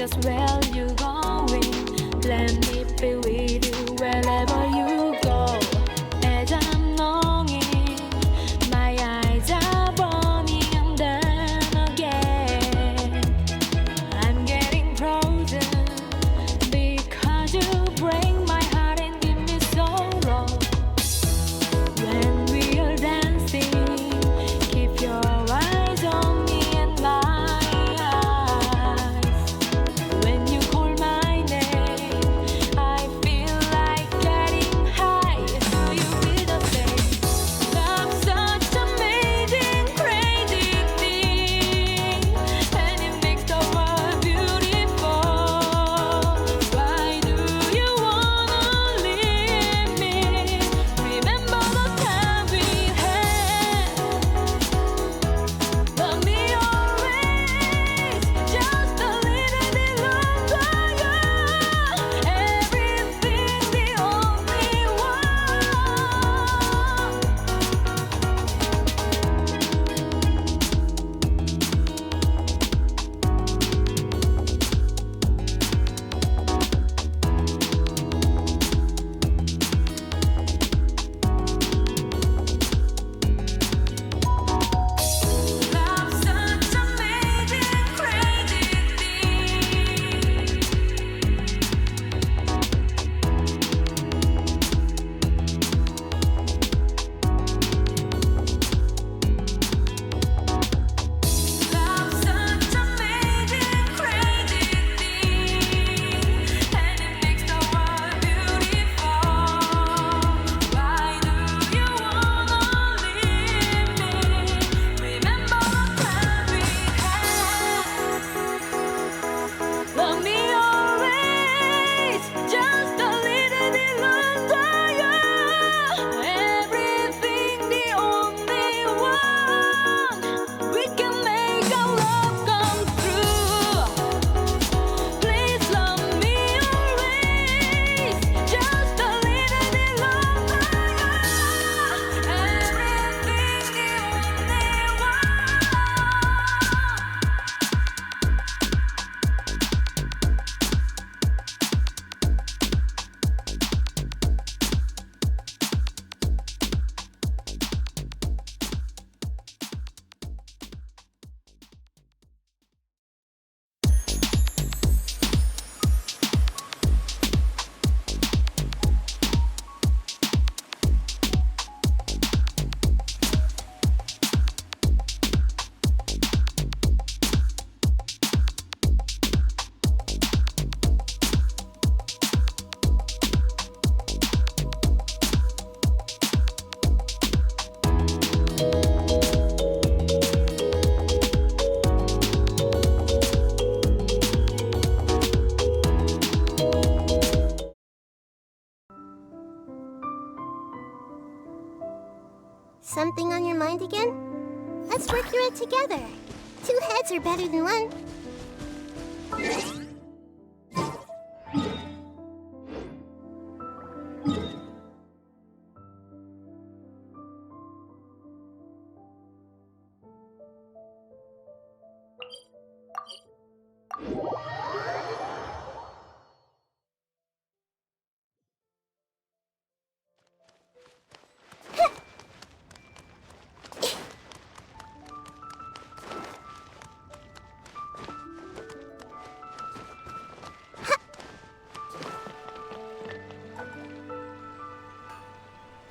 just where you going. Let me be with you wherever you go. As I'm longing, my eyes are burning and then again I'm getting frozen because you break my heart and give me sorrow. When we are dancing, keep your eyes on me and my eyes. When you call my name, I feel like getting high. So you be the same. Love's such amazing, crazy thing, and it makes the world beautiful. Why do you wanna leave me? Remember the time we had. Love me always, just a little bit longer. Everything the only one. Love's such amazing, crazy thing. Love's such amazing, crazy thing, and it makes the world beautiful. Why do you wanna leave me? Remember the time we had. Love me always, just a little bit longer. Everything the only one. We can make our love come true. Please love me always, just a little bit longer. Everything the only one. Something on your mind again? Let's work through it together. Two heads are better than one.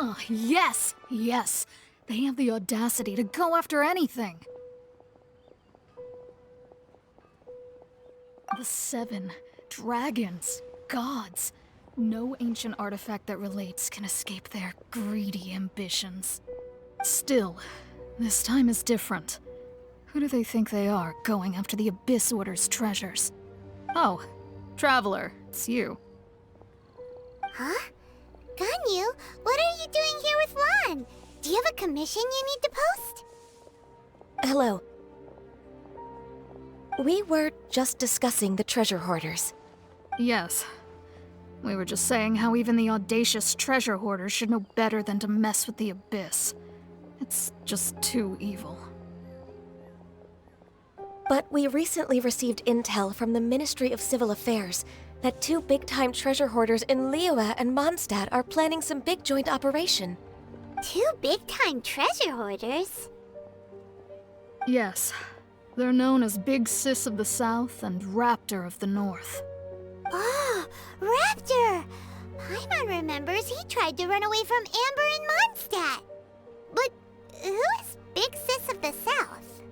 Oh, yes! Yes! They have the audacity to go after anything! The 7 dragons, gods. No ancient artifact that relates can escape their greedy ambitions. Still, this time is different. Who do they think they are, going after the Abyss Order's treasures? Oh, Traveler, it's you. Huh? Ganyu, what are you doing here with Lan? Do you have a commission you need to post? Hello. We were just discussing the treasure hoarders. Yes. We were just saying how even the audacious treasure hoarders should know better than to mess with the Abyss. It's just too evil. But we recently received intel from the Ministry of Civil Affairs that two big-time treasure hoarders in Liyue and Mondstadt are planning some big joint operation. Two big-time treasure hoarders? Yes. They're known as Big Sis of the South and Raptor of the North. Oh, Raptor! Paimon remembers he tried to run away from Amber in Mondstadt. But who is Big Sis of the South?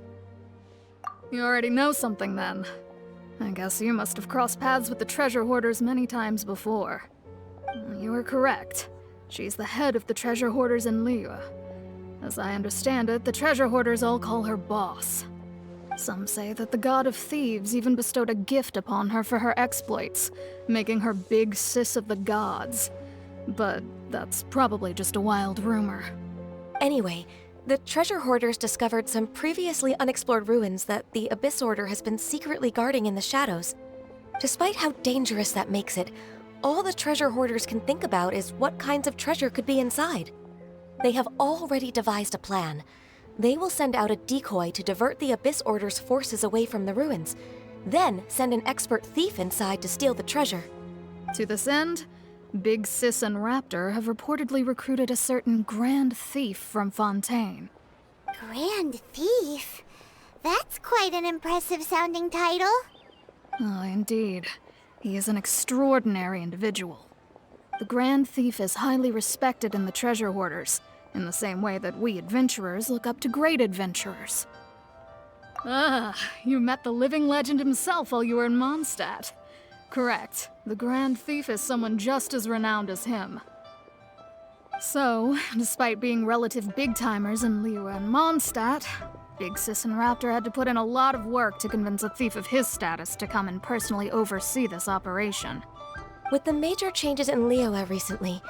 You already know something then. I guess you must have crossed paths with the treasure hoarders many times before. You are correct. She's the head of the treasure hoarders in Liyue. As I understand it, the treasure hoarders all call her boss. Some say that the god of thieves even bestowed a gift upon her for her exploits, making her Big Sis of the gods. But that's probably just a wild rumor. Anyway, the treasure hoarders discovered some previously unexplored ruins that the Abyss Order has been secretly guarding in the shadows. Despite how dangerous that makes it, all the treasure hoarders can think about is what kinds of treasure could be inside. They have already devised a plan. They will send out a decoy to divert the Abyss Order's forces away from the ruins, then send an expert thief inside to steal the treasure. To this end, Big Sis and Raptor have reportedly recruited a certain Grand Thief from Fontaine. Grand Thief? That's quite an impressive sounding title. Oh, indeed. He is an extraordinary individual. The Grand Thief is highly respected in the treasure hoarders, in the same way that we adventurers look up to great adventurers. Ah, you met the living legend himself while you were in Mondstadt. Correct. The Grand Thief is someone just as renowned as him. So, despite being relative big-timers in Liyue and Mondstadt, Big Sis and Raptor had to put in a lot of work to convince a thief of his status to come and personally oversee this operation. With the major changes in Liyue recently,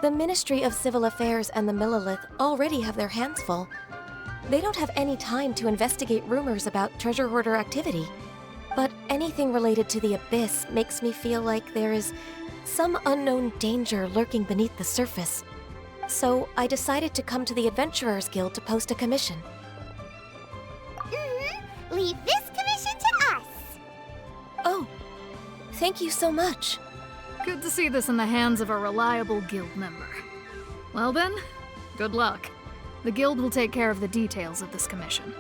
the Ministry of Civil Affairs and the Millelith already have their hands full. They don't have any time to investigate rumors about treasure hoarder activity. But anything related to the Abyss makes me feel like there is some unknown danger lurking beneath the surface. So I decided to come to the Adventurers Guild to post a commission. Leave this commission to us. Oh, thank you so much. Good to see this in the hands of a reliable guild member. Well then, good luck. The guild will take care of the details of this commission.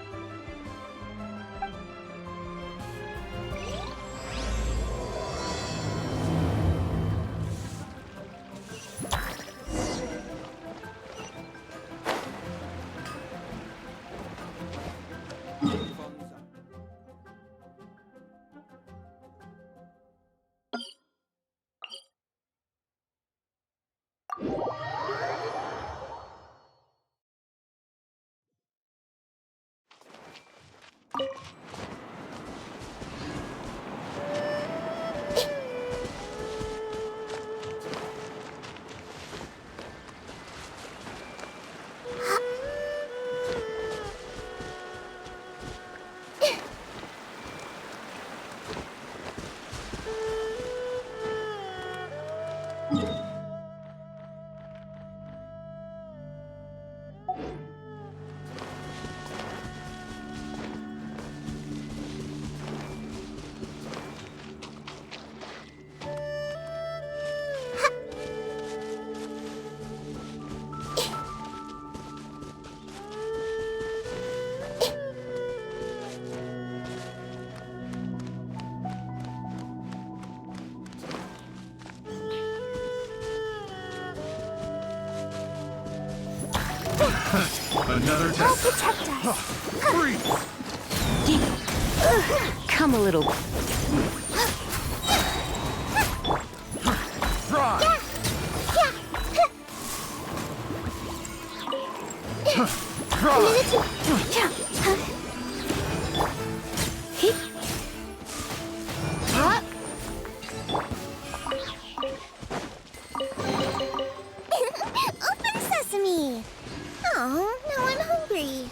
Another I'll test. protect us. Freeze! Come a little. Try! Try! Open sesame. Oh, now I'm hungry.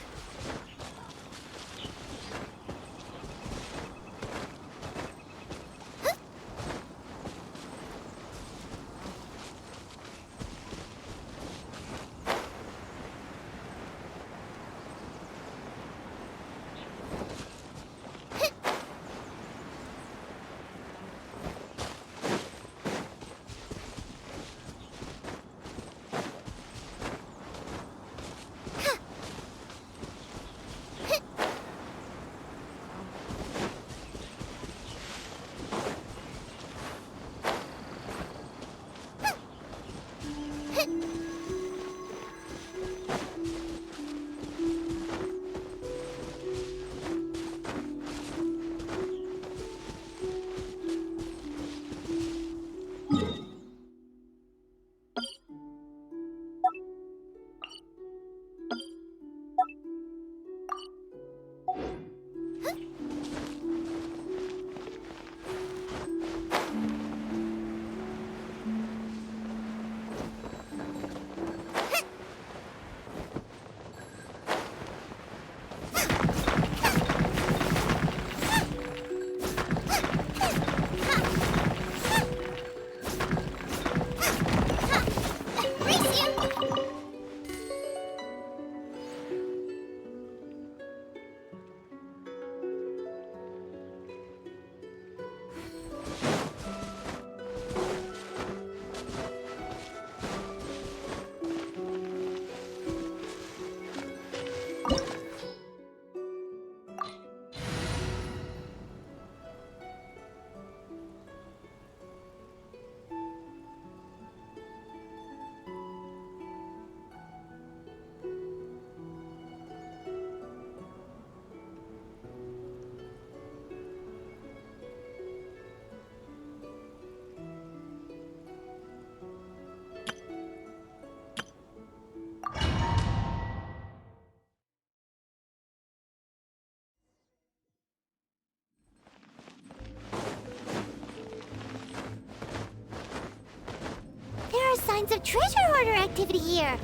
signs of treasure hoarder activity here.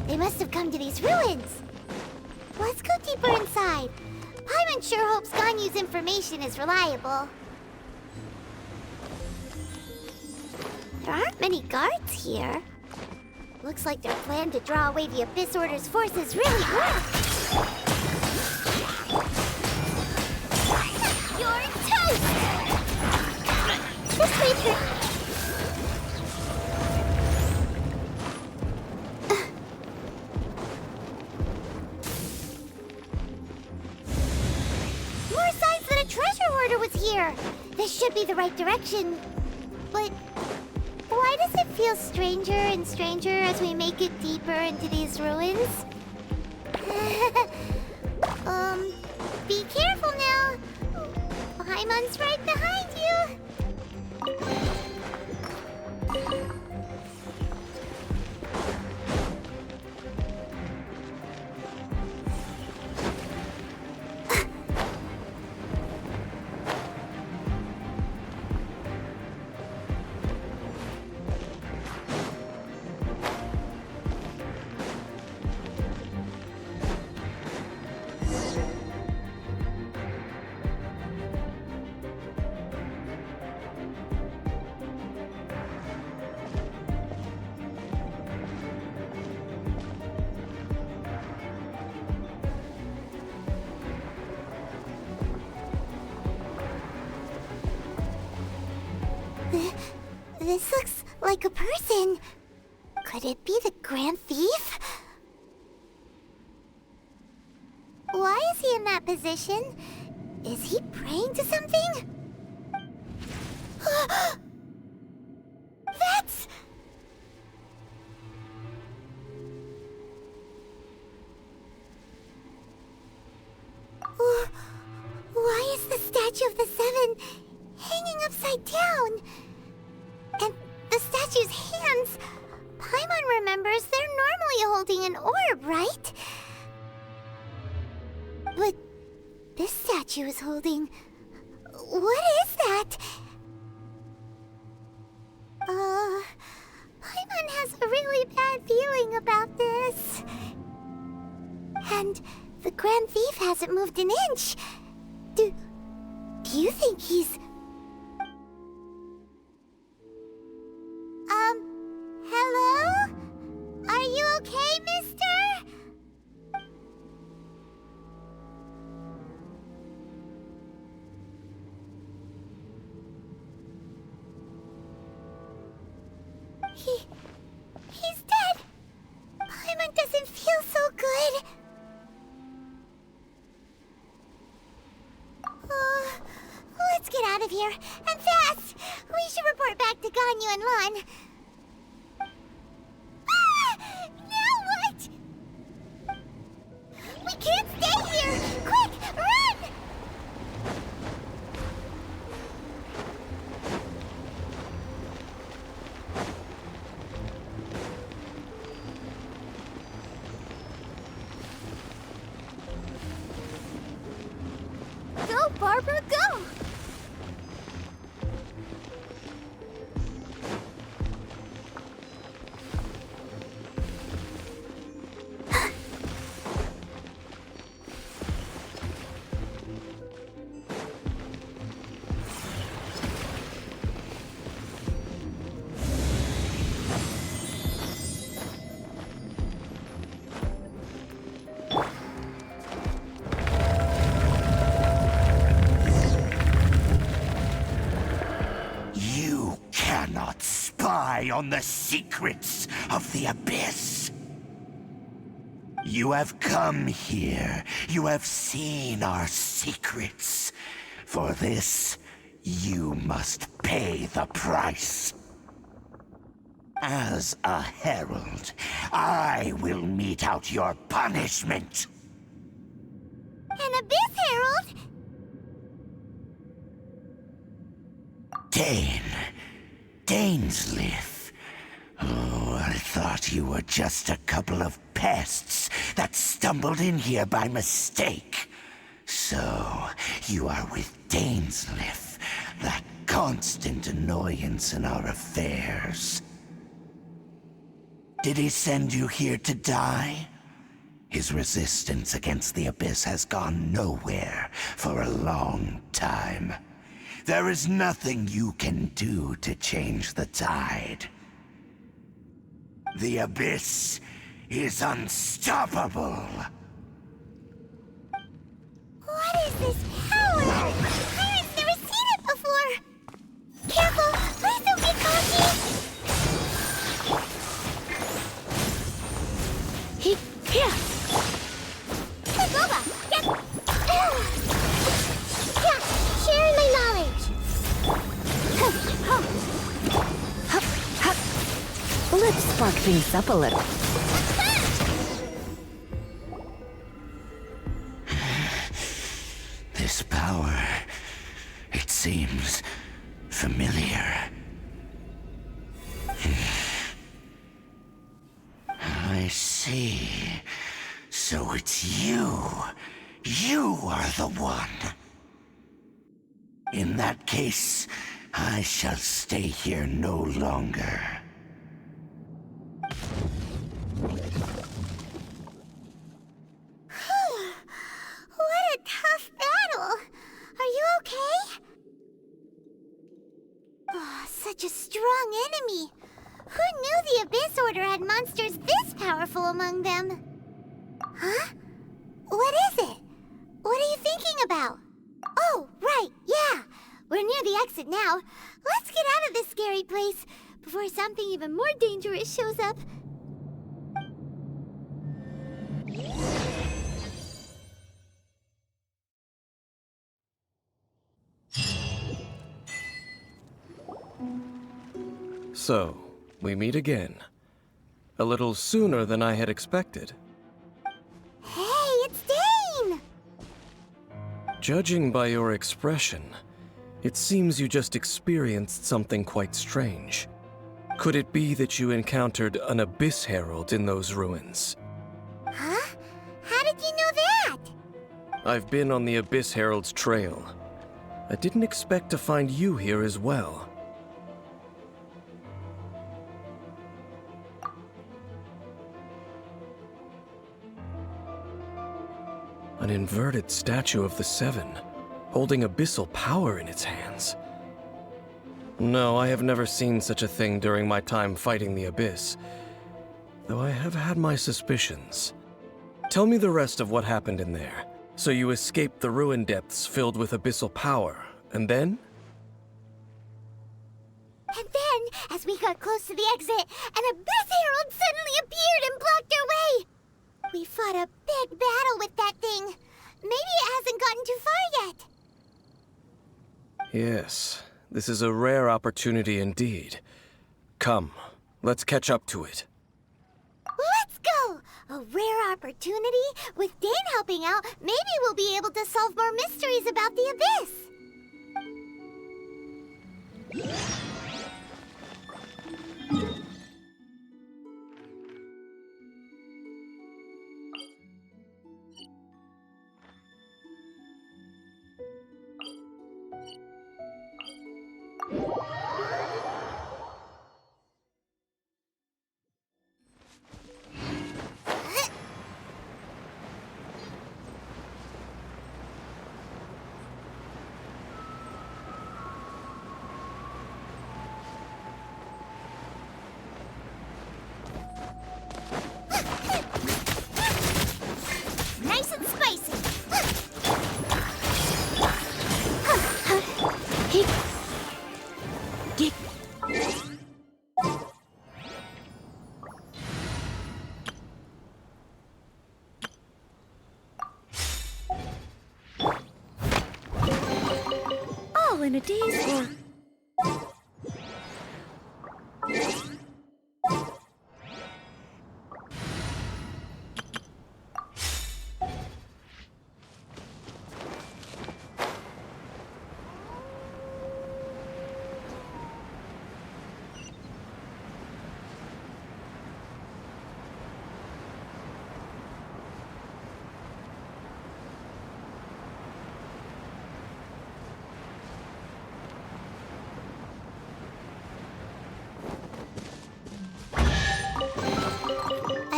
They must have come to these ruins. Let's go deeper inside. Paimon sure hopes Ganyu's information is reliable. There aren't many guards here. Looks like their plan to draw away the Abyss Order's forces really worked. You're toast! This way through. More signs that a treasure hoarder was here. This should be the right direction. But why does it feel stranger and stranger as we make it deeper into these ruins? Be careful now. Paimon's right behind you. This looks like a person. Could it be the Grand Thief? Why is he in that position? Is he praying to something? That's... Why is the statue of the Seven hanging upside down? And the statue's hands... Paimon remembers they're normally holding an orb, right? But this statue is holding... What is that? Paimon has a really bad feeling about this. And the Grand Thief hasn't moved an inch. Do you think he's... Hello? Are you okay, mister? He's dead. Paimon doesn't feel so good. Let's get out of here, and fast! We should report back to Ganyu and Lon. Now what? We can't stay here! Quick, run! Go, Barbara, go! On the secrets of the Abyss. You have come here. You have seen our secrets. For this, you must pay the price. As a herald, I will mete out your punishment. An Abyss Herald? Dainsleif. Oh, I thought you were just a couple of pests that stumbled in here by mistake. So, you are with Dainsleif, that constant annoyance in our affairs. Did he send you here to die? His resistance against the Abyss has gone nowhere for a long time. There is nothing you can do to change the tide. The Abyss is unstoppable. What is this power? Pirate's never seen it before! Careful! Please don't get cocky! Here! Hey, Boba! Get... Yeah, sharing my knowledge! Let's spark things up a little. This power, it seems familiar. I see. So it's you. You are the one. In that case, I shall stay here no longer. What a tough battle! Are you okay? Oh, such a strong enemy! Who knew the Abyss Order had monsters this powerful among them? Huh? What is it? What are you thinking about? Oh, right, yeah! We're near the exit now. Let's get out of this scary place before something even more dangerous shows up. So, we meet again. A little sooner than I had expected. Hey, it's Dane! Judging by your expression, it seems you just experienced something quite strange. Could it be that you encountered an Abyss Herald in those ruins? Huh? How did you know that? I've been on the Abyss Herald's trail. I didn't expect to find you here as well. An inverted statue of the Seven, holding abyssal power in its hands. No, I have never seen such a thing during my time fighting the Abyss, though I have had my suspicions. Tell me the rest of what happened in there. So you escaped the ruin depths filled with abyssal power, and then? And then, as we got close to the exit, an Abyss Herald suddenly appeared and blocked our way! We fought a big battle with that thing. Maybe it hasn't gotten too far yet. Yes, this is a rare opportunity indeed. Come, let's catch up to it. Let's go! A rare opportunity? With Dane helping out, maybe we'll be able to solve more mysteries about the Abyss. Nice and spicy. All in a day's work.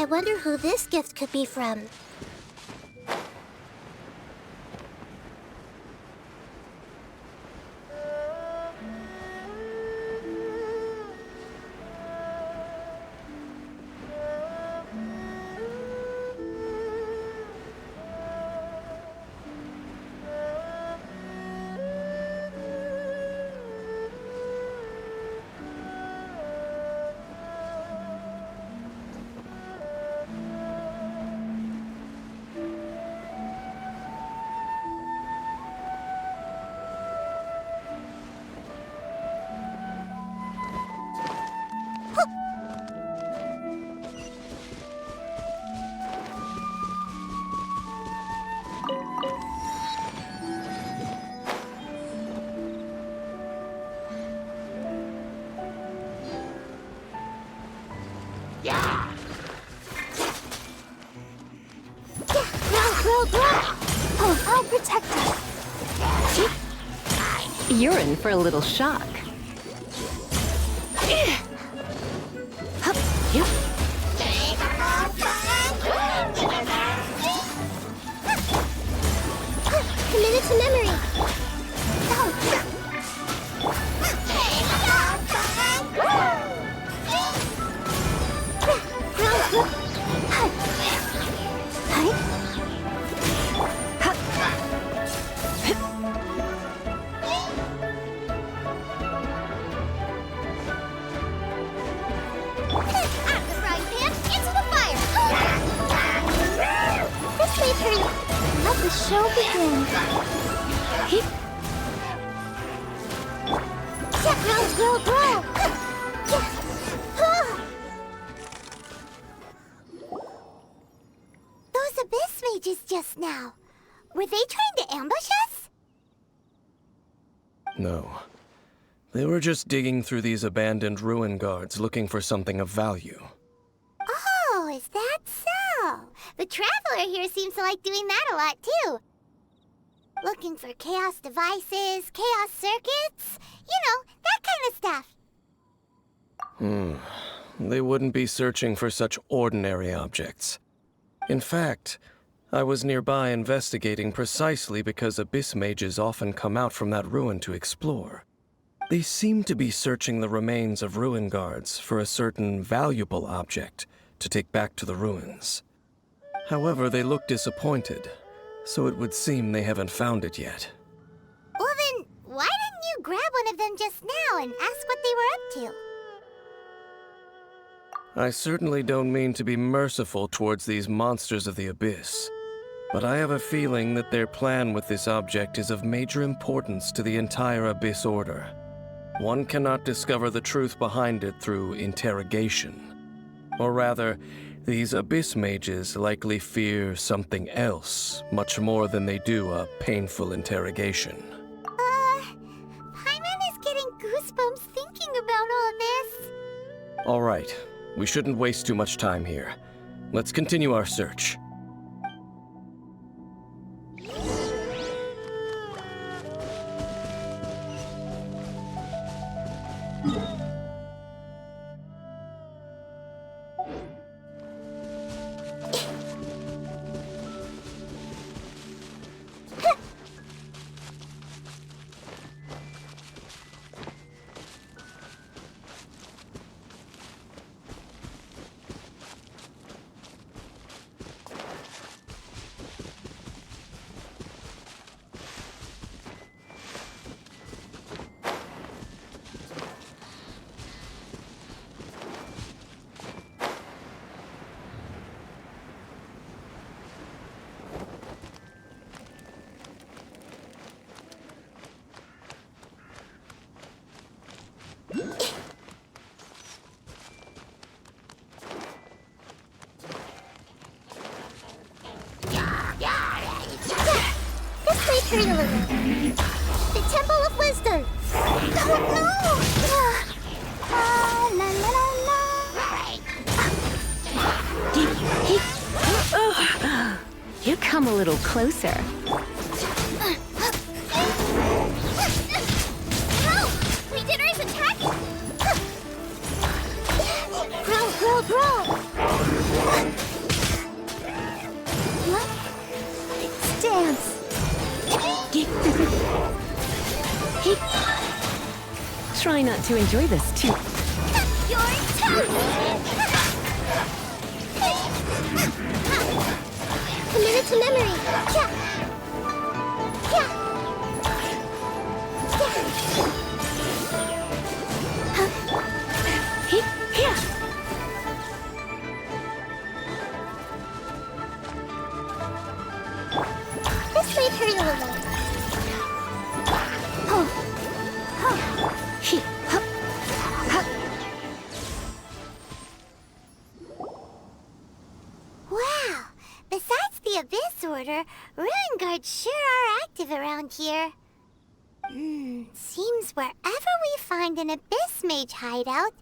wonder who this gift could be from. Oh, I'll protect her. You're in for a little shock. Committed to memory. Let the show begin. Roll. Those abyss mages just now. Were they trying to ambush us? No. They were just digging through these abandoned ruin guards looking for something of value. Oh, is that so? The Traveler here seems to like doing that a lot, too. Looking for chaos devices, chaos circuits, you know, that kind of stuff. They wouldn't be searching for such ordinary objects. In fact, I was nearby investigating precisely because abyss mages often come out from that ruin to explore. They seem to be searching the remains of ruin guards for a certain valuable object to take back to the ruins. However, they look disappointed, so it would seem they haven't found it yet. Well then, why didn't you grab one of them just now and ask what they were up to? I certainly don't mean to be merciful towards these monsters of the abyss, but I have a feeling that their plan with this object is of major importance to the entire Abyss Order. One cannot discover the truth behind it through interrogation. Or rather, these Abyss mages likely fear something else, much more than they do a painful interrogation. Paimon is getting goosebumps thinking about all this. All right, we shouldn't waste too much time here. Let's continue our search. This may hurt a little. The Temple of Wisdom. Oh no! La la la la. You come a little closer. Help! Regener is attacking! Growl, growl, growl! Try not to enjoy this too. Your toast! Committed to memory. Yeah. Yeah. This might hurt a little. Wow! Besides the Abyss Order, Ruin Guards sure are active around here. Seems wherever we find an Abyss Mage hideout,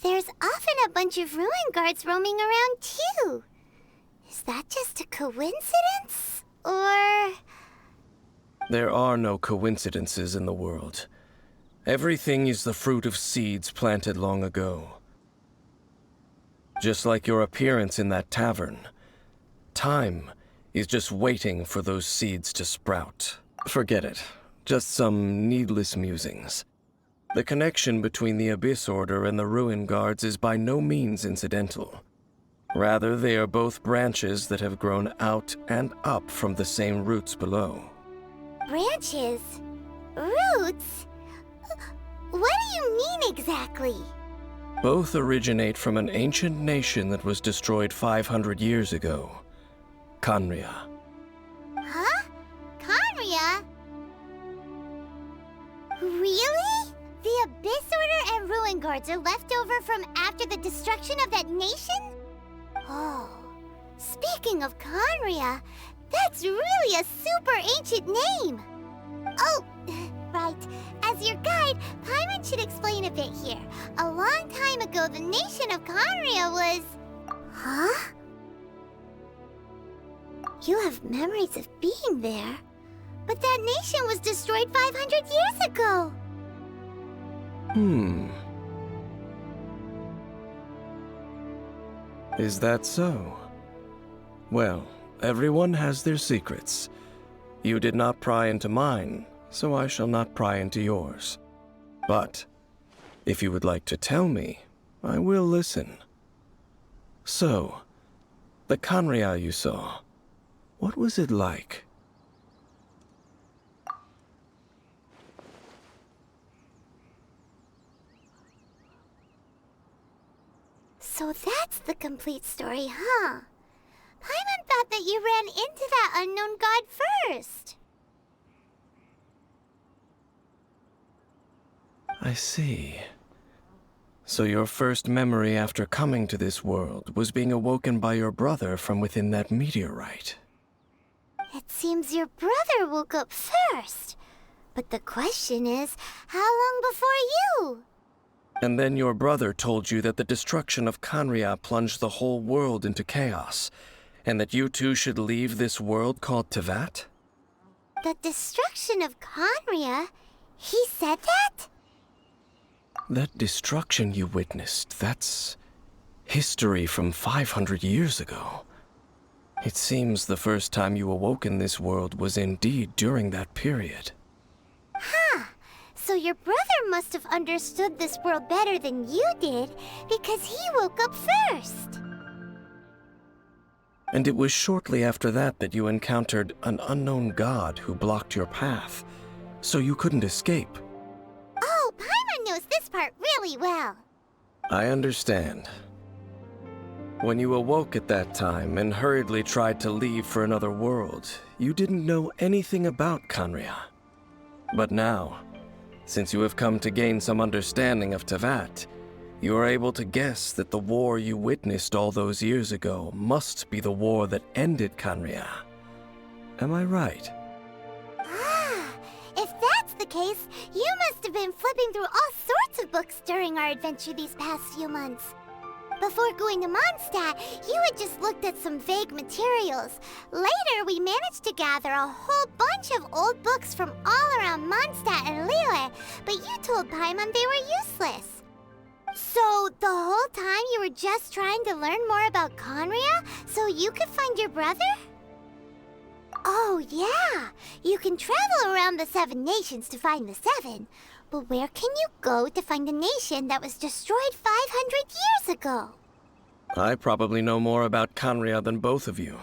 there's often a bunch of Ruin Guards roaming around too. Is that just a coincidence? Or... There are no coincidences in the world. Everything is the fruit of seeds planted long ago. Just like your appearance in that tavern, time is just waiting for those seeds to sprout. Forget it. Just some needless musings. The connection between the Abyss Order and the Ruin Guards is by no means incidental. Rather, they are both branches that have grown out and up from the same roots below. branches? Roots? What do you mean exactly? Both originate from an ancient nation that was destroyed 500 years ago. Khaenri'ah. Huh? Khaenri'ah? Really? The Abyss Order and Ruin Guards are left over from after the destruction of that nation? Oh, speaking of Khaenri'ah, that's really a super ancient name. Oh, right. As your guide, Paimon should explain a bit here. A long time ago, the nation of Khaenri'ah was... Huh? You have memories of being there. But that nation was destroyed 500 years ago. Is that so? Well, everyone has their secrets. You did not pry into mine, so I shall not pry into yours. But, if you would like to tell me, I will listen. So, the Khaenri'ah you saw, what was it like? So that's the complete story, huh? Paimon thought that you ran into that unknown god first. I see. So your first memory after coming to this world was being awoken by your brother from within that meteorite. It seems your brother woke up first. But the question is, how long before you? And then your brother told you that the destruction of Khaenri'ah plunged the whole world into chaos, and that you two should leave this world called Teyvat? The destruction of Khaenri'ah? He said that? That destruction you witnessed, that's history from 500 years ago. It seems the first time you awoke in this world was indeed during that period. Huh. So your brother must have understood this world better than you did, because he woke up first. And it was shortly after that that you encountered an unknown god who blocked your path, so you couldn't escape. Oh, Paimon knows this part really well. I understand. When you awoke at that time and hurriedly tried to leave for another world, you didn't know anything about Khaenri'ah. But now, since you have come to gain some understanding of Teyvat, you are able to guess that the war you witnessed all those years ago must be the war that ended Khaenri'ah. Am I right? Ah, if that's the case, you must have been flipping through all sorts of books during our adventure these past few months. Before going to Mondstadt, you had just looked at some vague materials. Later, we managed to gather a whole bunch of old books from all around Mondstadt and Liyue, but you told Paimon they were useless. So, the whole time you were just trying to learn more about Khaenri'ah so you could find your brother? Oh, yeah. You can travel around the 7 nations to find the 7. But where can you go to find a nation that was destroyed 500 years ago? I probably know more about Canria than both of you.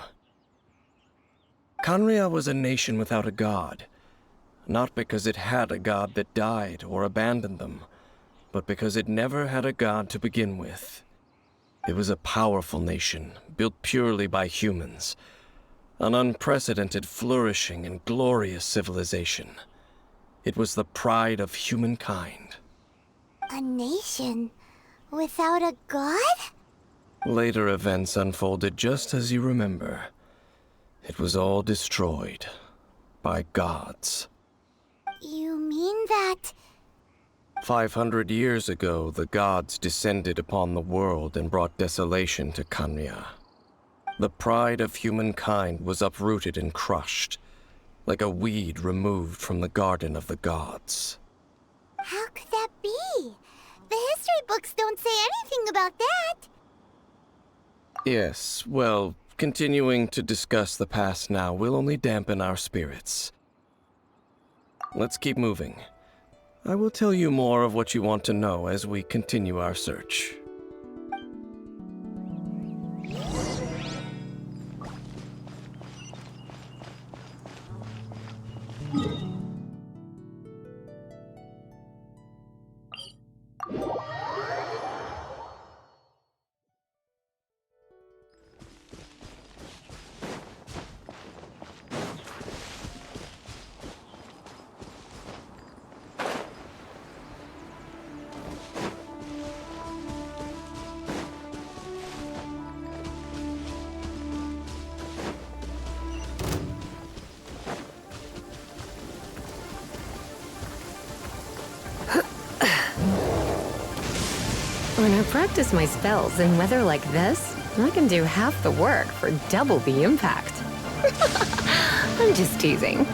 Canria was a nation without a god. Not because it had a god that died or abandoned them, but because it never had a god to begin with. It was a powerful nation, built purely by humans. An unprecedented, flourishing, and glorious civilization. It was the pride of humankind. A nation without a god? Later events unfolded just as you remember. It was all destroyed by gods. You mean that... 500 years ago, the gods descended upon the world and brought desolation to Canria. The pride of humankind was uprooted and crushed, like a weed removed from the garden of the gods. How could that be? The history books don't say anything about that. Yes, well, continuing to discuss the past now will only dampen our spirits. Let's keep moving. I will tell you more of what you want to know as we continue our search. When I practice my spells in weather like this, I can do half the work for double the impact. I'm just teasing.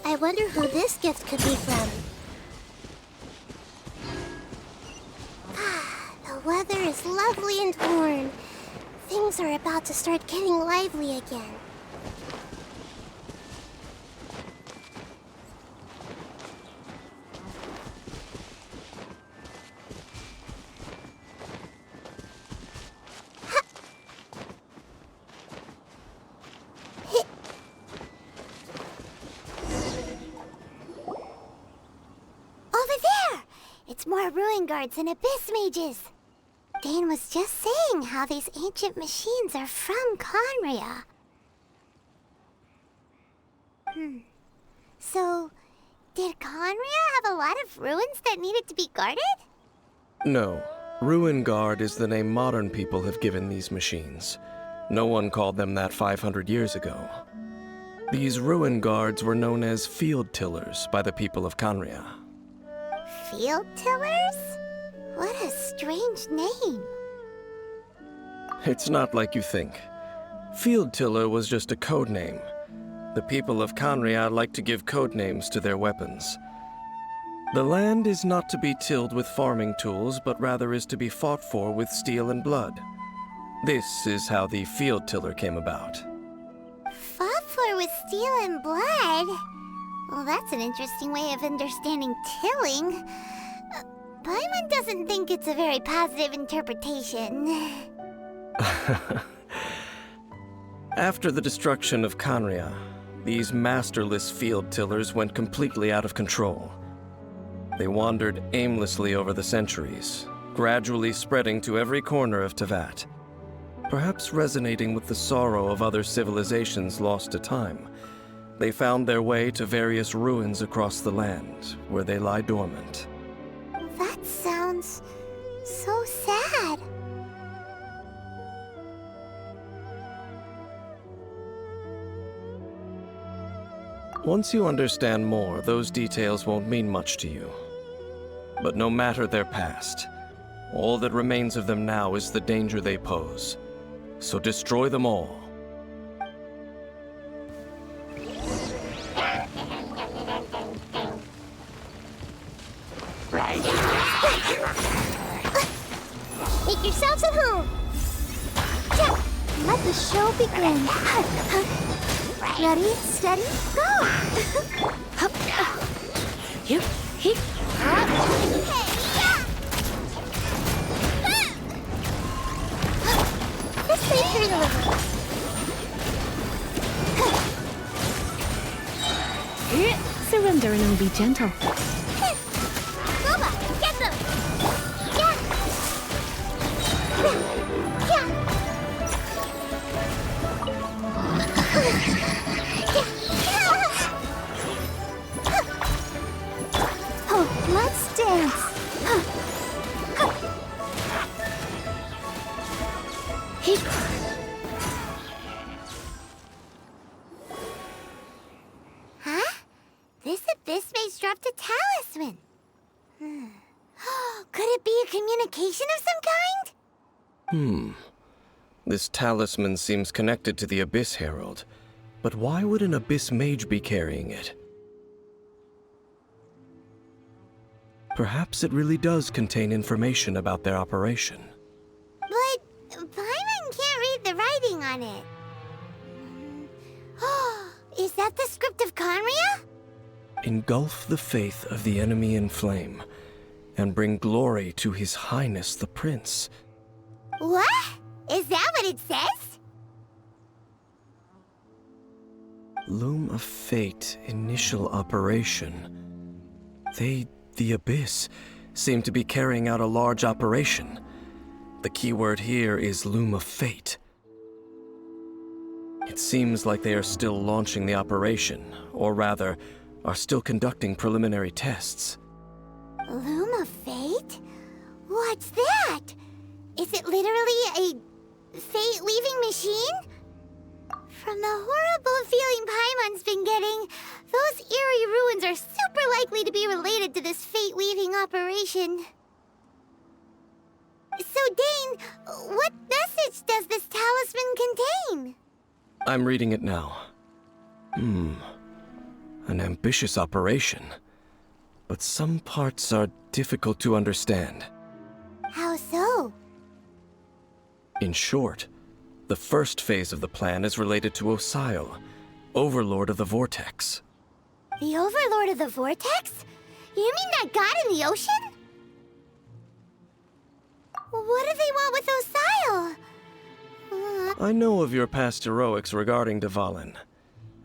I wonder who this gift could be from. The weather is lovely and warm. Things are about to start getting lively again. Over there! It's more ruin guards and abyss mages. Dane was just saying how these ancient machines are from Conria. So, did Conria have a lot of ruins that needed to be guarded? No. Ruin Guard is the name modern people have given these machines. No one called them that 500 years ago. These ruin guards were known as field tillers by the people of Canria. Field tillers? What a strange name. It's not like you think. Field tiller was just a code name. The people of Canria like to give code names to their weapons. The land is not to be tilled with farming tools, but rather is to be fought for with steel and blood. This is how the field tiller came about. Fought for with steel and blood? Well, that's an interesting way of understanding tilling. Paimon doesn't think it's a very positive interpretation. After the destruction of Canria, these masterless field tillers went completely out of control. They wandered aimlessly over the centuries, gradually spreading to every corner of Tevat. Perhaps resonating with the sorrow of other civilizations lost to time, they found their way to various ruins across the land, where they lie dormant. That sounds so sad. Once you understand more, those details won't mean much to you. But no matter their past, all that remains of them now is the danger they pose. So destroy them all. Make yourselves at home. Let the show begin. Ready, steady, go! You, he, This way through the river. surrender and be gentle. Boba, get them! Yeah! Yeah! Oh, let's dance. Huh? This abyss maze dropped a talisman. Could it be a communication of some kind? This talisman seems connected to the Abyss Herald. But why would an Abyss Mage be carrying it? Perhaps it really does contain information about their operation. But Paimon can't read the writing on it. Is that the script of Conria? Engulf the faith of the enemy in flame, and bring glory to His Highness the Prince. What? Is that what it says? Loom of Fate initial operation. The Abyss, seem to be carrying out a large operation. The keyword here is Loom of Fate. It seems like they are still launching the operation, or rather, are still conducting preliminary tests. Loom of Fate? What's that? Is it literally a fate-leaving machine? From the horrible feeling Paimon's been getting, those eerie ruins are super likely to be related to this fate-leaving operation. So, Dane, what message does this talisman contain? I'm reading it now. An ambitious operation. But some parts are difficult to understand. How so? In short, the first phase of the plan is related to Osile, Overlord of the Vortex. The Overlord of the Vortex? You mean that god in the ocean? What do they want with Osile? I know of your past heroics regarding Dvalin,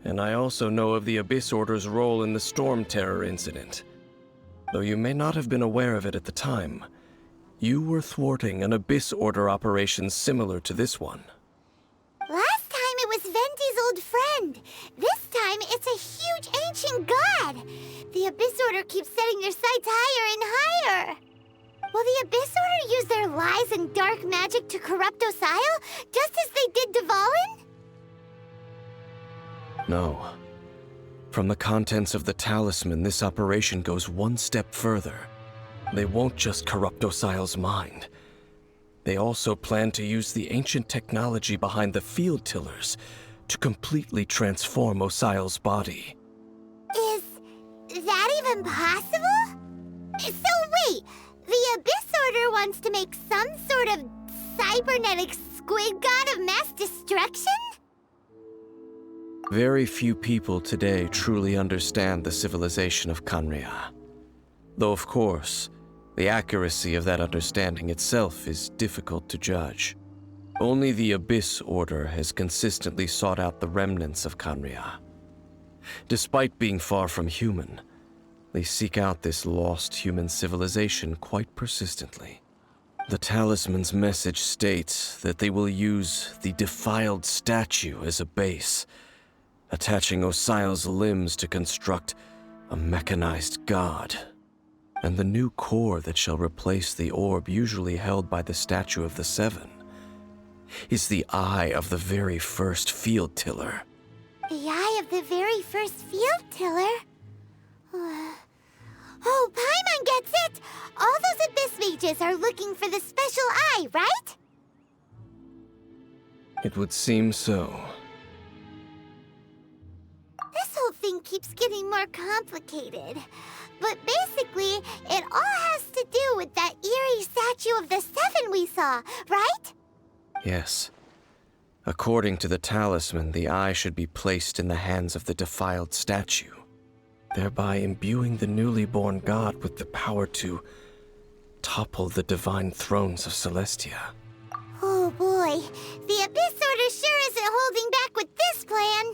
and I also know of the Abyss Order's role in the Storm Terror incident. Though you may not have been aware of it at the time, you were thwarting an Abyss Order operation similar to this one. Last time it was Venti's old friend. This time it's a huge ancient god. The Abyss Order keeps setting their sights higher and higher. Will the Abyss Order use their lies and dark magic to corrupt Osile, just as they did Dvalin? No. From the contents of the talisman, this operation goes one step further. They won't just corrupt Osile's mind. They also plan to use the ancient technology behind the field tillers to completely transform Osile's body. Is that even possible? So wait, the Abyss Order wants to make some sort of cybernetic squid god of mass destruction? Very few people today truly understand the civilization of Conria. Though, of course, the accuracy of that understanding itself is difficult to judge. Only the Abyss Order has consistently sought out the remnants of Conria. Despite being far from human, they seek out this lost human civilization quite persistently. The talisman's message states that they will use the defiled statue as a base, attaching Osile's limbs to construct a mechanized god. And the new core that shall replace the orb usually held by the Statue of the Seven is the eye of the very first field tiller. The Eye of the very first field tiller. Oh, Paimon gets it! All those Abyss mages are looking for the special eye, right? It would seem so. This whole thing keeps getting more complicated. But basically, it all has to do with that eerie statue of the Seven we saw, right? Yes. According to the talisman, the eye should be placed in the hands of the defiled statue, thereby imbuing the newly born god with the power to topple the divine thrones of Celestia. Oh boy, the Abyss Order sure isn't holding back with this plan.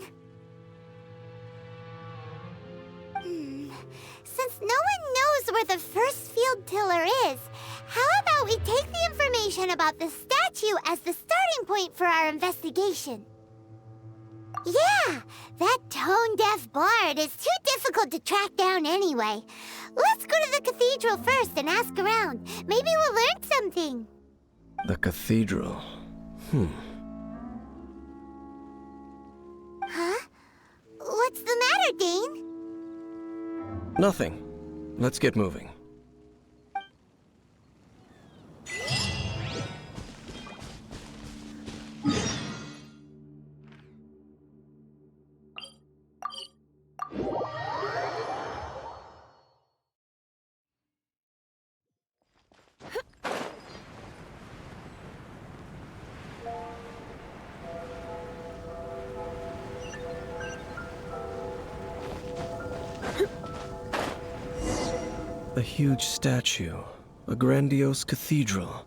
Since no one knows where the first field tiller is, how about we take the information about the statue as the starting point for our investigation? Yeah, that tone-deaf bard is too difficult to track down anyway. Let's go to the cathedral first and ask around. Maybe we'll learn something. The cathedral. Huh? What's the matter, Dane? Nothing. Let's get moving. A huge statue, a grandiose cathedral.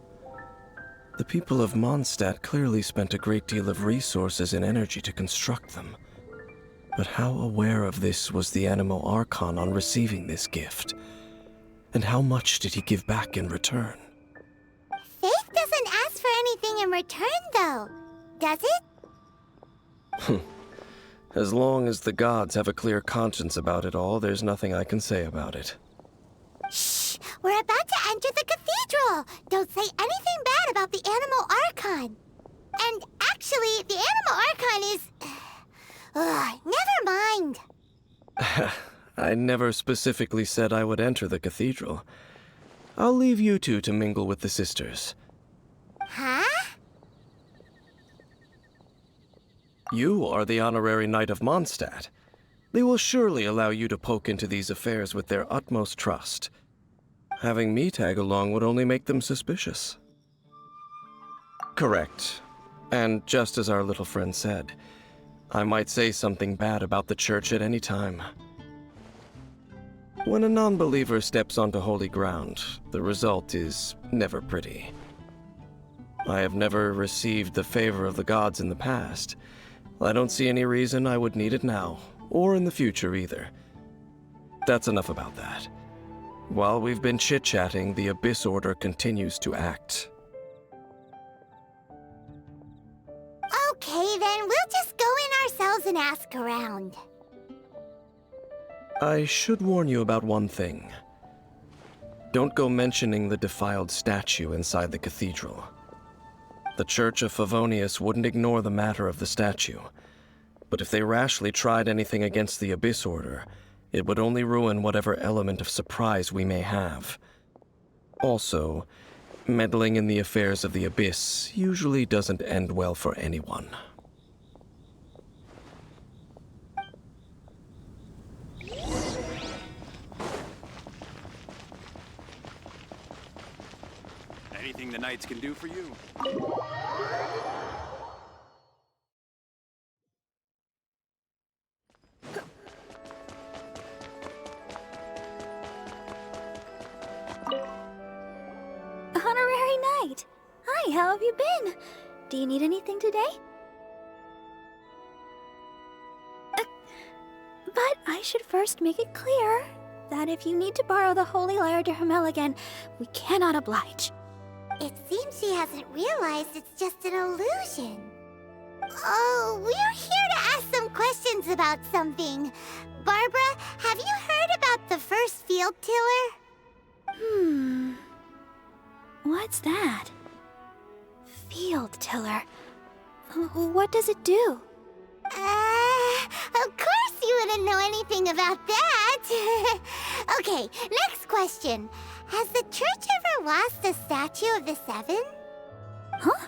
The people of Mondstadt clearly spent a great deal of resources and energy to construct them. But how aware of this was the Animo Archon on receiving this gift? And how much did he give back in return? Faith doesn't ask for anything in return, though, does it? As long as the gods have a clear conscience about it all, there's nothing I can say about it. Shh! We're about to enter the cathedral! Don't say anything bad about the Animo Archon! And actually, the Animo Archon is... never mind! I never specifically said I would enter the cathedral. I'll leave you two to mingle with the sisters. Huh? You are the honorary knight of Mondstadt. They will surely allow you to poke into these affairs with their utmost trust. Having me tag along would only make them suspicious. Correct. And just as our little friend said, I might say something bad about the church at any time. When a non-believer steps onto holy ground, the result is never pretty. I have never received the favor of the gods in the past. I don't see any reason I would need it now, or in the future either. That's enough about that. While we've been chit-chatting, the Abyss Order continues to act. Okay, then we'll just go in ourselves and ask around. I should warn you about one thing. Don't go mentioning the defiled statue inside the cathedral. The Church of Favonius wouldn't ignore the matter of the statue, but if they rashly tried anything against the Abyss Order, it would only ruin whatever element of surprise we may have. Also, meddling in the affairs of the Abyss usually doesn't end well for anyone. Anything the Knights can do for you? Honorary Knight! Hi, how have you been? Do you need anything today? But I should first make it clear that if you need to borrow the Holy Lyre to Hermel again, we cannot oblige. It seems she hasn't realized it's just an illusion. Oh, we're here to ask some questions about something. Barbara, have you heard about the first field tiller? What's that? Field tiller. What does it do? Of course wouldn't know anything about that. Okay, next question. Has the church ever lost a statue of the Seven? Huh?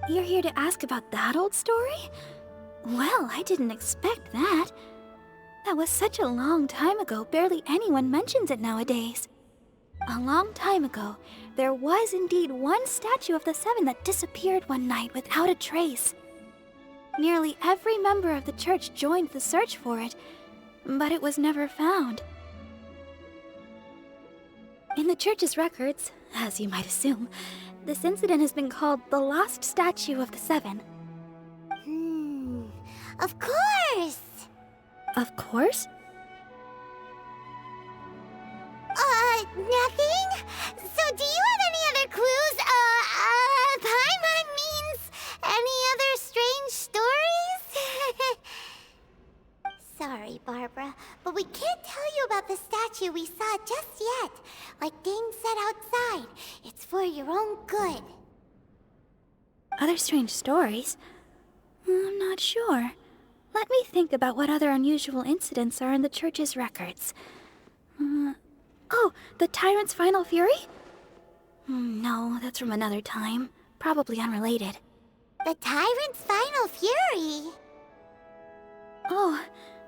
You're here to ask about that old story? Well, I didn't expect that. That was such a long time ago, barely anyone mentions it nowadays. A long time ago, there was indeed one statue of the Seven that disappeared one night without a trace. Nearly every member of the church joined the search for it, but it was never found. In the church's records, as you might assume, this incident has been called the Lost Statue of the Seven. Of course! Of course? Nothing? So do you have any other clues? Paimon means any other strange stories? Sorry, Barbara, but we can't tell you about the statue we saw just yet. Like Dane said outside, it's for your own good. Other strange stories? I'm not sure. Let me think about what other unusual incidents are in the church's records. Oh, the Tyrant's Final Fury? No, that's from another time. Probably unrelated. The Tyrant's Final Fury? Oh,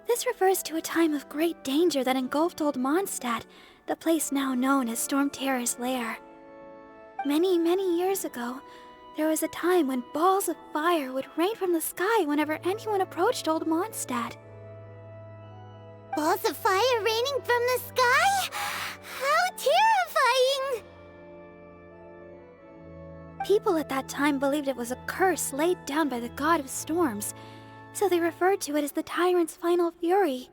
this refers to a time of great danger that engulfed Old Mondstadt, the place now known as Storm Terror's lair. Many, many years ago, there was a time when balls of fire would rain from the sky whenever anyone approached Old Mondstadt. Balls of fire raining from the sky? How terrifying! People at that time believed it was a curse laid down by the god of storms, so they referred to it as the Tyrant's Final Fury.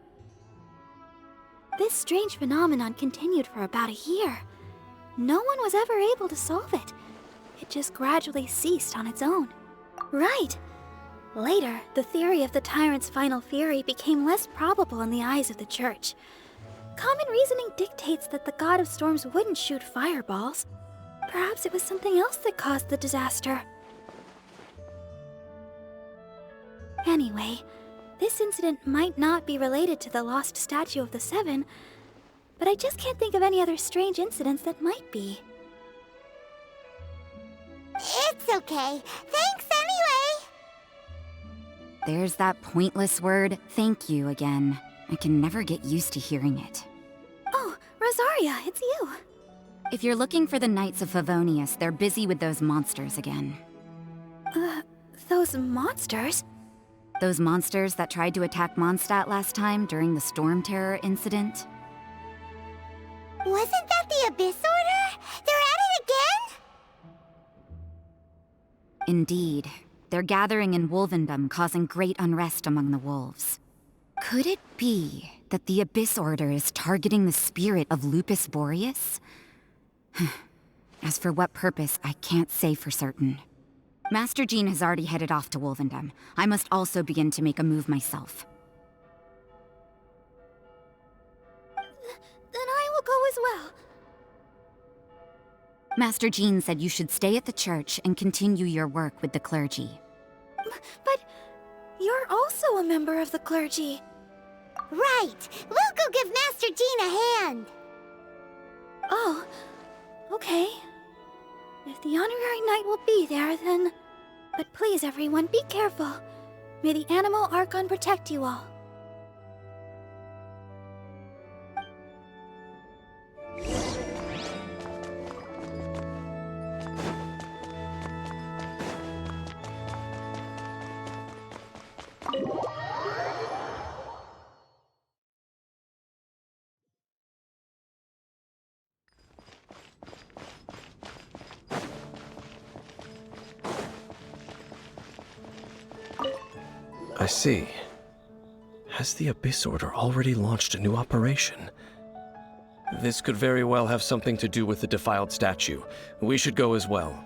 This strange phenomenon continued for about a year. No one was ever able to solve it. It just gradually ceased on its own. Right! Later, the theory of the Tyrant's Final Fury became less probable in the eyes of the church. Common reasoning dictates that the god of storms wouldn't shoot fireballs. Perhaps it was something else that caused the disaster. Anyway, this incident might not be related to the lost statue of the Seven, but I just can't think of any other strange incidents that might be. It's okay. Thanks anyway! There's that pointless word, thank you, again. I can never get used to hearing it. Oh, Rosaria, it's you. If you're looking for the Knights of Favonius, they're busy with those monsters again. Those monsters? Those monsters that tried to attack Mondstadt last time during the Storm Terror incident? Wasn't that the Abyss Order? They're at it again? Indeed. They're gathering in Wolvendom, causing great unrest among the wolves. Could it be that the Abyss Order is targeting the spirit of Lupus Boreas? As for what purpose, I can't say for certain. Master Jean has already headed off to Wolvendom. I must also begin to make a move myself. Then I will go as well. Master Jean said you should stay at the church and continue your work with the clergy. But you're also a member of the clergy. Right! We'll go give Master Jean a hand! Oh, okay. If the honorary knight will be there, then... But please, everyone, be careful. May the Animal Archon protect you all. I see. Has the Abyss Order already launched a new operation? This could very well have something to do with the defiled statue. We should go as well.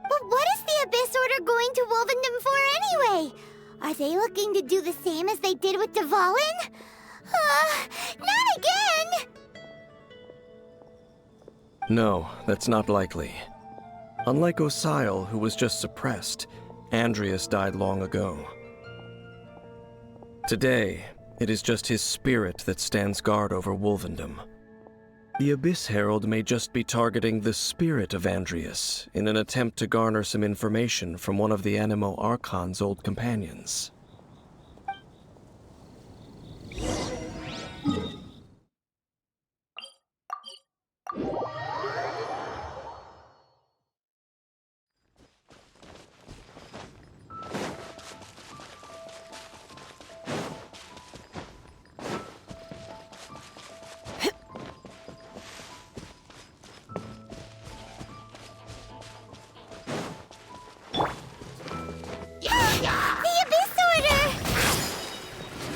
But what is the Abyss Order going to Wolvendom for anyway? Are they looking to do the same as they did with Dvalin? Not again! No, that's not likely. Unlike Osile, who was just suppressed, Andreas died long ago. Today, it is just his spirit that stands guard over Wolvendom. The Abyss Herald may just be targeting the spirit of Andreas in an attempt to garner some information from one of the Animo Archon's old companions.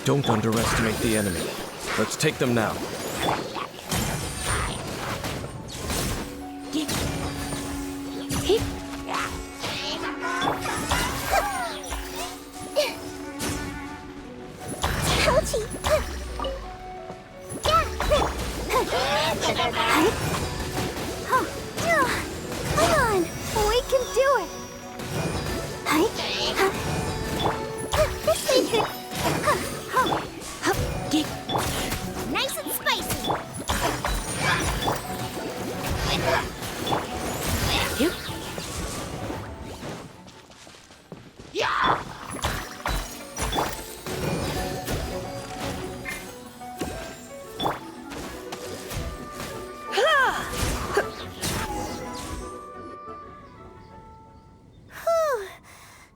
Don't underestimate the enemy. Let's take them now. Come on, we can do it. This makes it nice and spicy.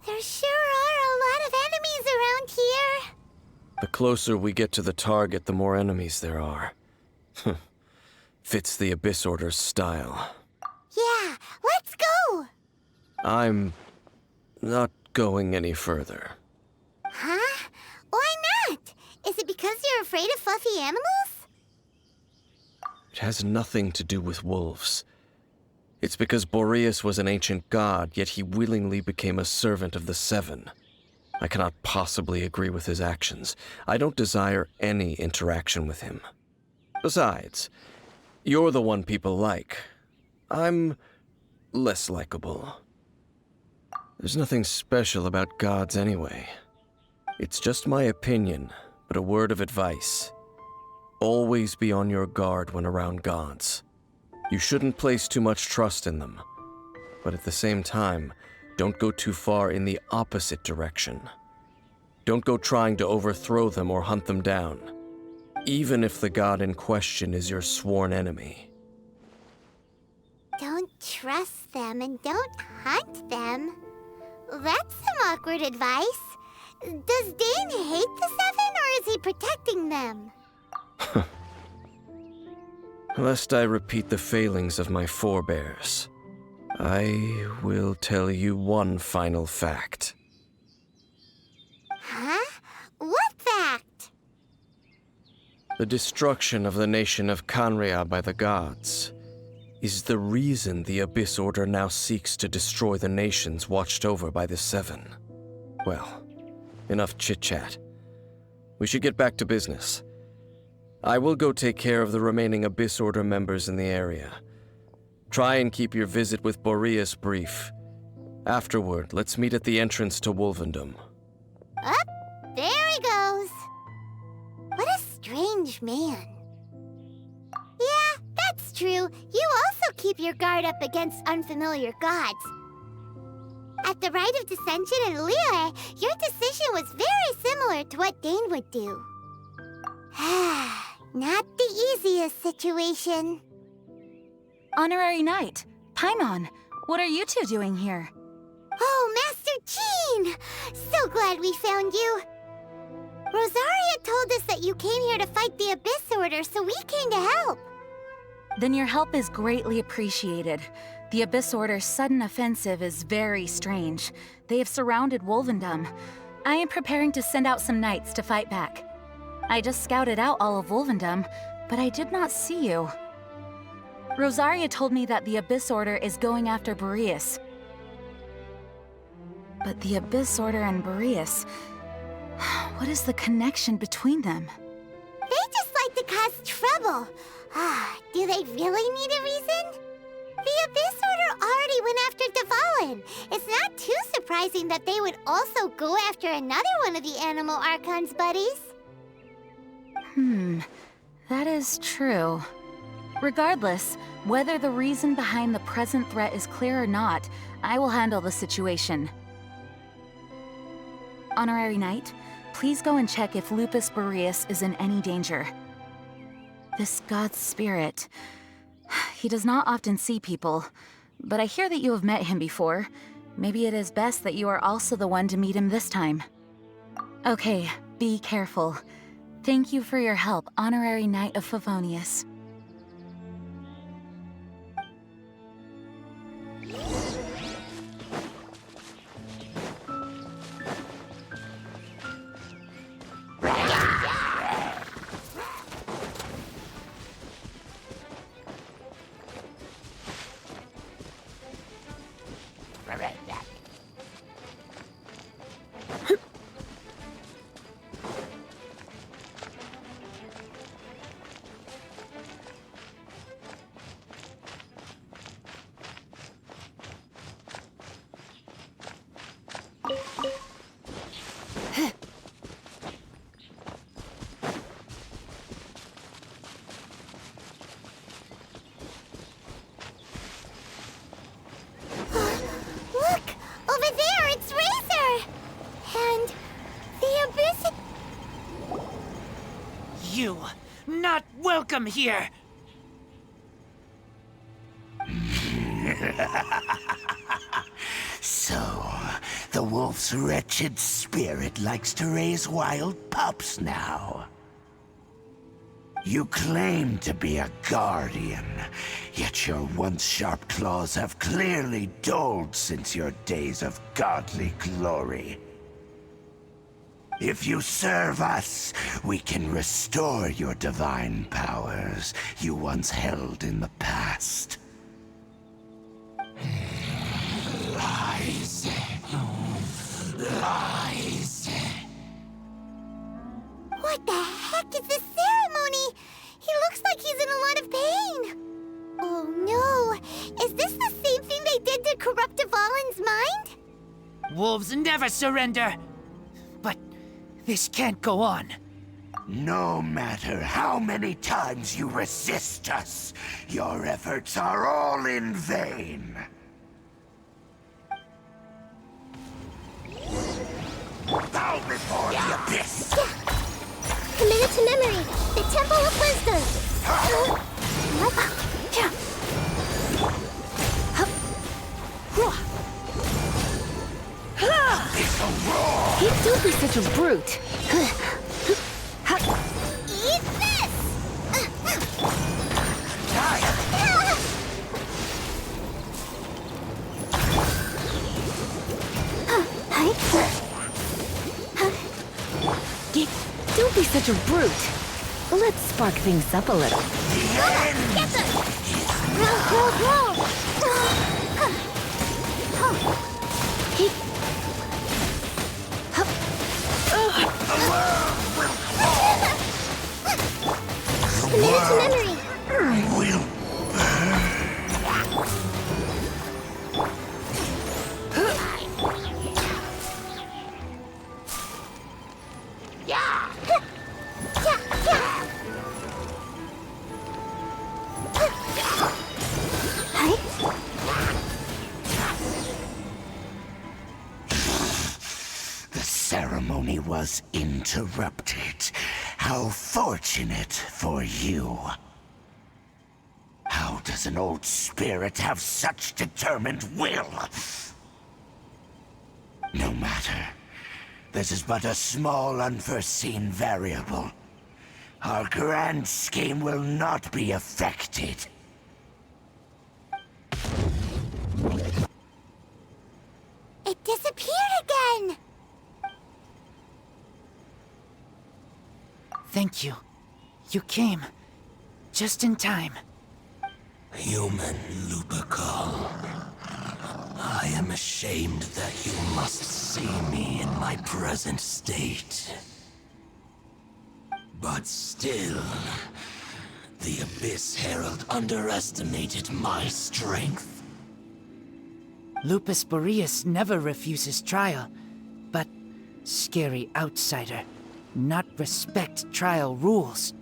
There sure are a lot of enemies around here. The closer we get to the target, the more enemies there are. Fits the Abyss Order's style. Yeah, let's go. I'm not going any further. Huh? Why not? Is it because you're afraid of fluffy animals? It has nothing to do with wolves. It's because Boreas was an ancient god, yet he willingly became a servant of the Seven. I cannot possibly agree with his actions. I don't desire any interaction with him. Besides, you're the one people like. I'm less likable. There's nothing special about gods anyway. It's just my opinion, but a word of advice. Always be on your guard when around gods. You shouldn't place too much trust in them. But at the same time, don't go too far in the opposite direction. Don't go trying to overthrow them or hunt them down, even if the god in question is your sworn enemy. Don't trust them and don't hunt them. That's some awkward advice. Does Dane hate the Seven, or is he protecting them? Lest I repeat the failings of my forebears, I will tell you one final fact. Huh? What fact? The destruction of the nation of Canria by the gods is the reason the Abyss Order now seeks to destroy the nations watched over by the Seven. Well, enough chit-chat. We should get back to business. I will go take care of the remaining Abyss Order members in the area. Try and keep your visit with Boreas brief. Afterward, let's meet at the entrance to Wolvendom. Up, there he goes. What a strange man. Yeah, that's true. You also keep your guard up against unfamiliar gods. At the Rite of Dissension in Liyue, your decision was very similar to what Dane would do. Not the easiest situation. Honorary Knight, Paimon, what are you two doing here? Oh, Master Jean! So glad we found you. Rosaria told us that you came here to fight the Abyss Order, so we came to help. Then your help is greatly appreciated. The Abyss Order's sudden offensive is very strange. They have surrounded Wolvendom. I am preparing to send out some knights to fight back. I just scouted out all of Wolvendom, but I did not see you. Rosaria told me that the Abyss Order is going after Boreas. But the Abyss Order and Boreas... what is the connection between them? They just like to cause trouble. Do they really need a reason? The Abyss Order already went after Devalin. It's not too surprising that they would also go after another one of the Animal Archon's buddies. That is true. Regardless, whether the reason behind the present threat is clear or not, I will handle the situation. Honorary Knight, please go and check if Lupus Boreas is in any danger. This god's spirit... He does not often see people, but I hear that you have met him before. Maybe it is best that you are also the one to meet him this time. Okay, be careful. Thank you for your help, Honorary Knight of Favonius. Look! Over there, it's Razor! And the Abyss... You, not welcome here! So, the wolf's wretched spirit likes to raise wild pups now. You claim to be a guardian, yet your once sharp claws have clearly dulled since your days of godly glory. If you serve us, we can restore your divine powers you once held in the past. Lies. Lies. What the heck is this ceremony? He looks like he's in a lot of pain. Oh no! Is this the same thing they did to corrupt Devalin's mind? Wolves never surrender! But this can't go on. No matter how many times you resist us, your efforts are all in vain. Bow before the abyss! Commit it to memory! The Temple of Wisdom! Don't be such a brute. Eat this! Don't be such a brute. Let's spark things up a little. Get them! Roll! Commit it to memory! Will The ceremony was interrupted. How fortunate for you. How does an old spirit have such determined will? No matter. This is but a small unforeseen variable. Our grand scheme will not be affected. It disappeared again! Thank you. You came. Just in time. Human Lupercal. I am ashamed that you must see me in my present state. But still, The Abyss Herald underestimated my strength. Lupus Boreas never refuses trial, but scary outsider, not respect trial rules.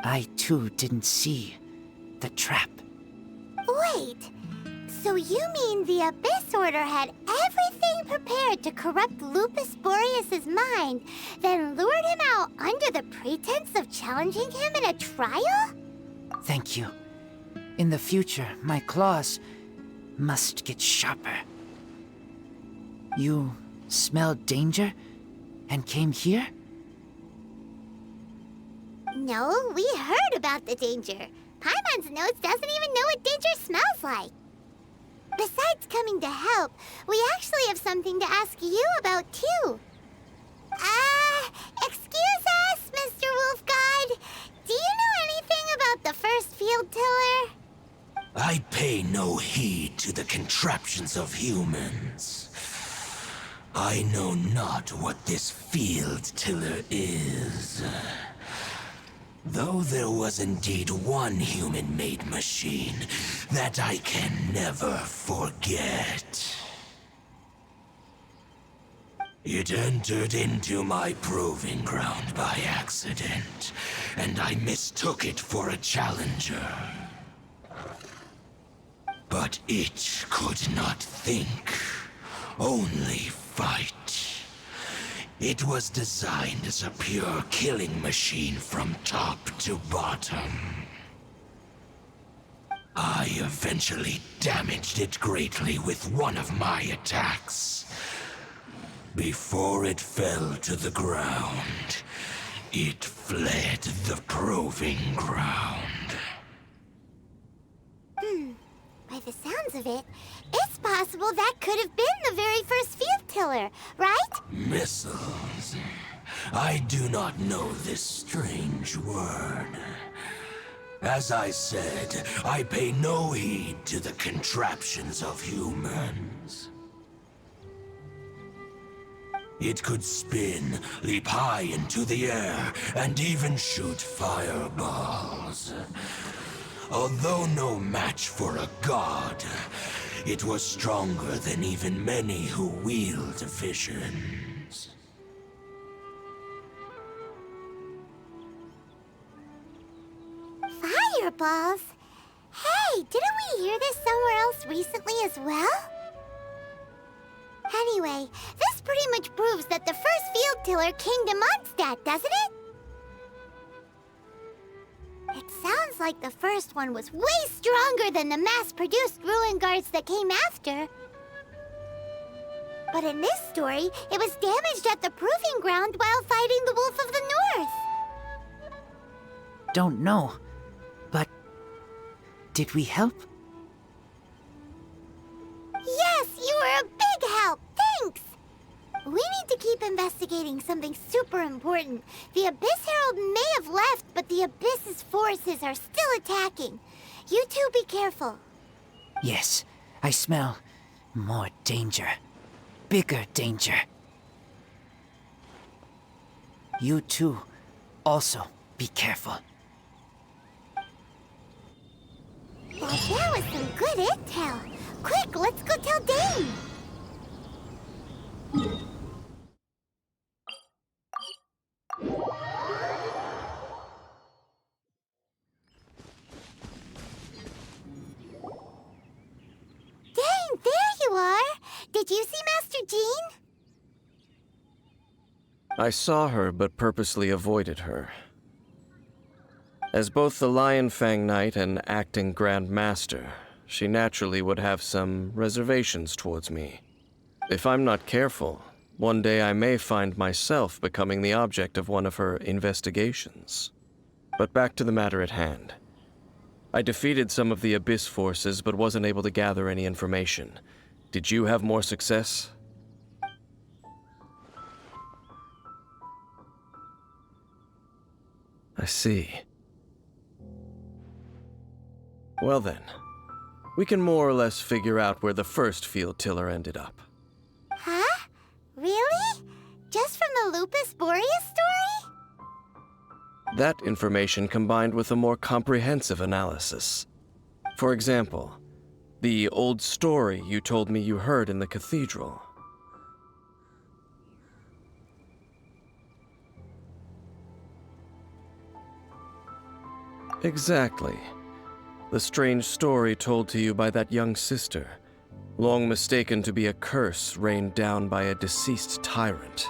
I too didn't see the trap. Wait, so you mean the Abyss Order had everything prepared to corrupt Lupus Boreas' mind, then lured him out under the pretense of challenging him in a trial? Thank you. In the future, my claws must get sharper. You smelled danger and came here? No, we heard about the danger. Paimon's nose doesn't even know what danger smells like. Besides coming to help, we actually have something to ask you about, too. Excuse us, Mr. Wolf God. Do you know anything about the first field tiller? I pay no heed to the contraptions of humans. I know not what this field tiller is. Though there was indeed one human-made machine that I can never forget. It entered into my proving ground by accident, and I mistook it for a challenger. But it could not think, only fight. It was designed as a pure killing machine from top to bottom. I eventually damaged it greatly with one of my attacks. Before it fell to the ground, it fled the proving ground. By the sounds of it, it's possible that could have been the very first field tiller, right? Missiles. I do not know this strange word. As I said, I pay no heed to the contraptions of humans. It could spin, leap high into the air, and even shoot fireballs. Although no match for a god, it was stronger than even many who wield visions. Fireballs? Hey, didn't we hear this somewhere else recently as well? Anyway, this pretty much proves that the first field tiller came to Mondstadt, doesn't it? It sounds like the first one was way stronger than the mass-produced ruin guards that came after. But in this story, it was damaged at the proving ground while fighting the Wolf of the North. Don't know, but did we help? Yes, you were a big help. Thanks. We need to keep investigating something super important. The Abyss Herald may have left, but the Abyss's forces are still attacking. You two be careful. Yes, I smell more danger. Bigger danger. You too, also be careful. Well, that was some good intel. Quick, let's go tell Dane. Dane, there you are! Did you see Master Jean? I saw her, but purposely avoided her. As both the Lion Fang Knight and acting Grand Master, she naturally would have some reservations towards me. If I'm not careful, one day I may find myself becoming the object of one of her investigations. But back to the matter at hand. I defeated some of the Abyss forces, but wasn't able to gather any information. Did you have more success? I see. Well then, we can more or less figure out where the first field tiller ended up. Huh? Really? Just from the Lupus Boreas story? That information combined with a more comprehensive analysis. For example, the old story you told me you heard in the cathedral. Exactly. The strange story told to you by that young sister, long mistaken to be a curse rained down by a deceased tyrant.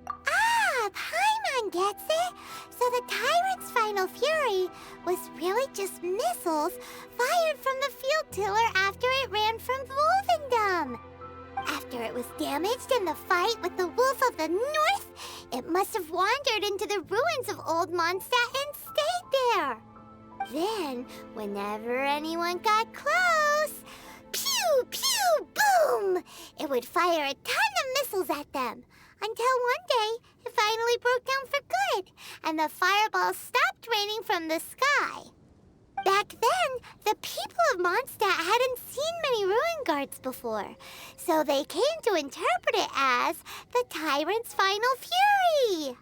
Ah, Paimon gets it! So the tyrant's final fury was really just missiles fired from the field tiller after it ran from Wolvendom. After it was damaged in the fight with the Wolf of the North, it must have wandered into the ruins of Old Mondstadt and stayed there. Then, whenever anyone got close, pew, pew, boom! It would fire a ton of missiles at them. Until one day, it finally broke down for good, and the fireballs stopped raining from the sky. Back then, the people of Mondstadt hadn't seen many ruin guards before, so they came to interpret it as the tyrant's final fury.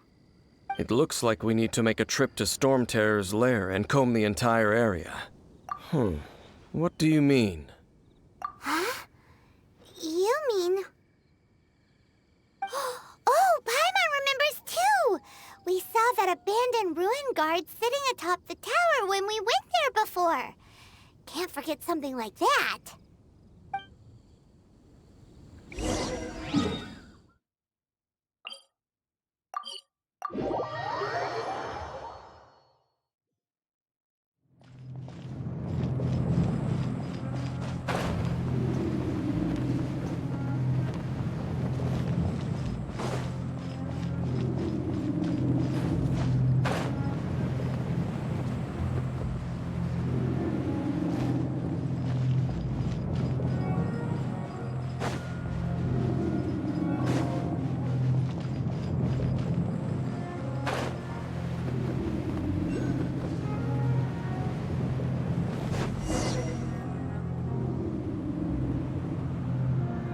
It looks like we need to make a trip to Storm Terror's lair and comb the entire area. What do you mean? Huh? You mean... Oh, Paimon remembers too! We saw that abandoned ruin guard sitting atop the tower when we went there before. Can't forget something like that.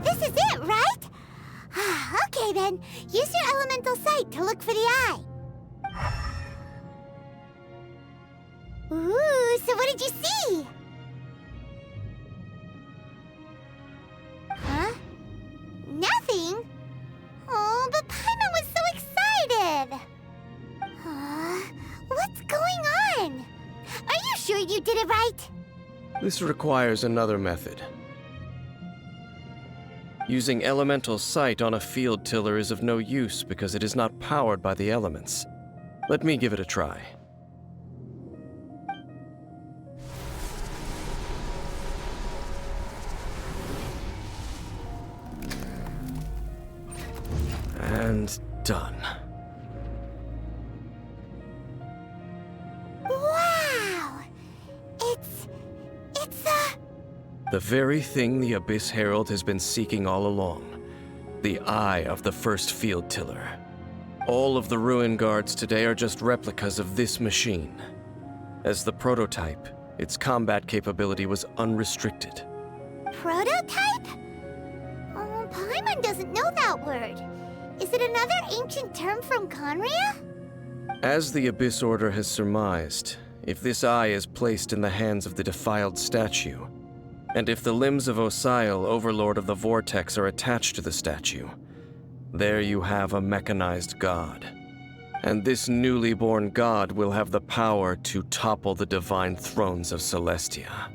This is it, right? Okay then, use your elemental sight to look for the eye. Ooh, so what did you see? Huh? Nothing? Oh, but Paimon was so excited! What's going on? Are you sure you did it right? This requires another method. Using elemental sight on a field tiller is of no use because it is not powered by the elements. Let me give it a try. And done. Wow! It's The very thing the Abyss Herald has been seeking all along. The eye of the first field tiller. All of the ruin guards today are just replicas of this machine. As the prototype, its combat capability was unrestricted. prototype? Oh, Paimon doesn't know that word. Is it another ancient term from Conria? As the Abyss Order has surmised, if this eye is placed in the hands of the defiled statue, and if the limbs of Osial, Overlord of the Vortex, are attached to the statue, there you have a mechanized god. And this newly born god will have the power to topple the divine thrones of Celestia.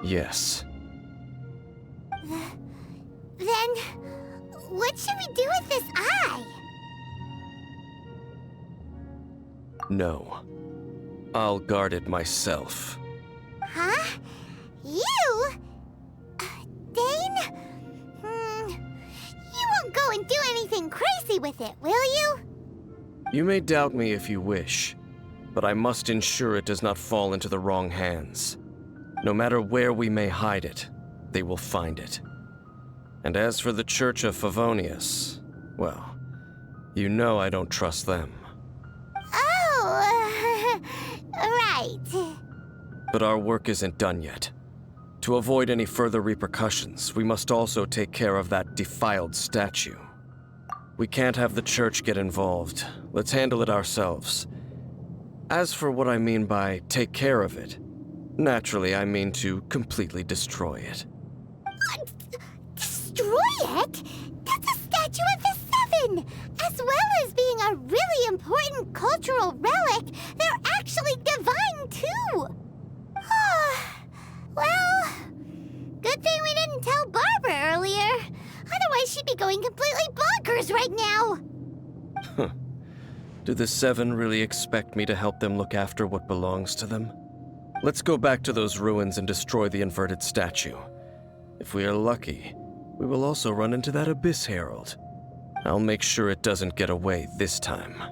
Yes. Then, what should we do with this eye? No. I'll guard it myself. Huh? You? Dane? You won't go and do anything crazy with it, will you? You may doubt me if you wish, but I must ensure it does not fall into the wrong hands. No matter where we may hide it, they will find it. And as for the Church of Favonius, well, you know I don't trust them. Oh, right. But our work isn't done yet. To avoid any further repercussions, we must also take care of that defiled statue. We can't have the church get involved. Let's handle it ourselves. As for what I mean by take care of it, naturally I mean to completely destroy it. What? Destroy it? That's a statue of the Seven! As well as being a really important cultural relic, they're actually divine too! Well, good thing we didn't tell Barbara earlier. Otherwise she'd be going completely bonkers right now! Do the Seven really expect me to help them look after what belongs to them? Let's go back to those ruins and destroy the inverted statue. If we are lucky, we will also run into that Abyss Herald. I'll make sure it doesn't get away this time.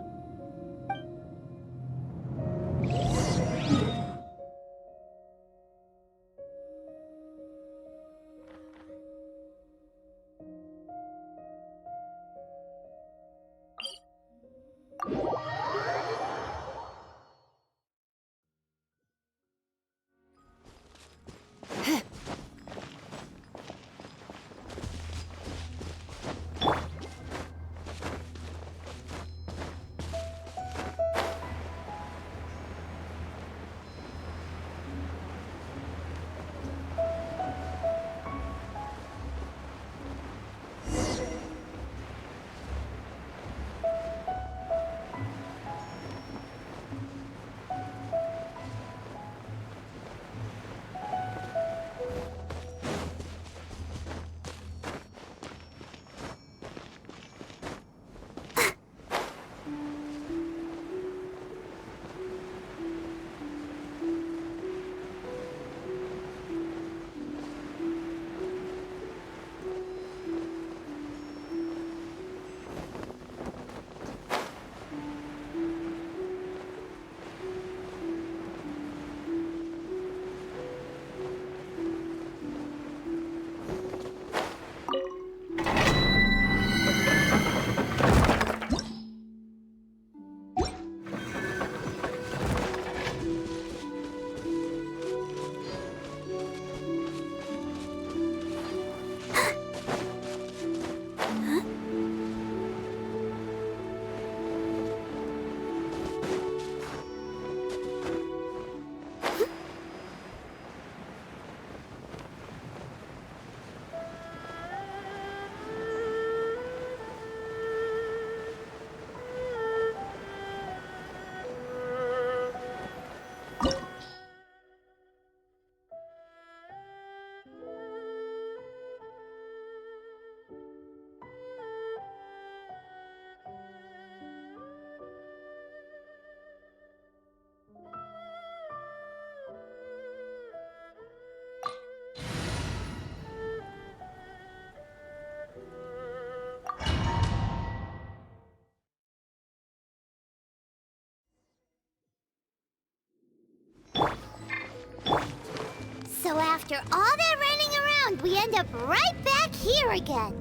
So after all that running around, we end up right back here again.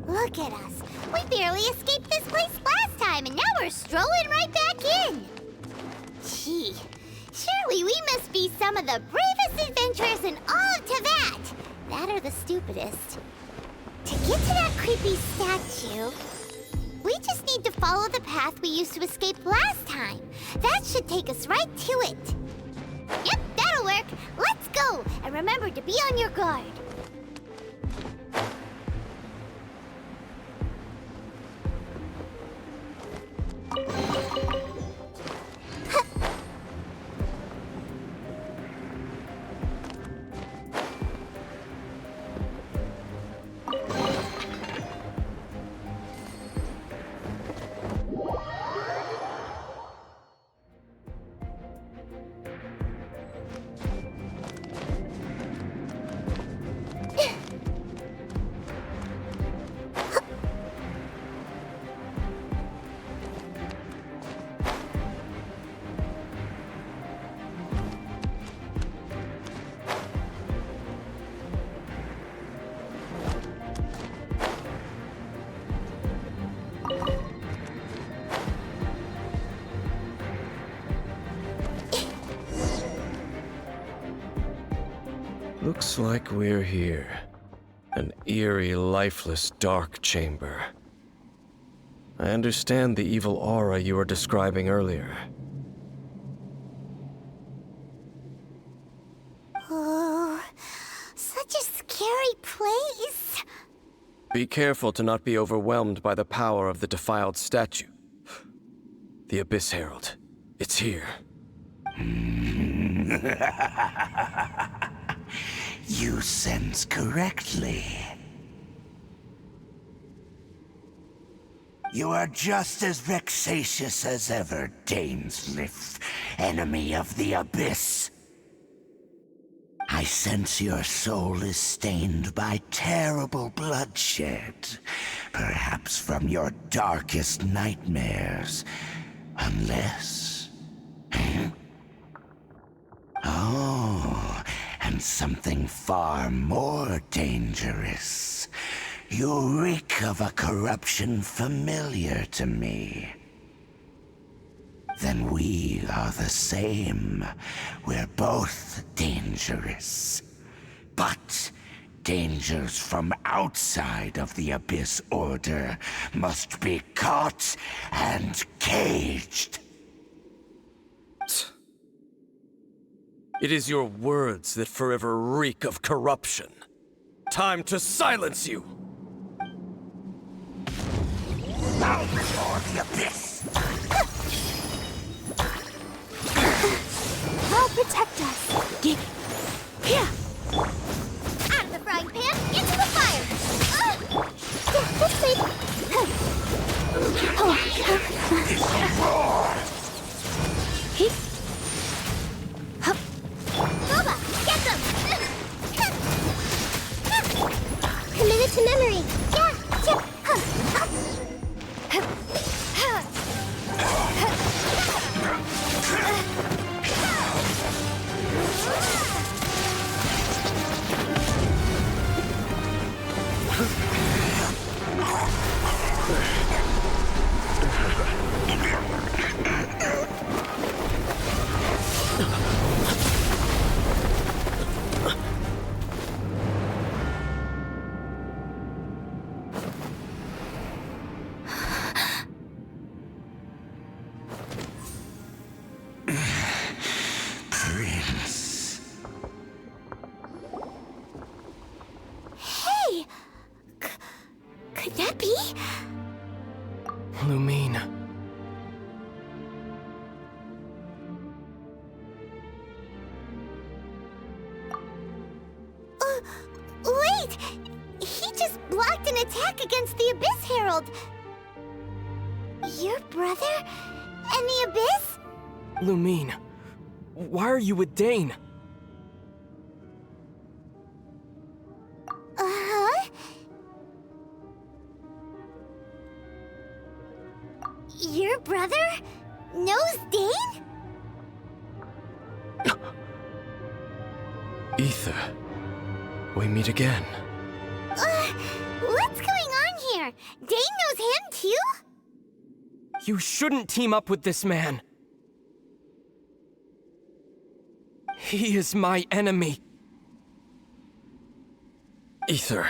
Look at us. We barely escaped this place last time, and now we're strolling right back in. Gee, surely we must be some of the bravest adventurers in all of Teyvat. That or the stupidest. To get to that creepy statue, we just need to follow the path we used to escape last time. That should take us right to it. Yep, that'll work. Let's go, and remember to be on your guard. Looks like we're here. An eerie, lifeless, dark chamber. I understand the evil aura you were describing earlier. Oh, such a scary place. Be careful to not be overwhelmed by the power of the defiled statue. The Abyss Herald. It's here. You sense correctly. You are just as vexatious as ever, Dainsleif, enemy of the Abyss. I sense your soul is stained by terrible bloodshed, perhaps from your darkest nightmares, unless... Oh, and something far more dangerous. You reek of a corruption familiar to me. Then we are the same. We're both dangerous. But dangers from outside of the Abyss Order must be caught and caged. It is your words that forever reek of corruption. Time to silence you! Bow before the Abyss! I'll protect us. Get here. Out of the frying pan, into the fire. This way. It's a roar! Boba, get them. Commit it to memory. Prince. Hey! Could that be? Lumine. Wait! He just blocked an attack against the Abyss Herald. Your brother? And the Abyss? Lumine, why are you with Dane? Uh-huh. Your brother knows Dane? Ether. We meet again. What's going on here? Dane knows him too? You shouldn't team up with this man. He is my enemy. Ether.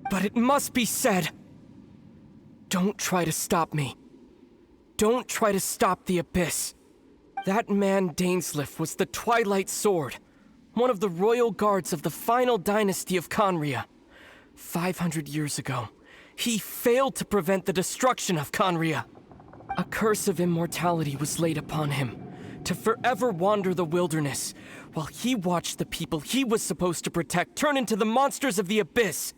But it must be said. Don't try to stop me. Don't try to stop the Abyss. That man Dainsleif was the Twilight Sword, one of the royal guards of the final dynasty of Conria. 500 years ago, he failed to prevent the destruction of Conria. A curse of immortality was laid upon him, to forever wander the wilderness, while he watched the people he was supposed to protect turn into the monsters of the Abyss.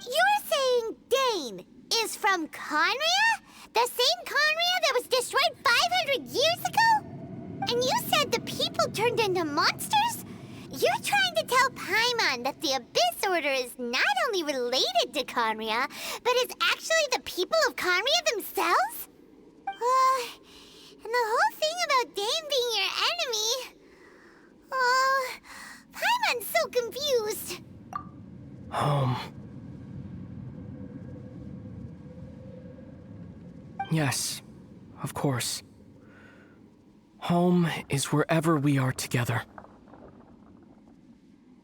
You're saying Dane is from Conria? The same Conria that was destroyed 500 years ago? And you said the people turned into monsters? You're trying to tell Paimon that the Abyss Order is not only related to Conria, but is actually the people of Conria themselves? And the whole thing about Dane being your enemy... Oh, Paimon's so confused. Yes, of course. Home is wherever we are together.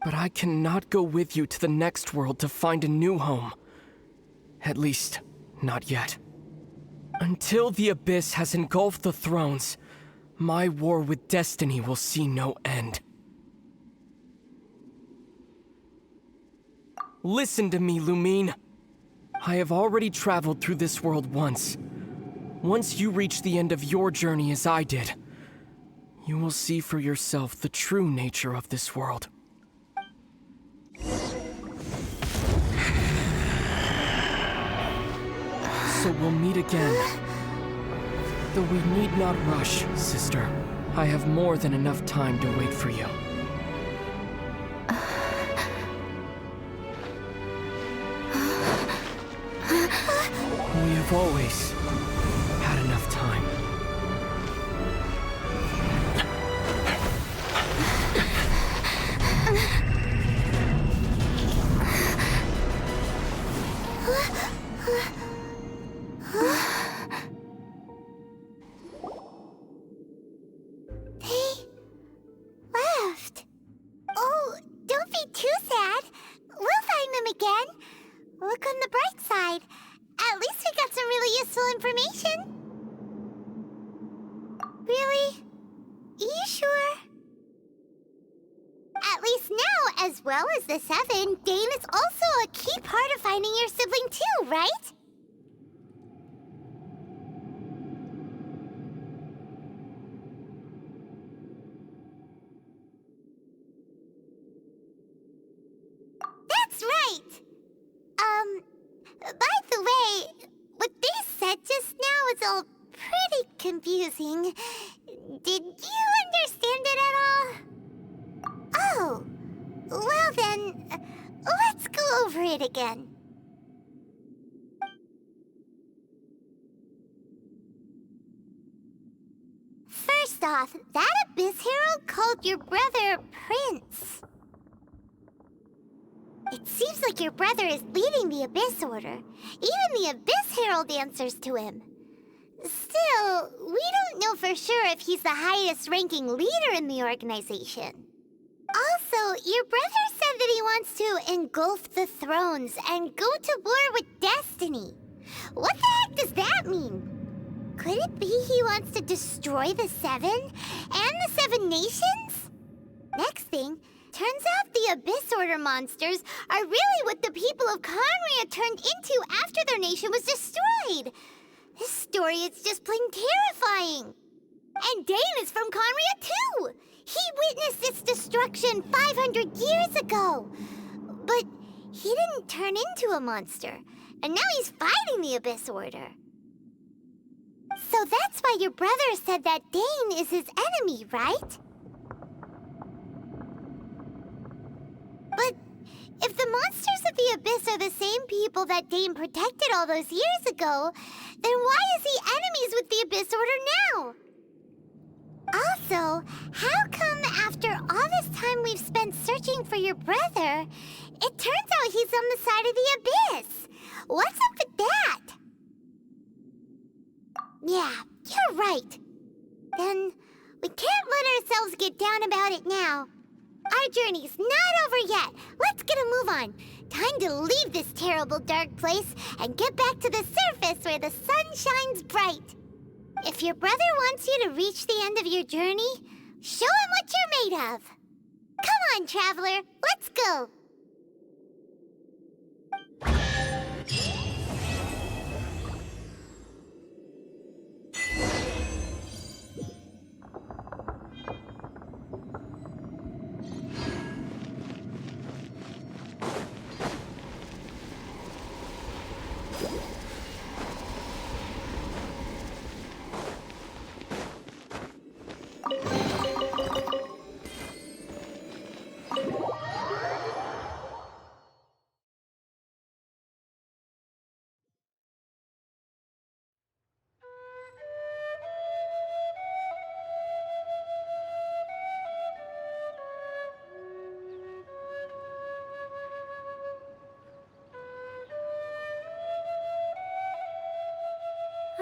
But I cannot go with you to the next world to find a new home. At least, not yet. Until the Abyss has engulfed the thrones, my war with destiny will see no end. Listen to me, Lumine. I have already traveled through this world once. Once you reach the end of your journey as I did, you will see for yourself the true nature of this world. So we'll meet again. Though we need not rush, sister. I have more than enough time to wait for you. We have always had enough time. They left. Oh, don't be too sad. We'll find them again. Look on the bright side. At least we got some really useful information. Really? You sure? At least now, as well as the Seven, Dane is also a key part of finding your sibling too, right? That's right! By the way, what they said just now is all pretty confusing. Did you understand it at all? Oh, well then, let's go over it again. First off, that Abyss Herald called your brother Prince. It seems like your brother is leading the Abyss Order. Even the Abyss Herald answers to him. Still, we don't know for sure if he's the highest-ranking leader in the organization. Also, your brother said that he wants to engulf the thrones and go to war with destiny. What the heck does that mean? Could it be he wants to destroy the Seven and the Seven Nations? Next thing, turns out the Abyss Order monsters are really what the people of Conria turned into after their nation was destroyed. This story is just plain terrifying. And Dane is from Conria too. He witnessed its destruction 500 years ago. But he didn't turn into a monster. And now he's fighting the Abyss Order. So that's why your brother said that Dane is his enemy, right? But if the monsters of the Abyss are the same people that Dane protected all those years ago, then why is he enemies with the Abyss Order now? Also, how come after all this time we've spent searching for your brother, it turns out he's on the side of the Abyss? What's up with that? Yeah, you're right. Then we can't let ourselves get down about it now. Our journey's not over yet. Let's get a move on. Time to leave this terrible dark place and get back to the surface where the sun shines bright. If your brother wants you to reach the end of your journey, show him what you're made of. Come on, traveler. Let's go.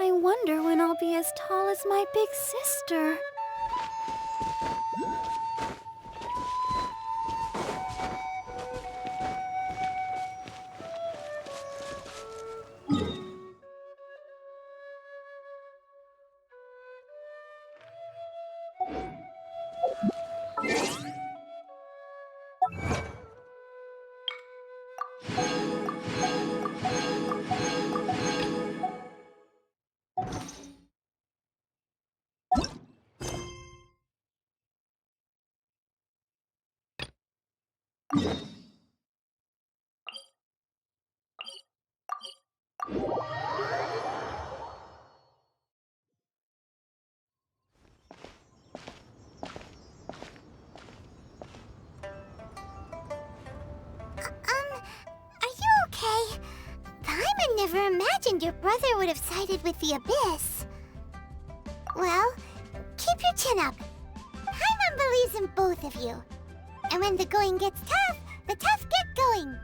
I wonder when I'll be as tall as my big sister. Are you okay? Paimon never imagined your brother would have sided with the Abyss. Well, keep your chin up. Paimon believes in both of you. And when the going gets tough, the tough get going,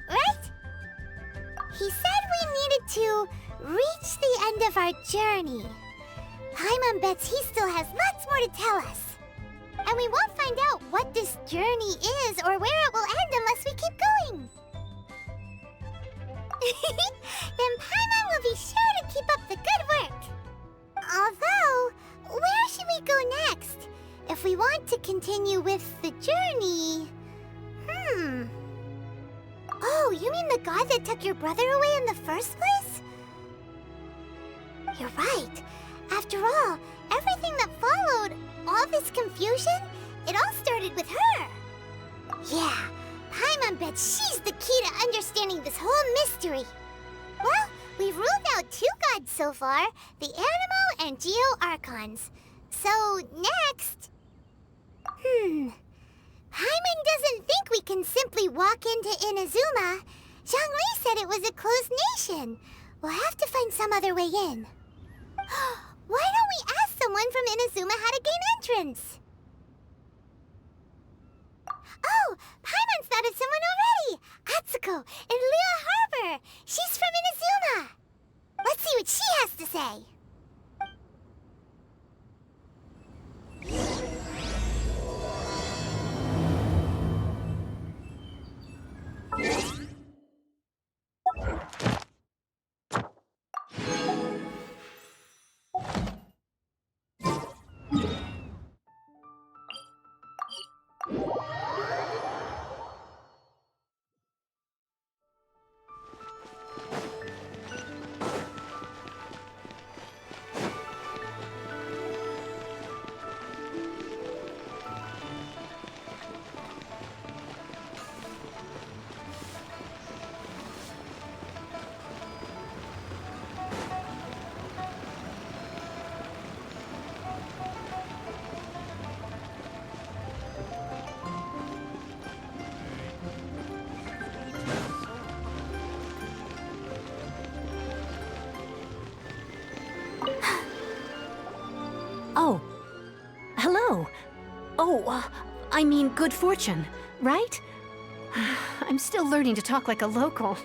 right? He said we needed to reach the end of our journey. Paimon bets he still has lots more to tell us. And we won't find out what this journey is or where it will end unless we keep going. Then Paimon will be sure to keep up the good work. Although, where should we go next? If we want to continue with the journey... Oh, you mean the god that took your brother away in the first place? You're right. After all, everything that followed, all this confusion, it all started with her. Yeah, Paimon bets she's the key to understanding this whole mystery. Well, we've ruled out 2 gods so far, the Animo and Geo Archons. So, next... Paimon doesn't think we can simply walk into Inazuma. Zhongli said it was a closed nation. We'll have to find some other way in. Why don't we ask someone from Inazuma how to gain entrance? Oh, Paimon's thought of someone already! Atsuko in Liyue Harbor! She's from Inazuma! Let's see what she has to say! Oh. Hello. Oh, I mean good fortune, right? I'm still learning to talk like a local.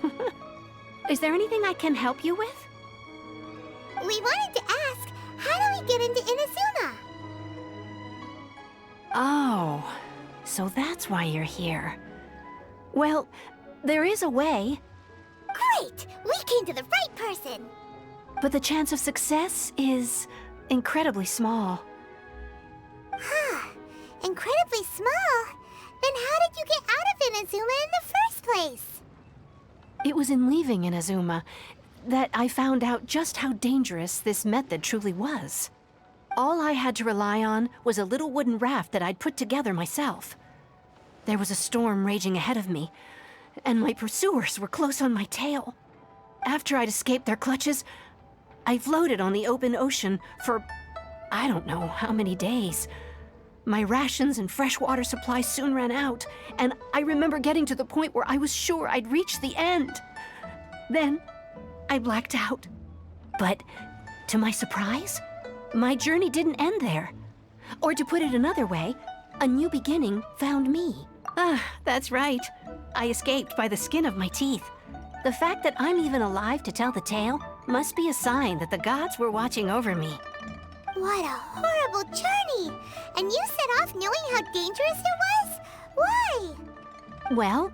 Is there anything I can help you with? We wanted to ask, how do we get into Inazuma? Oh, so that's why you're here. Well, there is a way. Great! We came to the right person! But the chance of success is incredibly small. Huh. Incredibly small? Then how did you get out of Inazuma in the first place? It was in leaving Inazuma that I found out just how dangerous this method truly was. All I had to rely on was a little wooden raft that I'd put together myself. There was a storm raging ahead of me, and my pursuers were close on my tail. After I'd escaped their clutches, I floated on the open ocean for I don't know how many days. My rations and fresh water supply soon ran out, and I remember getting to the point where I was sure I'd reached the end. Then, I blacked out. But, to my surprise, my journey didn't end there. Or to put it another way, a new beginning found me. Ah, that's right. I escaped by the skin of my teeth. The fact that I'm even alive to tell the tale must be a sign that the gods were watching over me. What a horrible journey! And you set off knowing how dangerous it was? Why? Well,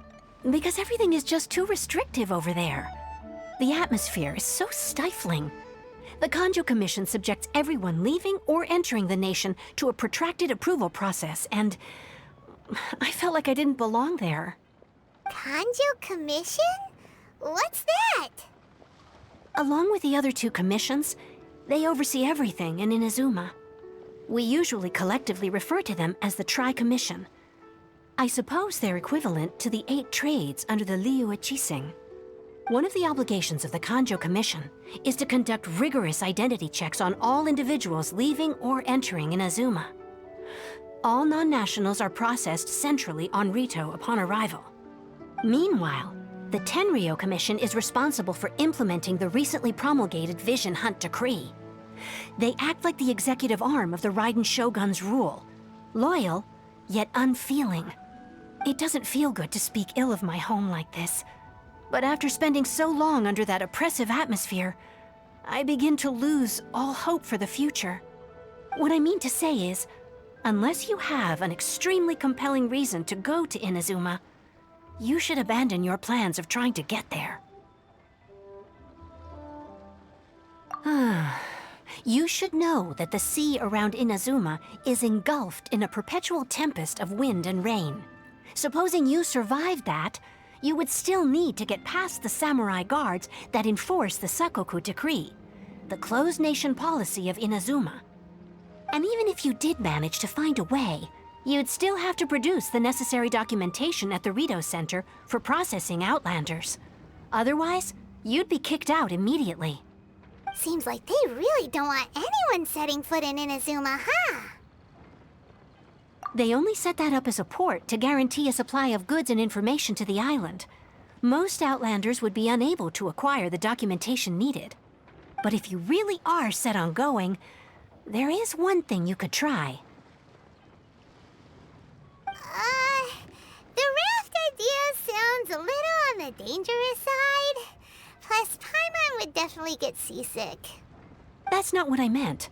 because everything is just too restrictive over there. The atmosphere is so stifling. The Kanjo Commission subjects everyone leaving or entering the nation to a protracted approval process, and I felt like I didn't belong there. Kanjo Commission? What's that? Along with the other two commissions, they oversee everything in Inazuma. We usually collectively refer to them as the Tri-Commission. I suppose they're equivalent to the 8 trades under the Liyue Chising. One of the obligations of the Kanjo Commission is to conduct rigorous identity checks on all individuals leaving or entering Inazuma. All non-nationals are processed centrally on Rito upon arrival. Meanwhile, the Tenryo Commission is responsible for implementing the recently promulgated Vision Hunt Decree. They act like the executive arm of the Raiden Shogun's rule, loyal, yet unfeeling. It doesn't feel good to speak ill of my home like this, but after spending so long under that oppressive atmosphere, I begin to lose all hope for the future. What I mean to say is, unless you have an extremely compelling reason to go to Inazuma, you should abandon your plans of trying to get there. You should know that the sea around Inazuma is engulfed in a perpetual tempest of wind and rain. Supposing you survived that, you would still need to get past the samurai guards that enforce the Sakoku Decree, the closed nation policy of Inazuma. And even if you did manage to find a way, you'd still have to produce the necessary documentation at the Rito Center for processing Outlanders. Otherwise, you'd be kicked out immediately. Seems like they really don't want anyone setting foot in Inazuma, huh? They only set that up as a port to guarantee a supply of goods and information to the island. Most Outlanders would be unable to acquire the documentation needed. But if you really are set on going, there is one thing you could try. The raft idea sounds a little on the dangerous side. Plus, Paimon would definitely get seasick. That's not what I meant.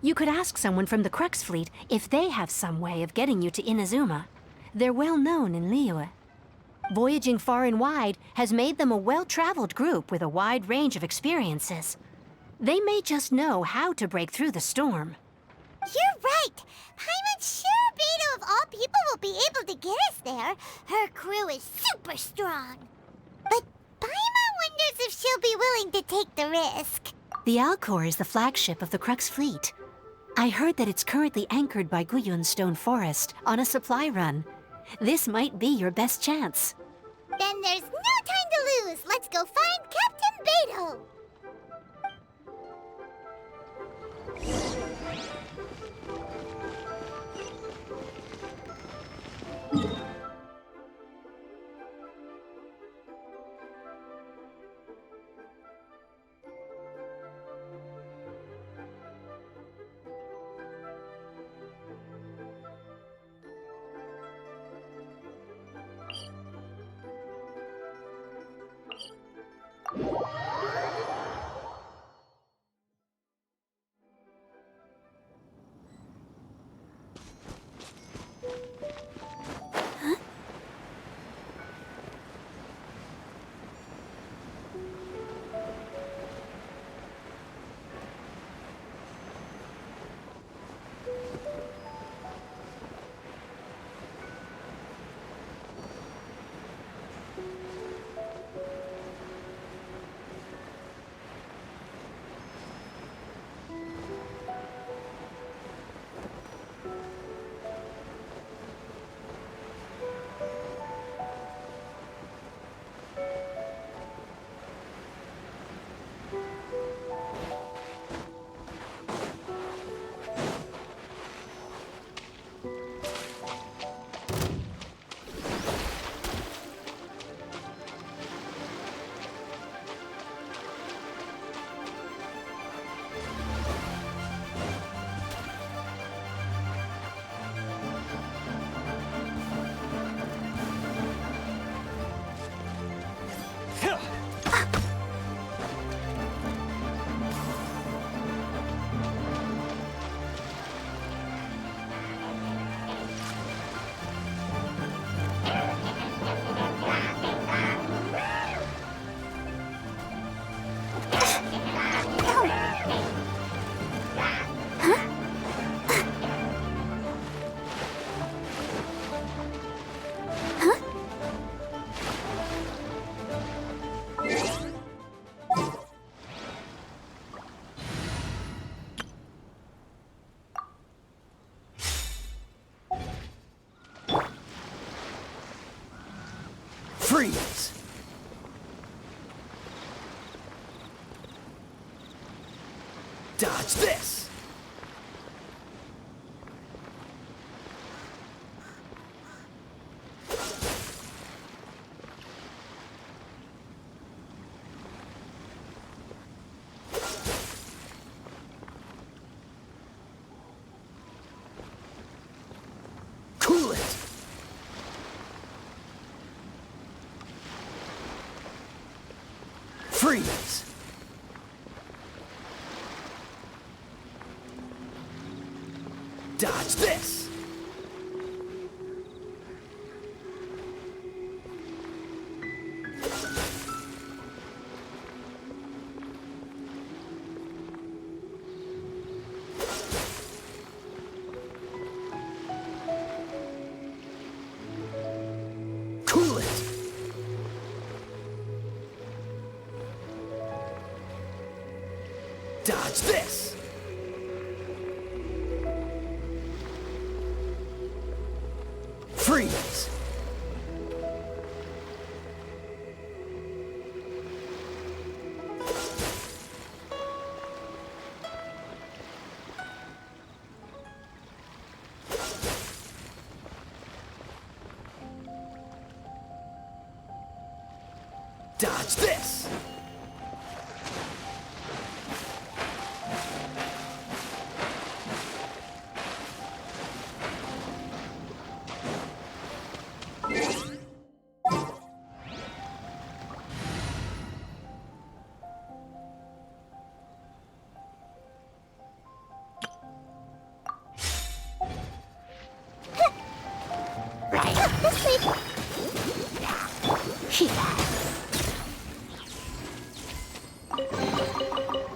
You could ask someone from the Crux Fleet if they have some way of getting you to Inazuma. They're well known in Liyue. Voyaging far and wide has made them a well-traveled group with a wide range of experiences. They may just know how to break through the storm. You're right! Paimon sure Beto of all people will be able to get us there. Her crew is super strong. But Paimon wonders if she'll be willing to take the risk. The Alcor is the flagship of the Crux Fleet. I heard that it's currently anchored by Guyun Stone Forest on a supply run. This might be your best chance. Then there's no time to lose. Let's go find Captain Beto. Freeze! Dodge this! Cool it! Freeze! Dodge this! Cool it! Dodge this! Freeze! Dodge this!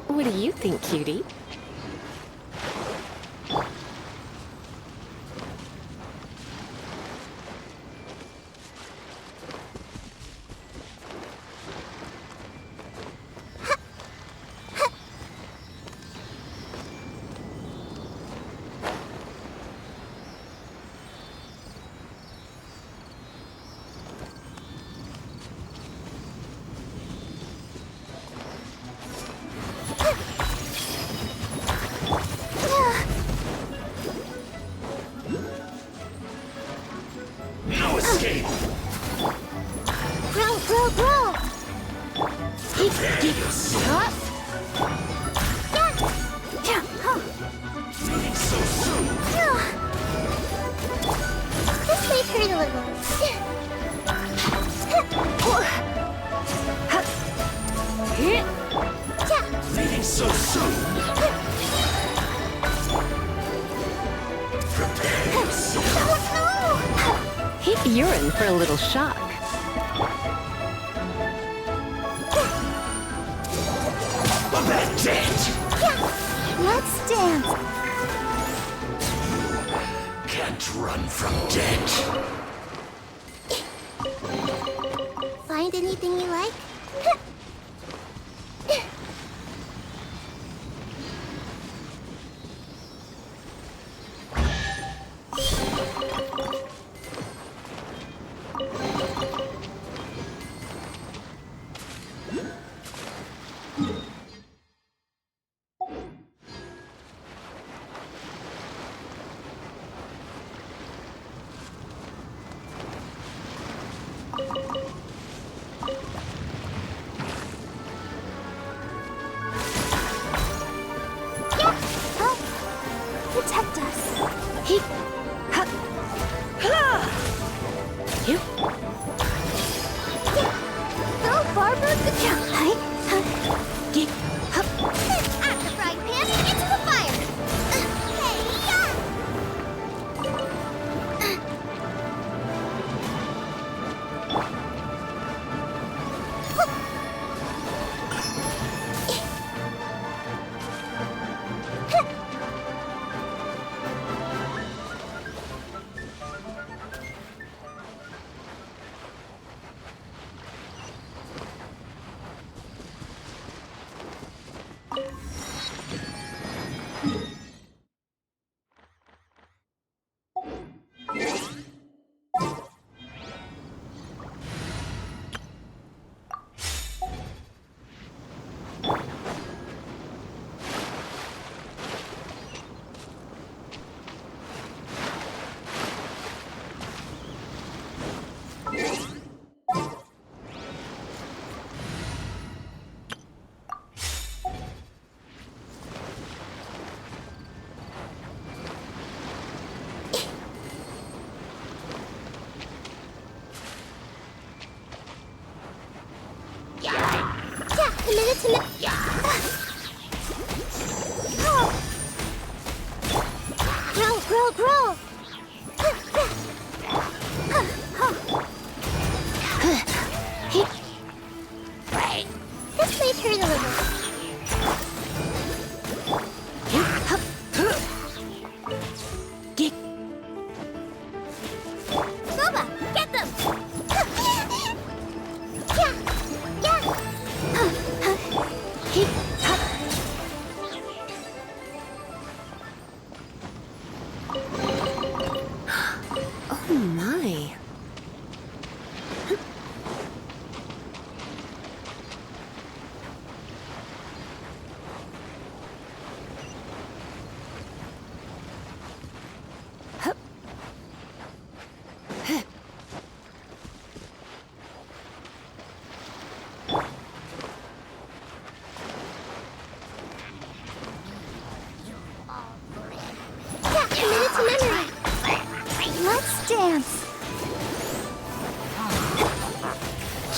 What do you think, cutie? No escape! Growl, growl, growl! Prepare yourself! Leaving so soon! This may hurt a little. Leaving so soon! Prepare yourself! You're in for a little shock. Abandoned! Let's dance. Can't run from death. Find anything you like? Protect us. Go, Barbara. Good job. Out the frying pan, into the fire. Hey,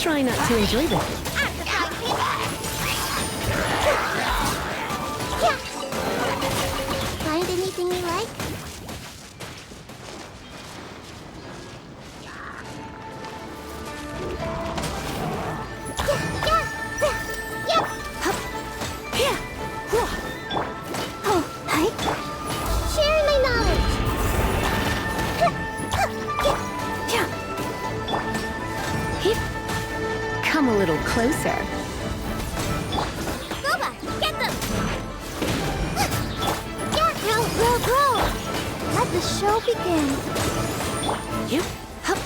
try not to enjoy this. Find anything you like? Sharing my knowledge. Come a little closer. Boba, get them! Grow! Let the show begin. Yep. Hup.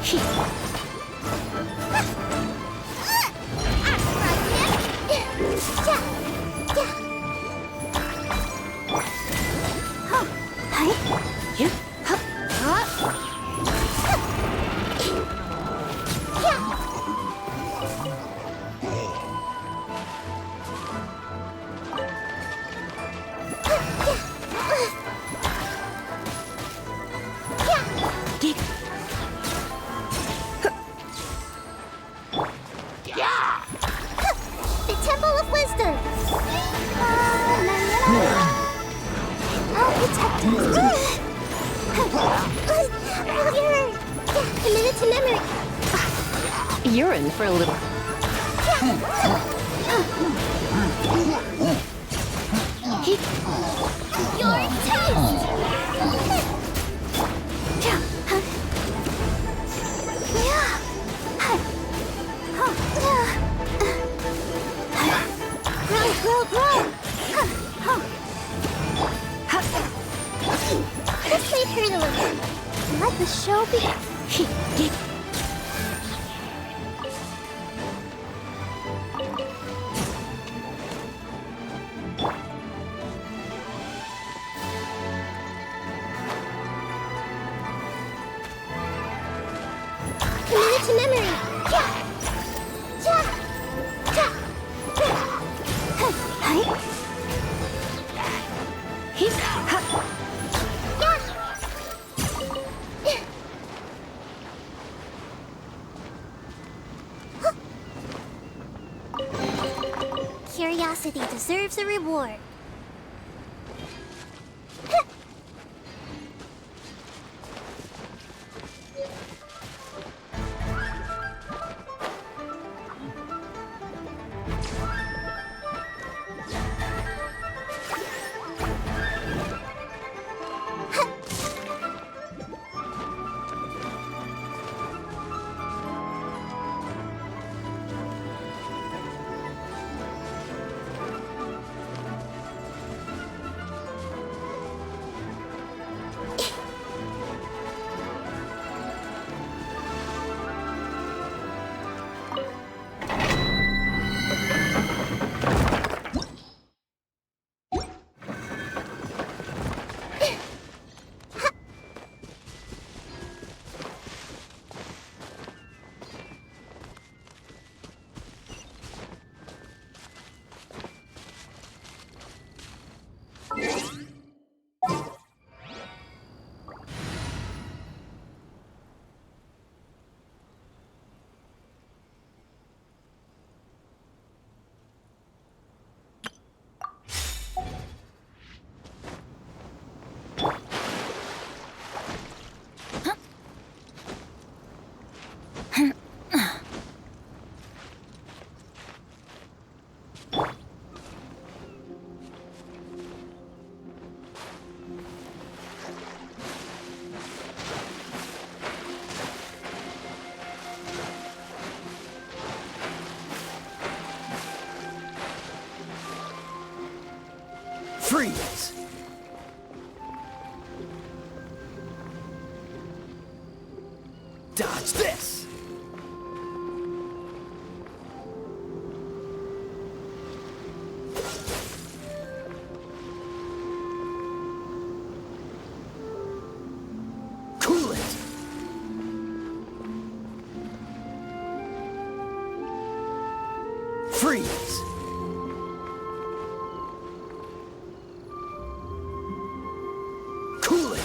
He. Yep. Hup. The Temple of Wisdom. I'll protect us. Committed to memory. You're in for a little. Your taste. Grow. Just leave her to live. Let the show begin. Committed to memory. Curiosity deserves a reward. Freeze! Dodge this! Cool it! Freeze! Cool it!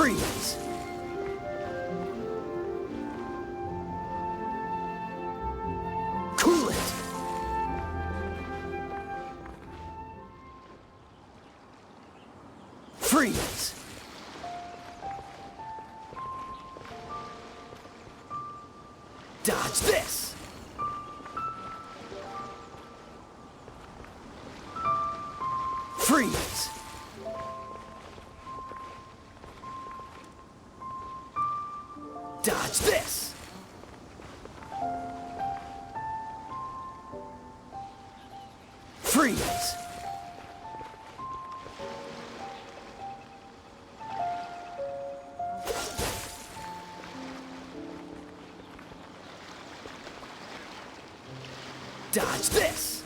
Freeze! Cool it! Freeze! Dodge this! Freeze! Dodge this! Freeze! Dodge this!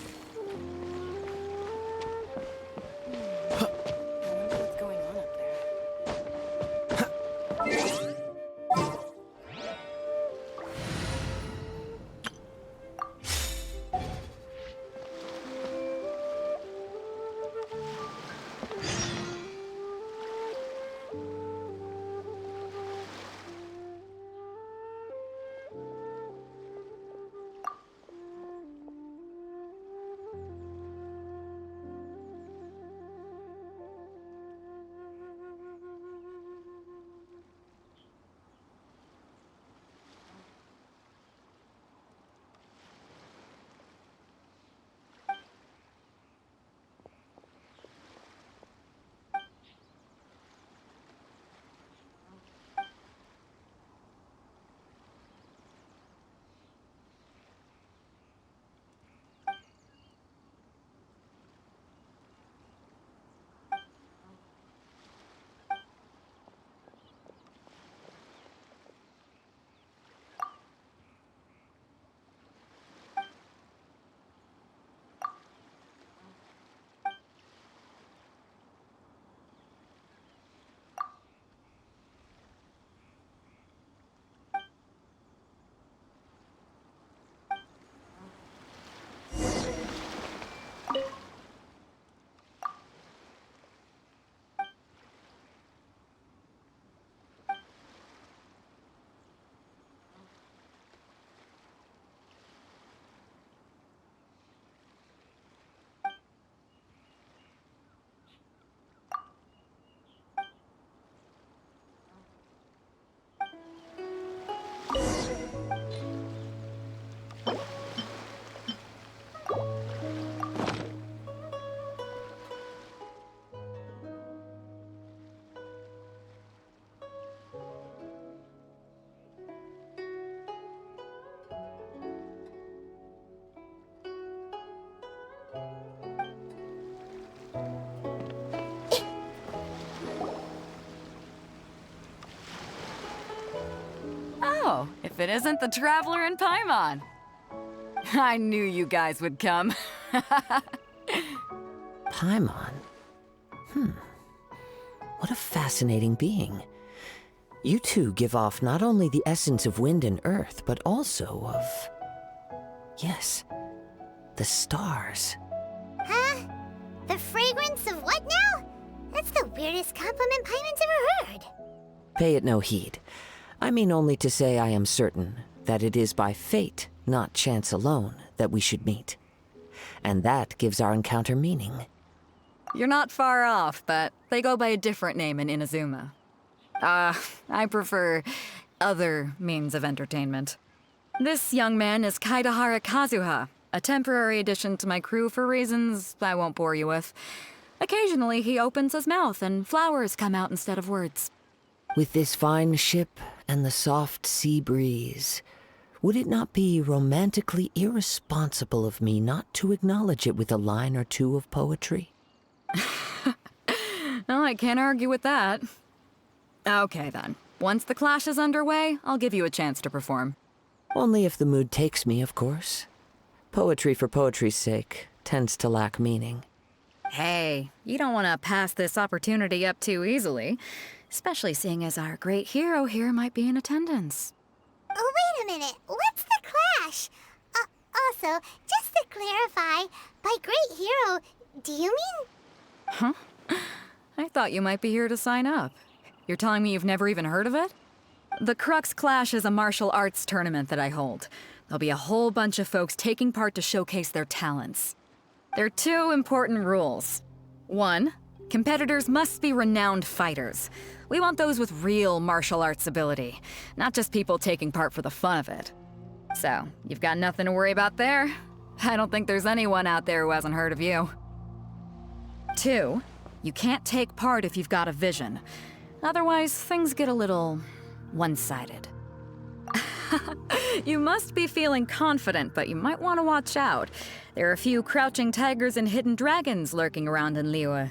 Oh, if it isn't the Traveler and Paimon. I knew you guys would come. Paimon? What a fascinating being. You two give off not only the essence of wind and earth, but also of... yes, the stars. Huh? The fragrance of what now? That's the weirdest compliment Paimon's ever heard. Pay it no heed. I mean only to say I am certain that it is by fate, not chance alone, that we should meet. And that gives our encounter meaning. You're not far off, but they go by a different name in Inazuma. I prefer other means of entertainment. This young man is Kaidahara Kazuha, a temporary addition to my crew for reasons I won't bore you with. Occasionally he opens his mouth and flowers come out instead of words. With this fine ship and the soft sea breeze, would it not be romantically irresponsible of me not to acknowledge it with a line or two of poetry? Oh, I can't argue with that. Okay then. Once the clash is underway, I'll give you a chance to perform. Only if the mood takes me, of course. Poetry for poetry's sake tends to lack meaning. Hey, you don't want to pass this opportunity up too easily. Especially seeing as our great hero here might be in attendance. Oh, wait a minute. What's the clash? Also, just to clarify, by great hero, do you mean... Huh? I thought you might be here to sign up. You're telling me you've never even heard of it? The Crux Clash is a martial arts tournament that I hold. There'll be a whole bunch of folks taking part to showcase their talents. There are two important rules. One, competitors must be renowned fighters. We want those with real martial arts ability, not just people taking part for the fun of it. So, you've got nothing to worry about there. I don't think there's anyone out there who hasn't heard of you. Two, you can't take part if you've got a vision. Otherwise, things get a little one-sided. You must be feeling confident, but you might want to watch out. There are a few crouching tigers and hidden dragons lurking around in Liyue.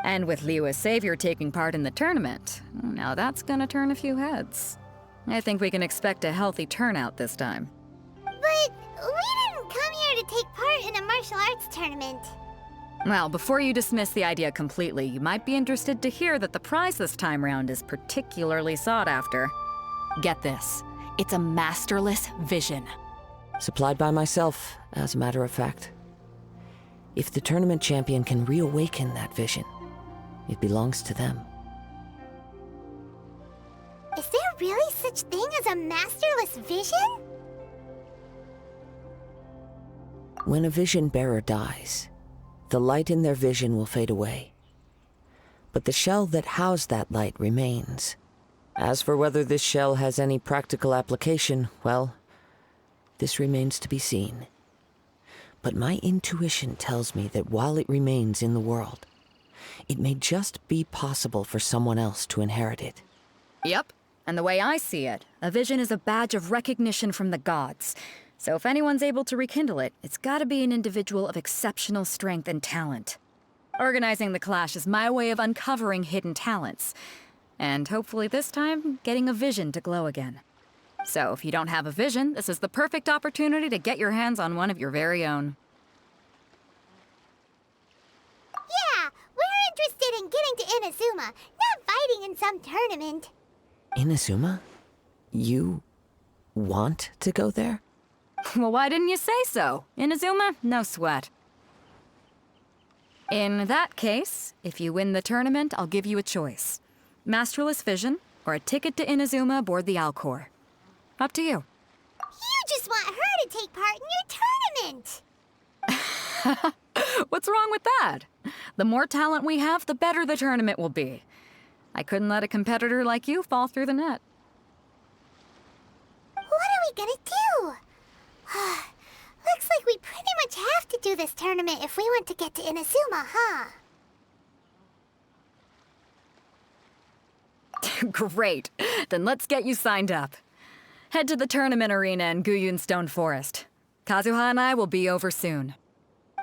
And with Liyue's savior taking part in the tournament, now that's gonna turn a few heads. I think we can expect a healthy turnout this time. But we didn't come here to take part in a martial arts tournament. Well, before you dismiss the idea completely, you might be interested to hear that the prize this time round is particularly sought after. Get this. It's a masterless vision. Supplied by myself, as a matter of fact. If the tournament champion can reawaken that vision, it belongs to them. Is there really such thing as a masterless vision? When a vision bearer dies, the light in their vision will fade away. But the shell that housed that light remains. As for whether this shell has any practical application, well, this remains to be seen. But my intuition tells me that while it remains in the world, it may just be possible for someone else to inherit it. Yep, and the way I see it, a vision is a badge of recognition from the gods. So if anyone's able to rekindle it, it's gotta be an individual of exceptional strength and talent. Organizing the clash is my way of uncovering hidden talents. And hopefully this time, getting a vision to glow again. So if you don't have a vision, this is the perfect opportunity to get your hands on one of your very own. Yeah, we're interested in getting to Inazuma, not fighting in some tournament. Inazuma? You want to go there? Well, why didn't you say so? Inazuma, no sweat. In that case, if you win the tournament, I'll give you a choice. Masterless Vision, or a ticket to Inazuma aboard the Alcor. Up to you. You just want her to take part in your tournament! What's wrong with that? The more talent we have, the better the tournament will be. I couldn't let a competitor like you fall through the net. What are we gonna do? Looks like we pretty much have to do this tournament if we want to get to Inazuma, huh? Great. Then let's get you signed up. Head to the tournament arena in Guyun Stone Forest. Kazuha and I will be over soon.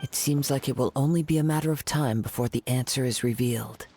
It seems like it will only be a matter of time before the answer is revealed.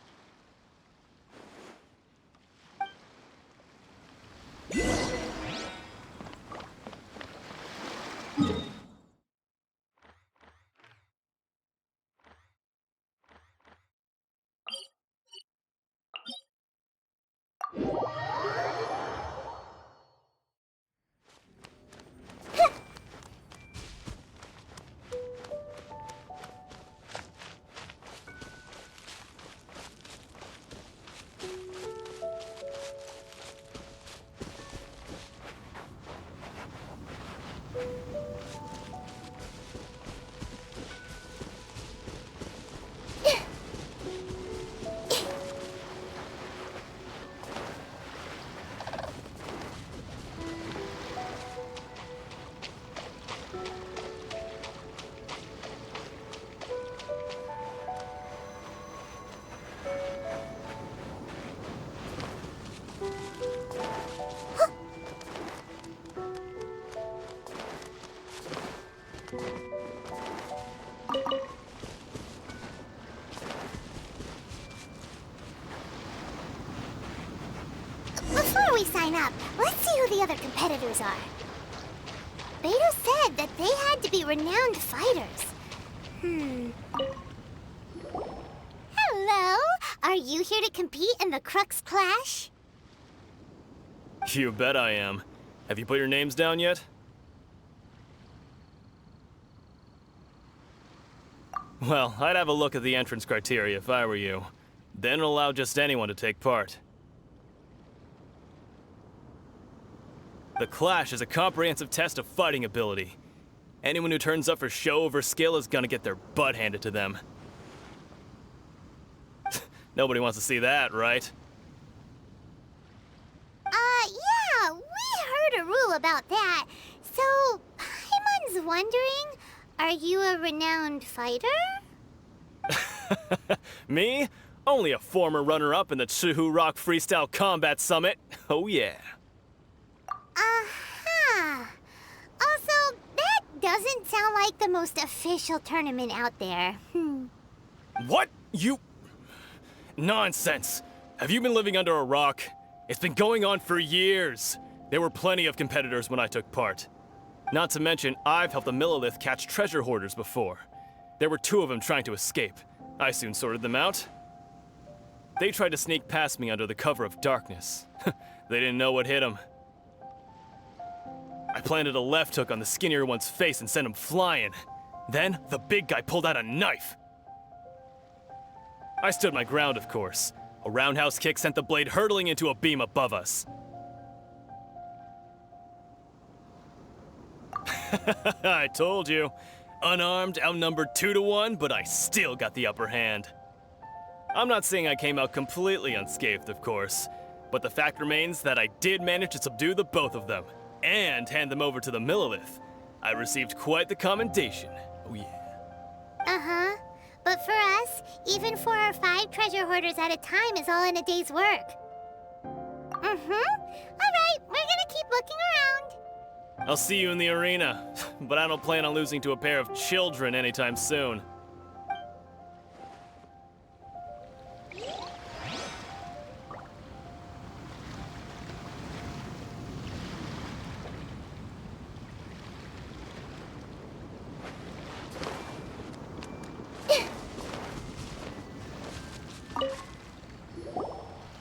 Before we sign up, let's see who the other competitors are. Beto said that they had to be renowned fighters. Hello? Are you here to compete in the Crux Clash? You bet I am. Have you put your names down yet? Well, I'd have a look at the entrance criteria if I were you. Then allow just anyone to take part. The Clash is a comprehensive test of fighting ability. Anyone who turns up for show over skill is gonna get their butt handed to them. Nobody wants to see that, right? Yeah, we heard a rule about that. So, Paimon's wondering, are you a renowned fighter? Me? Only a former runner-up in the Chihu Rock Freestyle Combat Summit. Oh yeah. Also, that doesn't sound like the most official tournament out there. What? You... Nonsense. Have you been living under a rock? It's been going on for years. There were plenty of competitors when I took part. Not to mention, I've helped the Millilith catch treasure hoarders before. There were 2 of them trying to escape. I soon sorted them out. They tried to sneak past me under the cover of darkness. They didn't know what hit them. I planted a left hook on the skinnier one's face and sent him flying. Then, the big guy pulled out a knife. I stood my ground, of course. A roundhouse kick sent the blade hurtling into a beam above us. I told you. Unarmed, outnumbered 2 to 1, but I still got the upper hand. I'm not saying I came out completely unscathed, of course, but the fact remains that I did manage to subdue the both of them, and hand them over to the Millilith. I received quite the commendation. Oh yeah. But for us, even 4 or 5 treasure hoarders at a time is all in a day's work. Alright, we're gonna keep looking around. I'll see you in the arena, but I don't plan on losing to a pair of children anytime soon.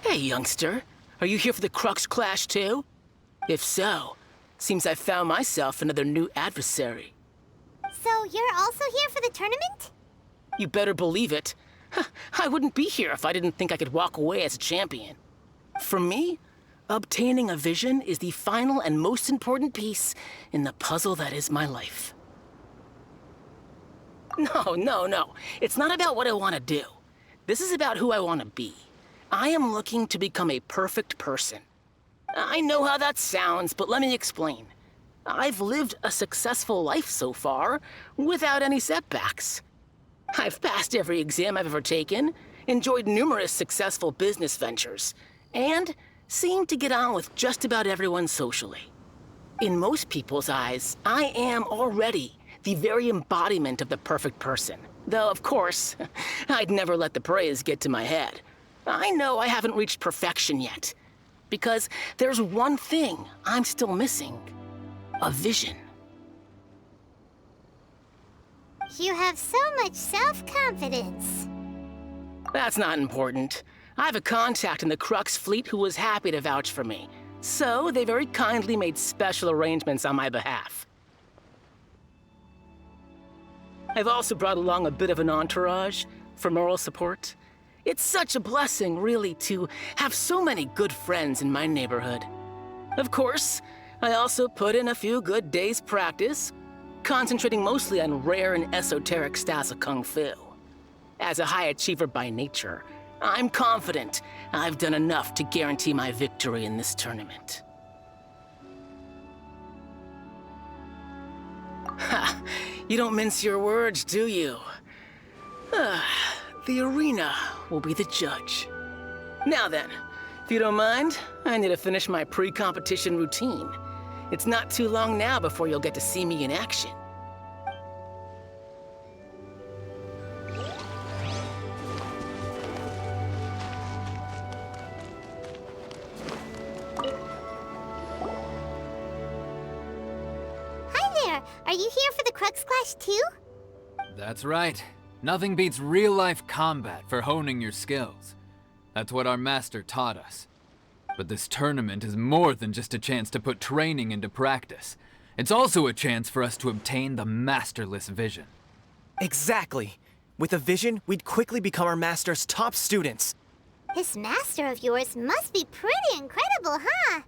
Hey, youngster. Are you here for the Crux Clash too? If so, seems I found myself another new adversary. So you're also here for the tournament? You better believe it. I wouldn't be here if I didn't think I could walk away as a champion. For me, obtaining a vision is the final and most important piece in the puzzle that is my life. No. It's not about what I want to do. This is about who I want to be. I am looking to become a perfect person. I know how that sounds, but let me explain. I've lived a successful life so far, without any setbacks. I've passed every exam I've ever taken, enjoyed numerous successful business ventures, and seemed to get on with just about everyone socially. In most people's eyes, I am already the very embodiment of the perfect person. Though, of course, I'd never let the praise get to my head. I know I haven't reached perfection yet, because there's one thing I'm still missing. A vision. You have so much self-confidence. That's not important. I have a contact in the Crux fleet who was happy to vouch for me, so they very kindly made special arrangements on my behalf. I've also brought along a bit of an entourage for moral support. It's such a blessing, really, to have so many good friends in my neighborhood. Of course, I also put in a few good days' practice, concentrating mostly on rare and esoteric styles of Kung Fu. As a high achiever by nature, I'm confident I've done enough to guarantee my victory in this tournament. Ha! You don't mince your words, do you? The arena will be the judge. Now then, if you don't mind, I need to finish my pre-competition routine. It's not too long now before you'll get to see me in action. Hi there! Are you here for the Crux Clash too? That's right. Nothing beats real-life combat for honing your skills. That's what our master taught us. But this tournament is more than just a chance to put training into practice. It's also a chance for us to obtain the masterless vision. Exactly. With a vision, we'd quickly become our master's top students. This master of yours must be pretty incredible, huh?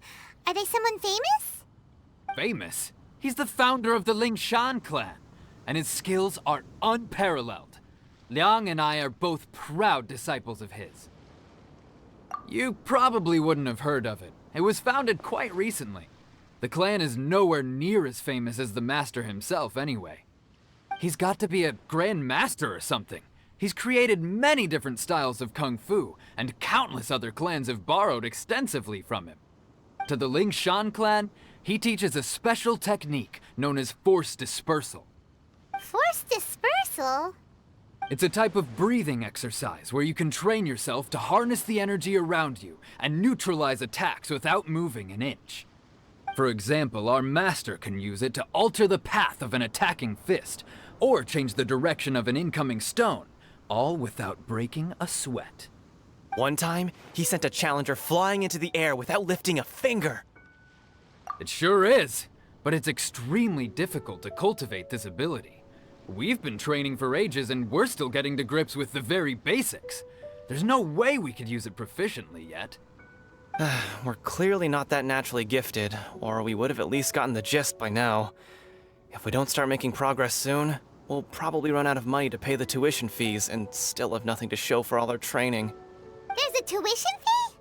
Are they someone famous? famous. He's the founder of the Lingshan clan, and his skills are unparalleled. Liang and I are both proud disciples of his. You probably wouldn't have heard of it. It was founded quite recently. The clan is nowhere near as famous as the master himself anyway. He's got to be a grand master or something. He's created many different styles of kung fu, and countless other clans have borrowed extensively from him. To the Lingshan clan, he teaches a special technique known as force dispersal. Force dispersal? It's a type of breathing exercise where you can train yourself to harness the energy around you and neutralize attacks without moving an inch. For example, our master can use it to alter the path of an attacking fist, or change the direction of an incoming stone, all without breaking a sweat. One time, he sent a challenger flying into the air without lifting a finger. It sure is, but it's extremely difficult to cultivate this ability. We've been training for ages and we're still getting to grips with the very basics. There's no way we could use it proficiently yet. We're clearly not that naturally gifted, or we would have at least gotten the gist by now. If we don't start making progress soon, we'll probably run out of money to pay the tuition fees and still have nothing to show for all our training. There's a tuition fee?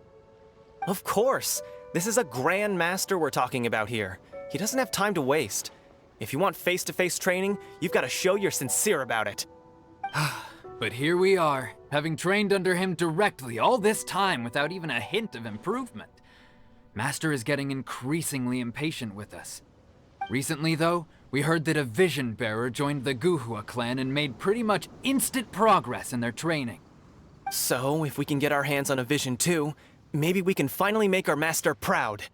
Of course! This is a Grand Master we're talking about here. He doesn't have time to waste. If you want face-to-face training, you've got to show you're sincere about it. But here we are, having trained under him directly all this time without even a hint of improvement. Master is getting increasingly impatient with us. Recently, though, we heard that a Vision Bearer joined the Guhua clan and made pretty much instant progress in their training. So, if we can get our hands on a Vision too, maybe we can finally make our master proud.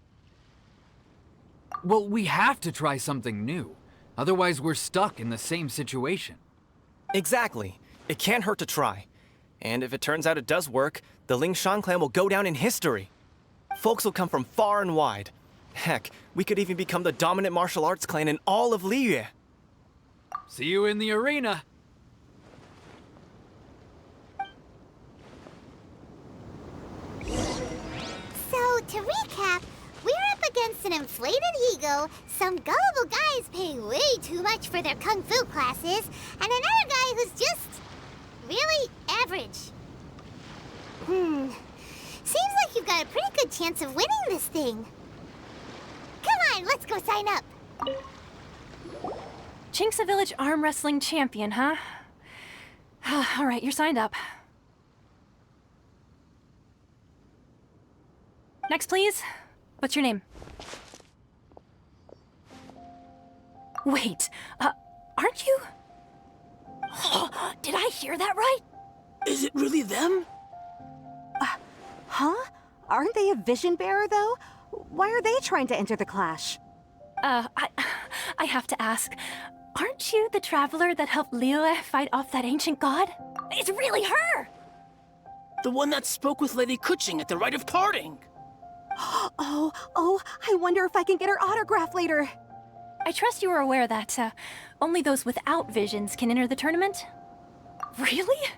Well, we have to try something new. Otherwise, we're stuck in the same situation. Exactly. It can't hurt to try. And if it turns out it does work, the Lingshan clan will go down in history. Folks will come from far and wide. Heck, we could even become the dominant martial arts clan in all of Liyue. See you in the arena. So, to recap, we're up against an inflated ego, some gullible guys paying way too much for their kung fu classes, and another guy who's just really average. Seems like you've got a pretty good chance of winning this thing. Come on, let's go sign up. Chinksa Village Arm Wrestling Champion, huh? All right, you're signed up. Next, please. What's your name? Wait, aren't you? Did I hear that right? Is it really them? Huh? Aren't they a vision bearer, though? Why are they trying to enter the clash? I have to ask, aren't you the traveler that helped Liyue fight off that ancient god? It's really her! The one that spoke with Lady Kuching at the rite of parting. Oh, I wonder if I can get her autograph later. I trust you are aware that only those without visions can enter the tournament? Really?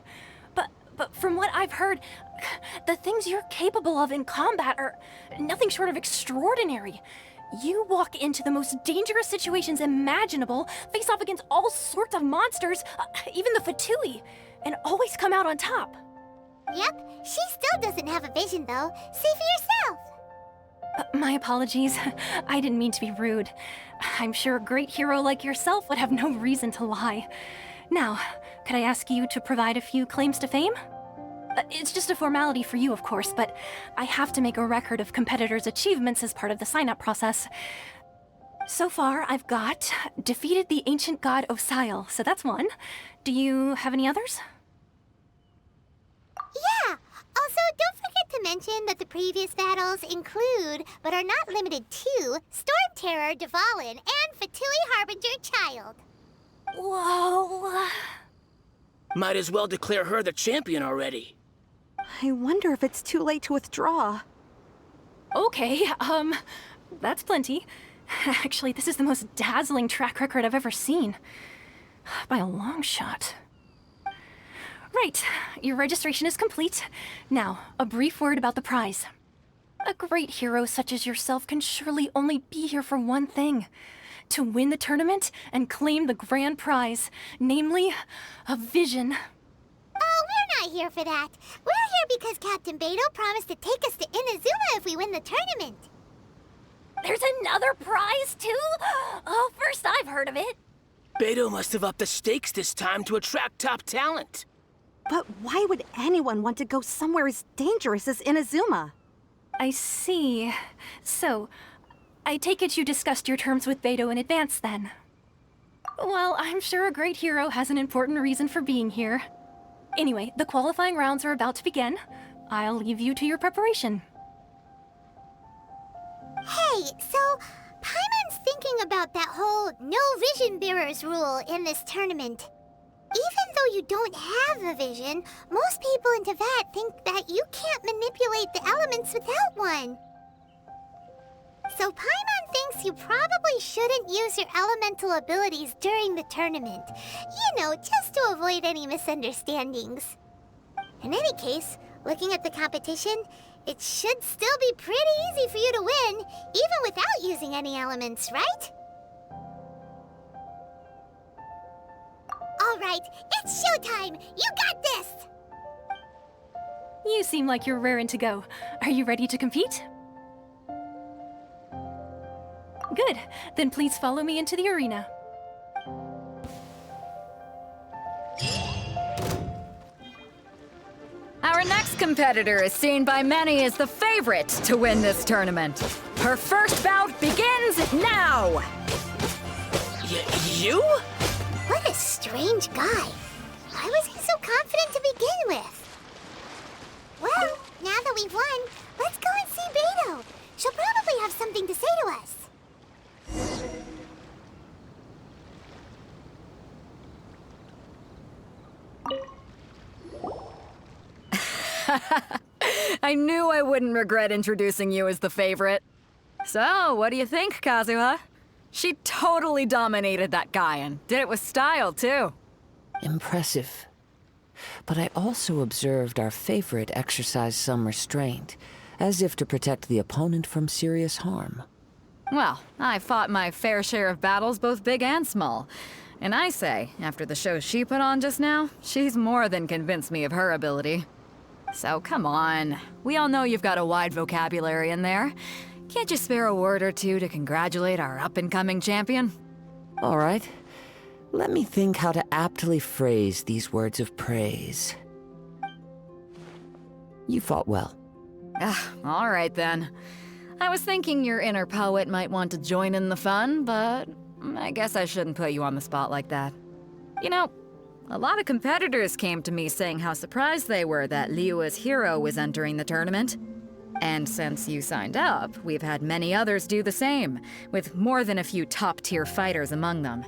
But from what I've heard, the things you're capable of in combat are nothing short of extraordinary. You walk into the most dangerous situations imaginable, face off against all sorts of monsters, even the Fatui, and always come out on top. Yep, she still doesn't have a vision, though. See for yourself. My apologies. I didn't mean to be rude. I'm sure a great hero like yourself would have no reason to lie. Now, could I ask you to provide a few claims to fame? It's just a formality for you, of course, but I have to make a record of competitors' achievements as part of the sign-up process. So far, I've got defeated the ancient god Osile, so that's one. Do you have any others? Yeah! Also, don't forget to mention that the previous battles include, but are not limited to, Storm Terror, Dvalin, and Fatui Harbinger Child. Whoa! Might as well declare her the champion already. I wonder if it's too late to withdraw. Okay, that's plenty. Actually, this is the most dazzling track record I've ever seen. By a long shot. Right, your registration is complete. Now, a brief word about the prize. A great hero such as yourself can surely only be here for one thing. To win the tournament and claim the grand prize, namely, a vision. Oh, we're not here for that. We're here because Captain Beidou promised to take us to Inazuma if we win the tournament. There's another prize, too? Oh, first I've heard of it. Beidou must have upped the stakes this time to attract top talent. But why would anyone want to go somewhere as dangerous as Inazuma? I see. So, I take it you discussed your terms with Beidou in advance, then? Well, I'm sure a great hero has an important reason for being here. Anyway, the qualifying rounds are about to begin. I'll leave you to your preparation. Hey, so Paimon's thinking about that whole no vision bearers rule in this tournament. Even though you don't have a vision, most people in Teyvat think that you can't manipulate the elements without one. So Paimon thinks you probably shouldn't use your elemental abilities during the tournament. You know, just to avoid any misunderstandings. In any case, looking at the competition, it should still be pretty easy for you to win, even without using any elements, right? All right, it's showtime! You got this! You seem like you're raring to go. Are you ready to compete? Good. Then please follow me into the arena. Our next competitor is seen by many as the favorite to win this tournament. Her first bout begins now! You? What a strange guy. Why was he so confident to begin with? Well, now that we've won, let's go and see Beidou. She'll probably have something to say to us. I knew I wouldn't regret introducing you as the favorite. So, what do you think, Kazuha? She totally dominated that guy and did it with style, too. Impressive. But I also observed our favorite exercise some restraint, as if to protect the opponent from serious harm. Well, I fought my fair share of battles, both big and small. And I say, after the show she put on just now, she's more than convinced me of her ability. So come on, we all know you've got a wide vocabulary in there. Can't you spare a word or two to congratulate our up-and-coming champion? All right. Let me think how to aptly phrase these words of praise. You fought well. All right then. I was thinking your inner poet might want to join in the fun, but I guess I shouldn't put you on the spot like that. You know, a lot of competitors came to me saying how surprised they were that Liyue's hero was entering the tournament. And since you signed up, we've had many others do the same, with more than a few top-tier fighters among them.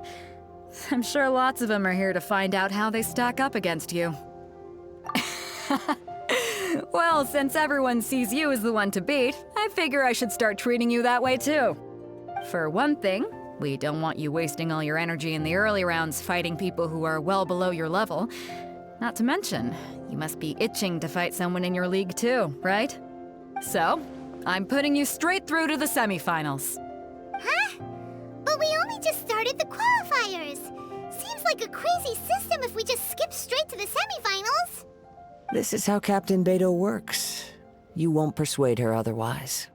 I'm sure lots of them are here to find out how they stack up against you. Well, since everyone sees you as the one to beat, I figure I should start treating you that way too. For one thing, we don't want you wasting all your energy in the early rounds fighting people who are well below your level. Not to mention, you must be itching to fight someone in your league too, right? So, I'm putting you straight through to the semifinals. Huh? But we only just started the qualifiers. Seems like a crazy system if we just skip straight to the semifinals. This is how Captain Beidou works. You won't persuade her otherwise.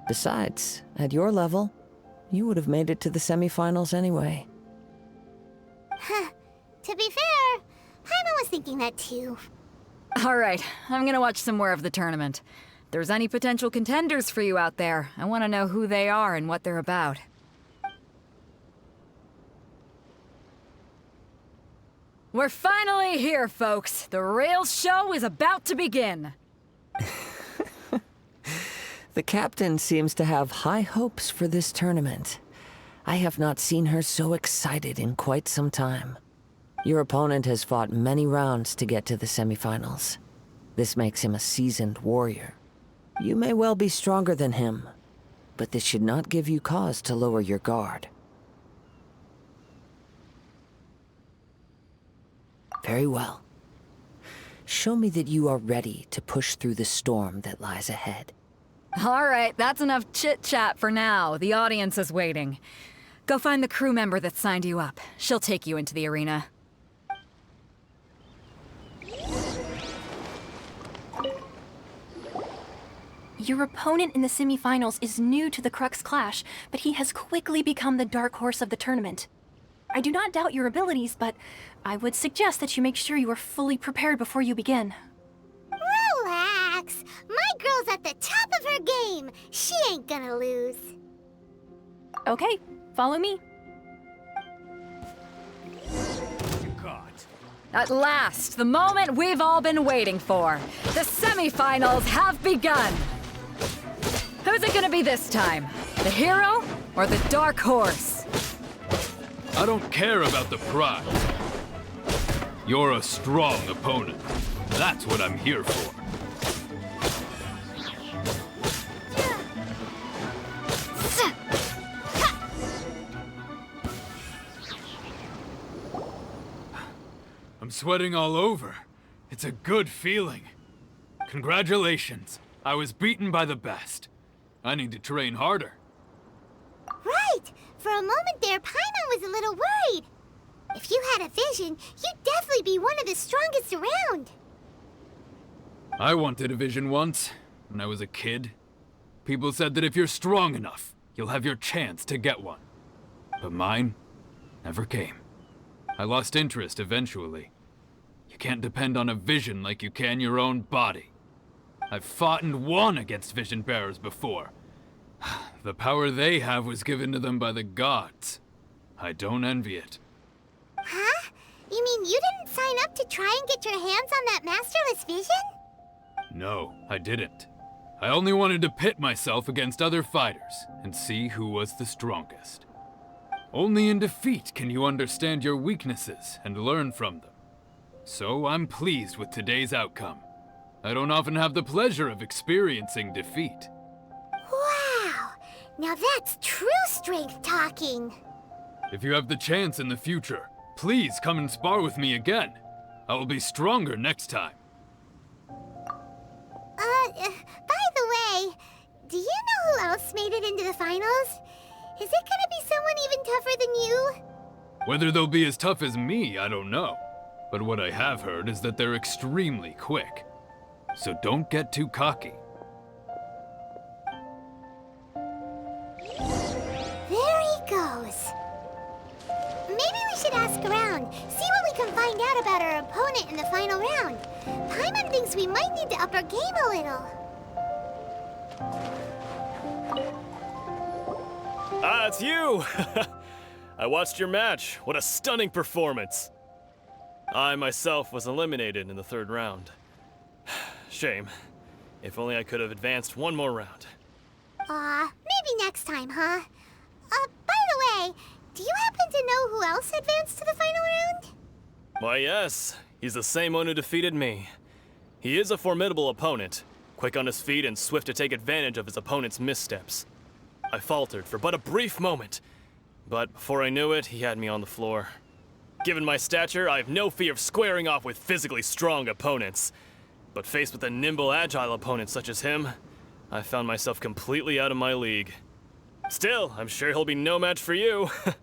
Besides, at your level, you would have made it to the semifinals anyway. Huh. To be fair, Paimon was thinking that too. All right, I'm gonna watch some more of the tournament. If there's any potential contenders for you out there, I want to know who they are and what they're about. We're finally here, folks. The real show is about to begin. The captain seems to have high hopes for this tournament. I have not seen her so excited in quite some time. Your opponent has fought many rounds to get to the semifinals. This makes him a seasoned warrior. You may well be stronger than him, but this should not give you cause to lower your guard. Very well. Show me that you are ready to push through the storm that lies ahead. All right, that's enough chit-chat for now. The audience is waiting. Go find the crew member that signed you up. She'll take you into the arena. Your opponent in the semifinals is new to the Crux Clash, but he has quickly become the dark horse of the tournament. I do not doubt your abilities, but I would suggest that you make sure you are fully prepared before you begin. Relax. My girl's at the top of her game. She ain't gonna lose. Okay, follow me. At last, the moment we've all been waiting for. The semifinals have begun. Who's it gonna be this time? The hero or the dark horse? I don't care about the prize. You're a strong opponent. That's what I'm here for. I'm sweating all over. It's a good feeling. Congratulations. I was beaten by the best. I need to train harder. Right. For a moment there, Paimon was a little worried. If you had a vision, you'd definitely be one of the strongest around. I wanted a vision once, when I was a kid. People said that if you're strong enough, you'll have your chance to get one. But mine never came. I lost interest eventually. You can't depend on a vision like you can your own body. I've fought and won against vision bearers before. The power they have was given to them by the gods. I don't envy it. Huh? You mean you didn't sign up to try and get your hands on that masterless vision? No, I didn't. I only wanted to pit myself against other fighters and see who was the strongest. Only in defeat can you understand your weaknesses and learn from them. So I'm pleased with today's outcome. I don't often have the pleasure of experiencing defeat. Wow! Now that's true strength talking. If you have the chance in the future, please come and spar with me again. I will be stronger next time. By the way, do you know who else made it into the finals? Is it gonna be someone even tougher than you? Whether they'll be as tough as me, I don't know. But what I have heard is that they're extremely quick. So don't get too cocky. There he goes. Maybe we should ask around, see what we can find out about our opponent in the final round. Paimon thinks we might need to up our game a little. Ah, it's you! I watched your match. What a stunning performance. I myself was eliminated in the third round. Shame. If only I could have advanced one more round. Maybe next time, huh? By the way, do you happen to know who else advanced to the final round? Why, yes. He's the same one who defeated me. He is a formidable opponent, quick on his feet and swift to take advantage of his opponent's missteps. I faltered for but a brief moment, but before I knew it, he had me on the floor. Given my stature, I have no fear of squaring off with physically strong opponents. But faced with a nimble, agile opponent such as him, I found myself completely out of my league. Still, I'm sure he'll be no match for you. Hey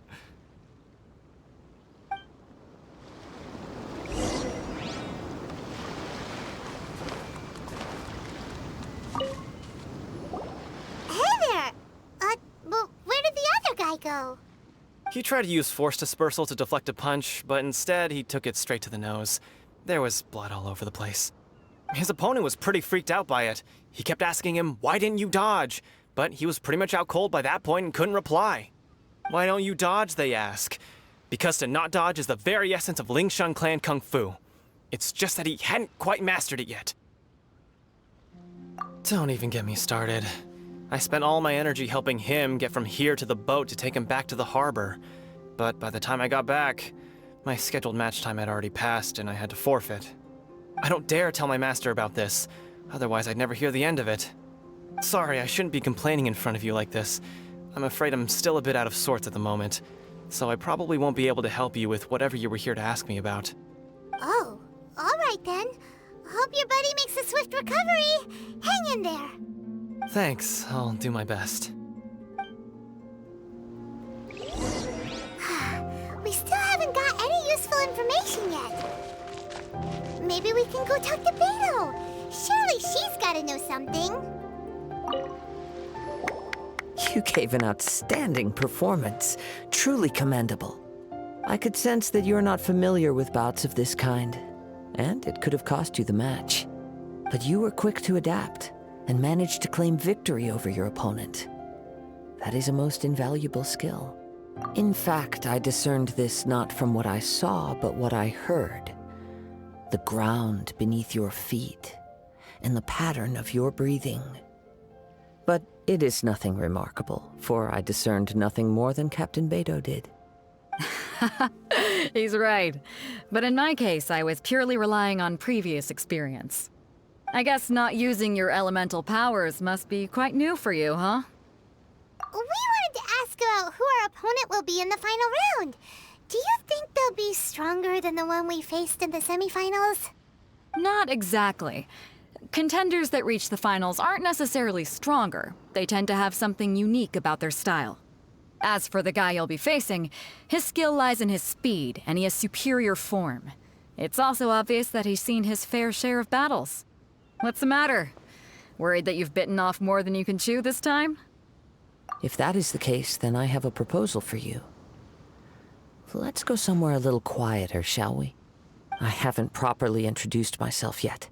there! Well, where did the other guy go? He tried to use force dispersal to deflect a punch, but instead he took it straight to the nose. There was blood all over the place. His opponent was pretty freaked out by it. He kept asking him, "Why didn't you dodge?" But he was pretty much out cold by that point and couldn't reply. "Why don't you dodge?" they ask. Because to not dodge is the very essence of Lingshan clan kung fu. It's just that he hadn't quite mastered it yet. Don't even get me started. I spent all my energy helping him get from here to the boat to take him back to the harbor. But by the time I got back, my scheduled match time had already passed and I had to forfeit. I don't dare tell my master about this, otherwise I'd never hear the end of it. Sorry, I shouldn't be complaining in front of you like this. I'm afraid I'm still a bit out of sorts at the moment, so I probably won't be able to help you with whatever you were here to ask me about. Oh, all right then. Hope your buddy makes a swift recovery. Hang in there. Thanks, I'll do my best. We still haven't got any useful information yet. Maybe we can go talk to Beto. Surely she's gotta know something. You gave an outstanding performance. Truly commendable. I could sense that you're not familiar with bouts of this kind, and it could have cost you the match. But you were quick to adapt, and managed to claim victory over your opponent. That is a most invaluable skill. In fact, I discerned this not from what I saw, but what I heard. The ground beneath your feet, and the pattern of your breathing. But it is nothing remarkable, for I discerned nothing more than Captain Beto did. He's right. But in my case, I was purely relying on previous experience. I guess not using your elemental powers must be quite new for you, huh? We wanted to ask about who our opponent will be in the final round. Do you think they'll be stronger than the one we faced in the semifinals? Not exactly. Contenders that reach the finals aren't necessarily stronger. They tend to have something unique about their style. As for the guy you'll be facing, his skill lies in his speed, and he has superior form. It's also obvious that he's seen his fair share of battles. What's the matter? Worried that you've bitten off more than you can chew this time? If that is the case, then I have a proposal for you. Let's go somewhere a little quieter, shall we? I haven't properly introduced myself yet.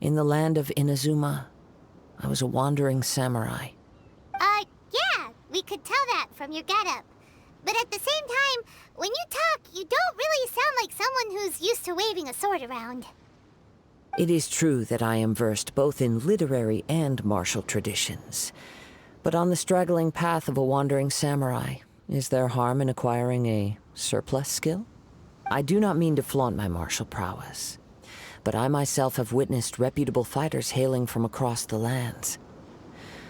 In the land of Inazuma, I was a wandering samurai. Yeah, we could tell that from your getup. But at the same time, when you talk, you don't really sound like someone who's used to waving a sword around. It is true that I am versed both in literary and martial traditions. But on the straggling path of a wandering samurai, is there harm in acquiring a surplus skill? I do not mean to flaunt my martial prowess, but I myself have witnessed reputable fighters hailing from across the lands.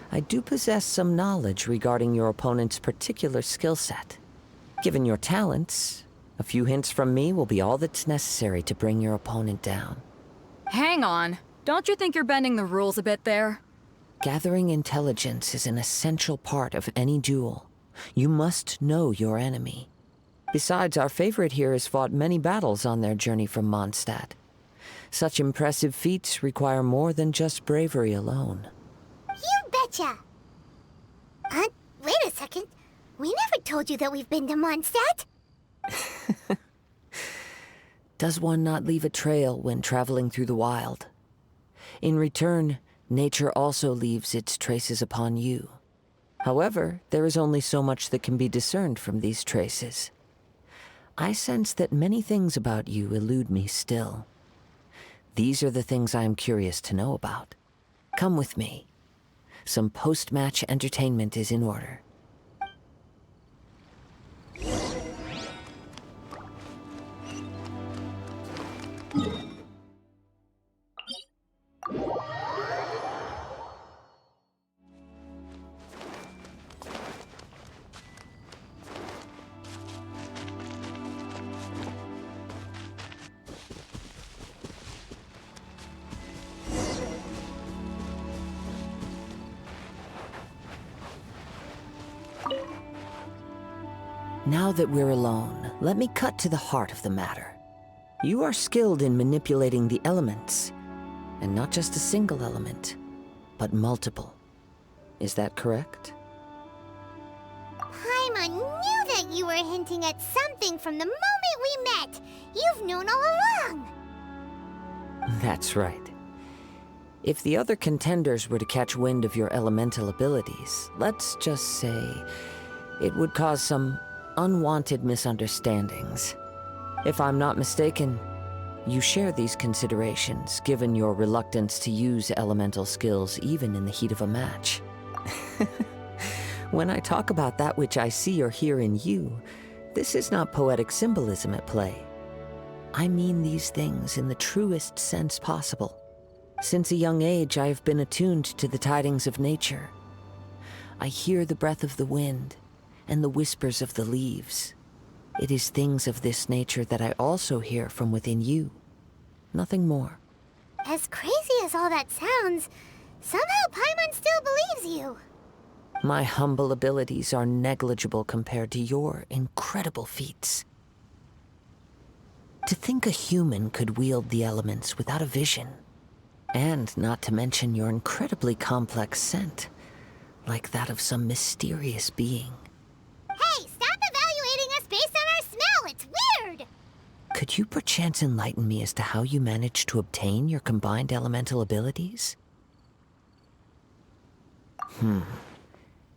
I do possess some knowledge regarding your opponent's particular skill set. Given your talents, a few hints from me will be all that's necessary to bring your opponent down. Hang on. Don't you think you're bending the rules a bit there? Gathering intelligence is an essential part of any duel. You must know your enemy. Besides, our favorite here has fought many battles on their journey from Mondstadt. Such impressive feats require more than just bravery alone. You betcha! Wait a second. We never told you that we've been to Mondstadt. Does one not leave a trail when traveling through the wild? In return, nature also leaves its traces upon you. However, there is only so much that can be discerned from these traces. I sense that many things about you elude me still. These are the things I am curious to know about. Come with me. Some post-match entertainment is in order. Now that we're alone, let me cut to the heart of the matter. You are skilled in manipulating the elements, and not just a single element, but multiple. Is that correct? Paimon knew that you were hinting at something from the moment we met. You've known all along. That's right. If the other contenders were to catch wind of your elemental abilities, let's just say, it would cause some unwanted misunderstandings. If I'm not mistaken, you share these considerations, given your reluctance to use elemental skills even in the heat of a match. When I talk about that which I see or hear in you, this is not poetic symbolism at play. I mean these things in the truest sense possible. Since a young age, I have been attuned to the tidings of nature. I hear the breath of the wind and the whispers of the leaves. It is things of this nature that I also hear from within you. Nothing more. As crazy as all that sounds, Somehow Paimon still believes you. My humble abilities are negligible compared to your incredible feats. To think a human could wield the elements without a vision, and not to mention your incredibly complex scent, like that of some mysterious being. Hey, stop evaluating us based on our smell! It's weird! Could you perchance enlighten me as to how you managed to obtain your combined elemental abilities?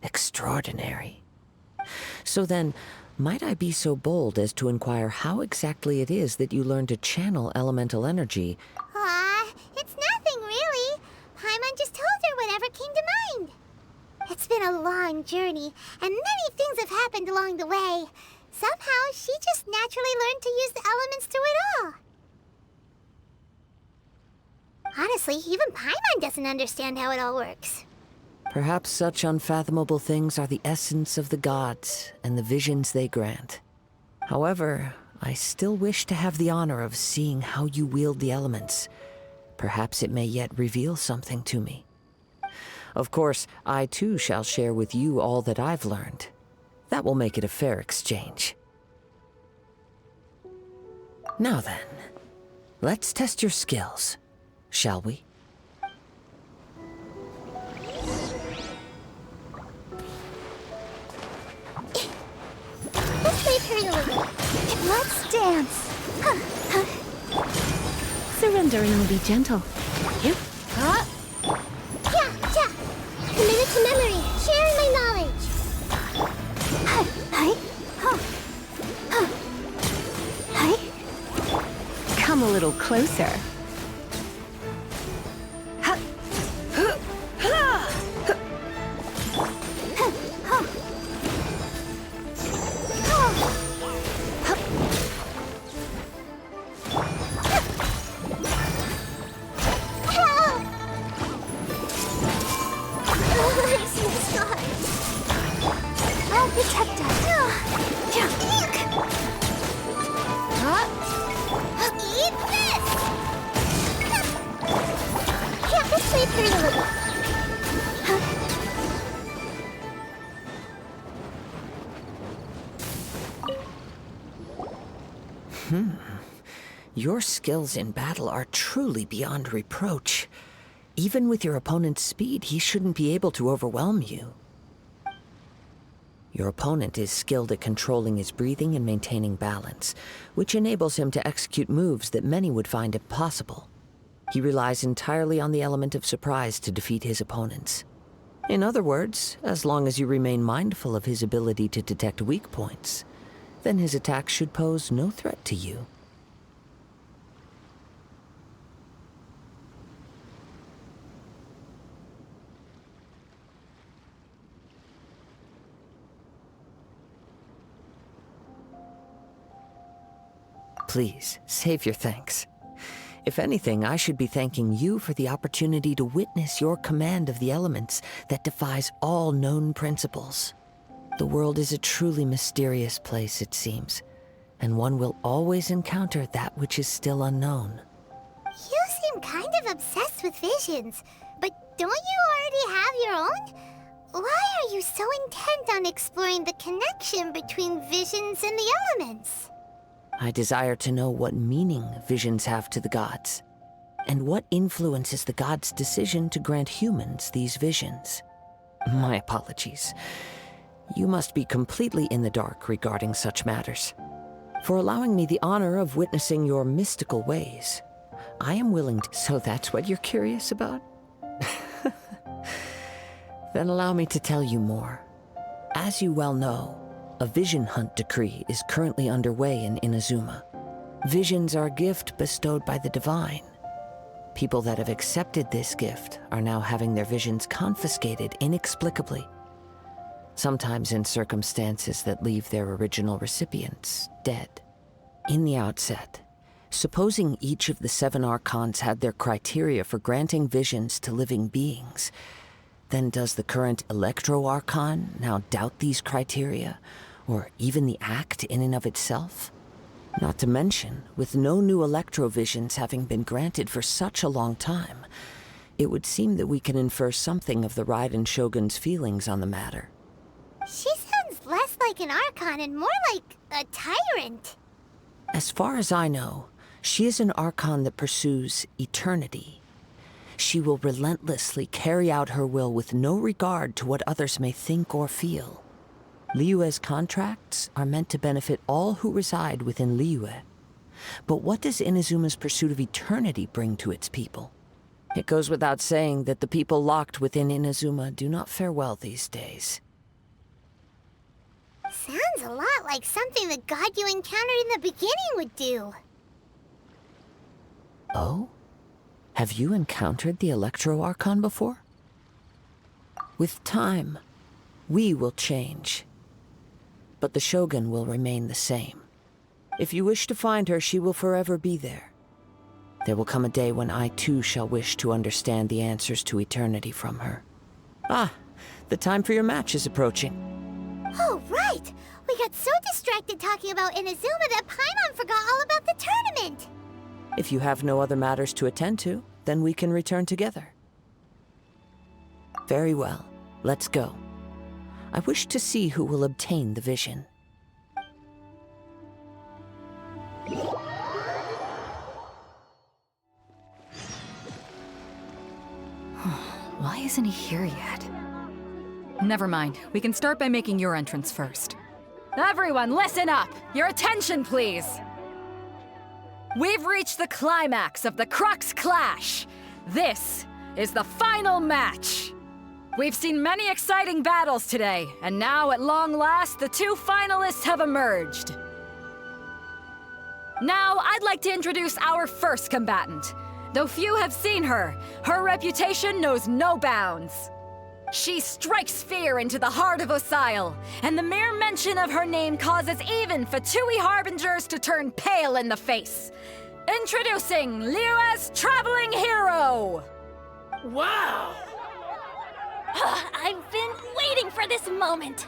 Extraordinary. So then, might I be so bold as to inquire how exactly it is that you learned to channel elemental energy? It's nothing really. Paimon just told her whatever came to mind. It's been a long journey, and many things have happened along the way. Somehow, she just naturally learned to use the elements through it all. Honestly, even Paimon doesn't understand how it all works. Perhaps such unfathomable things are the essence of the gods and the visions they grant. However, I still wish to have the honor of seeing how you wield the elements. Perhaps it may yet reveal something to me. Of course, I too shall share with you all that I've learned. That will make it a fair exchange. Now then, let's test your skills, shall we? Let's leave her a little. Let's dance. Surrender and I'll be gentle. You? Yeah. Committed to memory, sharing my knowledge. Come a little closer. I'll protect us. Eat this! Yeah, let's leave her a little. Your skills in battle are truly beyond reproach. Even with your opponent's speed, he shouldn't be able to overwhelm you. Your opponent is skilled at controlling his breathing and maintaining balance, which enables him to execute moves that many would find impossible. He relies entirely on the element of surprise to defeat his opponents. In other words, as long as you remain mindful of his ability to detect weak points, then his attacks should pose no threat to you. Please, save your thanks. If anything, I should be thanking you for the opportunity to witness your command of the elements that defies all known principles. The world is a truly mysterious place, it seems, and one will always encounter that which is still unknown. You seem kind of obsessed with visions, but don't you already have your own? Why are you so intent on exploring the connection between visions and the elements? I desire to know what meaning visions have to the gods, and what influences the gods' decision to grant humans these visions. My apologies. You must be completely in the dark regarding such matters. For allowing me the honor of witnessing your mystical ways, I am willing to... So that's what you're curious about? Then allow me to tell you more. As you well know, a vision hunt decree is currently underway in Inazuma. Visions are a gift bestowed by the divine. People that have accepted this gift are now having their visions confiscated inexplicably, sometimes in circumstances that leave their original recipients dead. In the outset, supposing each of the 7 archons had their criteria for granting visions to living beings, then does the current Electro Archon now doubt these criteria, or even the act in and of itself? Not to mention, with no new Electro visions having been granted for such a long time, it would seem that we can infer something of the Raiden Shogun's feelings on the matter. She sounds less like an Archon and more like a tyrant. As far as I know, she is an Archon that pursues eternity. She will relentlessly carry out her will with no regard to what others may think or feel. Liyue's contracts are meant to benefit all who reside within Liyue. But what does Inazuma's pursuit of eternity bring to its people? It goes without saying that the people locked within Inazuma do not fare well these days. Sounds a lot like something the god you encountered in the beginning would do. Oh? Have you encountered the Electro Archon before? With time, we will change. But the Shogun will remain the same. If you wish to find her, she will forever be there. There will come a day when I too shall wish to understand the answers to eternity from her. Ah, the time for your match is approaching. Oh, right! We got so distracted talking about Inazuma that Paimon forgot all about the tournament! If you have no other matters to attend to, then we can return together. Very well, let's go. I wish to see who will obtain the vision. Why isn't he here yet? Never mind. We can start by making your entrance first. Everyone, listen up! Your attention, please! We've reached the climax of the Crux Clash! This is the final match! We've seen many exciting battles today, and now, at long last, the two finalists have emerged. Now, I'd like to introduce our first combatant. Though few have seen her, her reputation knows no bounds. She strikes fear into the heart of Osile, and the mere mention of her name causes even Fatui Harbingers to turn pale in the face. Introducing Liyue's traveling hero! Wow! I've been waiting for this moment.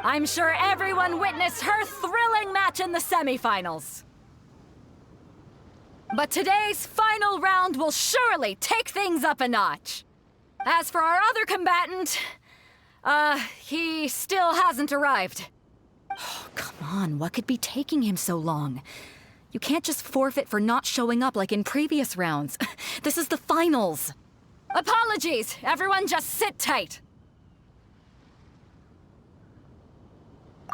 I'm sure everyone witnessed her thrilling match in the semifinals. But today's final round will surely take things up a notch. As for our other combatant, he still hasn't arrived. Oh, come on, what could be taking him so long? You can't just forfeit for not showing up like in previous rounds. This is the finals. Apologies, everyone just sit tight.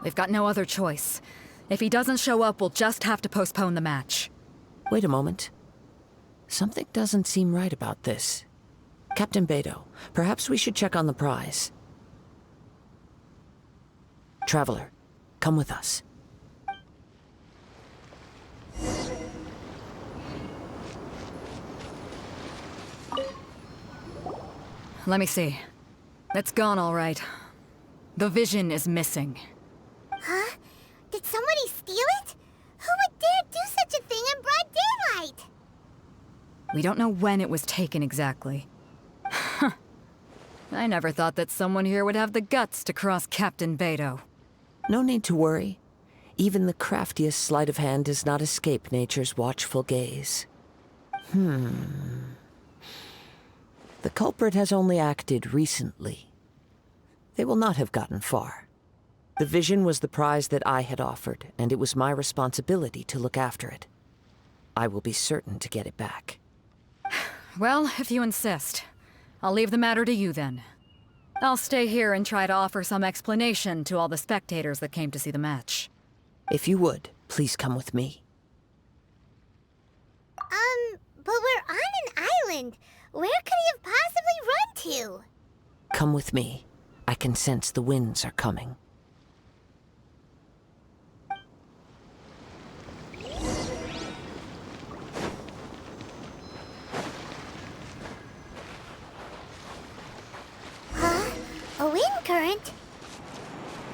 We've got no other choice. If he doesn't show up, we'll just have to postpone the match. Wait a moment. Something doesn't seem right about this. Captain Beidou, perhaps we should check on the prize. Traveler, come with us. Let me see. It's gone all right. The vision is missing. Huh? Did somebody steal it? Who would dare do such a thing in broad daylight? We don't know when it was taken exactly. I never thought that someone here would have the guts to cross Captain Beidou. No need to worry. Even the craftiest sleight of hand does not escape nature's watchful gaze. The culprit has only acted recently. They will not have gotten far. The vision was the prize that I had offered, and it was my responsibility to look after it. I will be certain to get it back. Well, if you insist. I'll leave the matter to you then. I'll stay here and try to offer some explanation to all the spectators that came to see the match. If you would, please come with me. But we're on an island. Where could he have possibly run to? Come with me. I can sense the winds are coming. A wind current?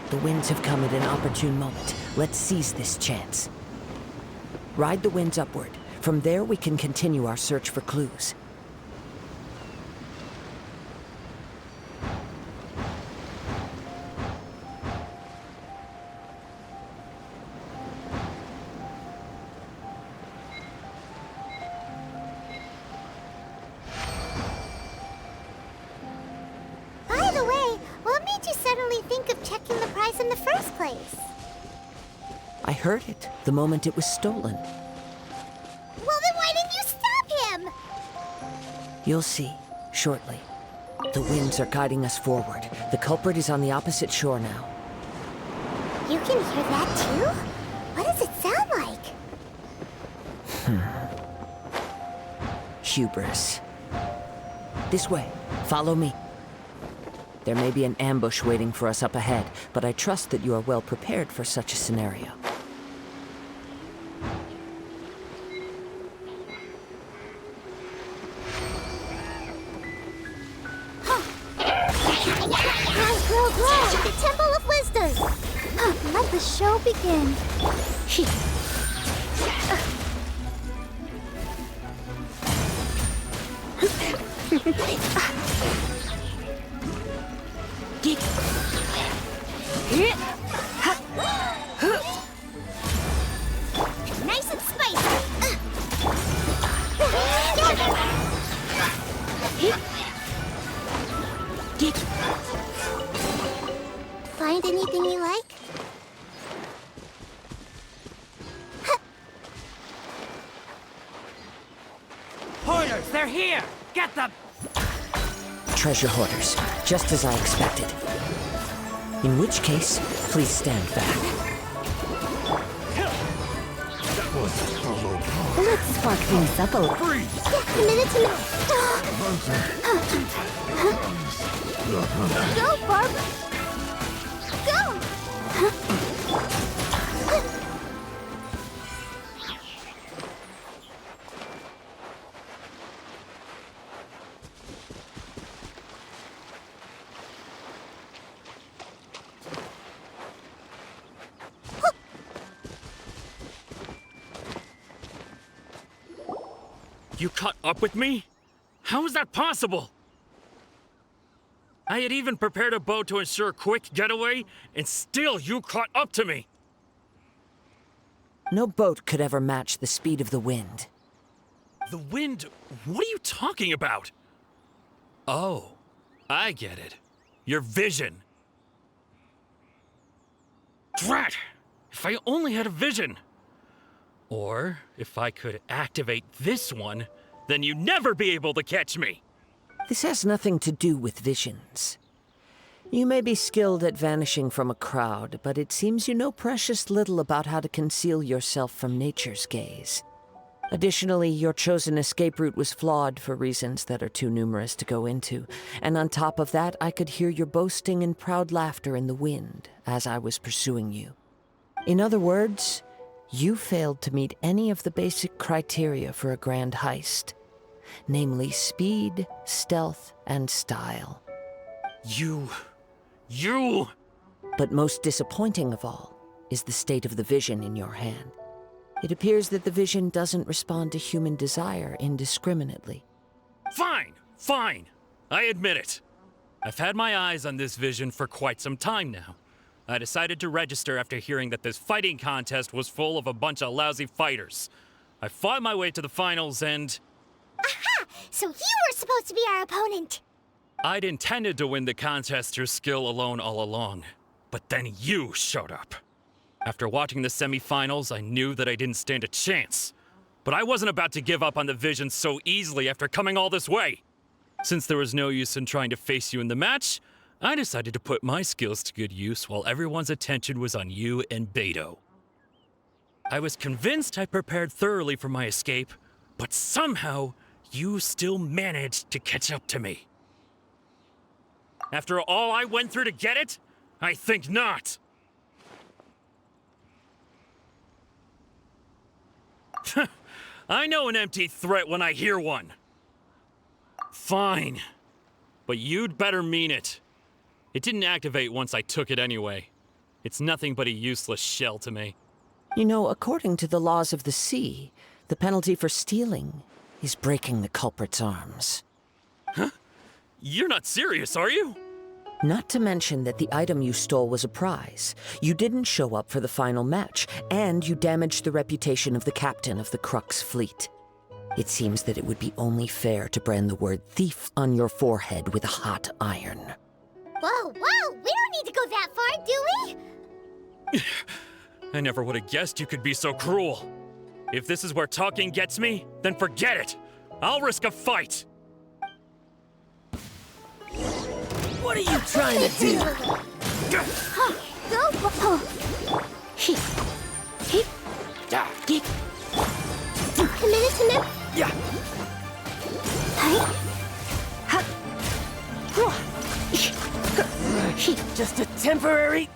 The winds have come at an opportune moment. Let's seize this chance. Ride the winds upward. From there, we can continue our search for clues. first place? I heard it the moment it was stolen. Well, then why didn't you stop him? You'll see, shortly. The winds are guiding us forward. The culprit is on the opposite shore now. You can hear that too? What does it sound like? Hubris. This way. Follow me. There may be an ambush waiting for us up ahead, but I trust that you are well prepared for such a scenario. Grow, the Temple of Wisdom! Let the show begin. Nice and spicy! Find anything you like? Hoarders, they're here! Get them! Treasure hoarders, just as I expected. In which case, please stand back. Let's spark things up a little. Minute. Go, Barb! Go! You caught up with me? How is that possible? I had even prepared a boat to ensure a quick getaway, and still you caught up to me! No boat could ever match the speed of the wind. The wind? What are you talking about? Oh, I get it. Your vision. Drat! If I only had a vision! Or, if I could activate this one, then you'd never be able to catch me! This has nothing to do with visions. You may be skilled at vanishing from a crowd, but it seems you know precious little about how to conceal yourself from nature's gaze. Additionally, your chosen escape route was flawed for reasons that are too numerous to go into, and on top of that, I could hear your boasting and proud laughter in the wind as I was pursuing you. In other words, you failed to meet any of the basic criteria for a grand heist, namely speed, stealth, and style. You... But most disappointing of all is the state of the vision in your hand. It appears that the vision doesn't respond to human desire indiscriminately. Fine. I admit it. I've had my eyes on this vision for quite some time now. I decided to register after hearing that this fighting contest was full of a bunch of lousy fighters. I fought my way to the finals and... Aha! So you were supposed to be our opponent! I'd intended to win the contest through skill alone all along. But then you showed up. After watching the semi-finals, I knew that I didn't stand a chance. But I wasn't about to give up on the vision so easily after coming all this way. Since there was no use in trying to face you in the match, I decided to put my skills to good use while everyone's attention was on you and Beto. I was convinced I prepared thoroughly for my escape, but somehow you still managed to catch up to me. After all I went through to get it? I think not. I know an empty threat when I hear one. Fine. But you'd better mean it. It didn't activate once I took it anyway. It's nothing but a useless shell to me. You know, according to the laws of the sea, the penalty for stealing is breaking the culprit's arms. Huh? You're not serious, are you? Not to mention that the item you stole was a prize. You didn't show up for the final match, and you damaged the reputation of the captain of the Crux fleet. It seems that it would be only fair to brand the word thief on your forehead with a hot iron. Whoa, we don't need to go that far, do we? I never would have guessed you could be so cruel. If this is where talking gets me, then forget it. I'll risk a fight. What are you trying to do? Yeah. Just a temporary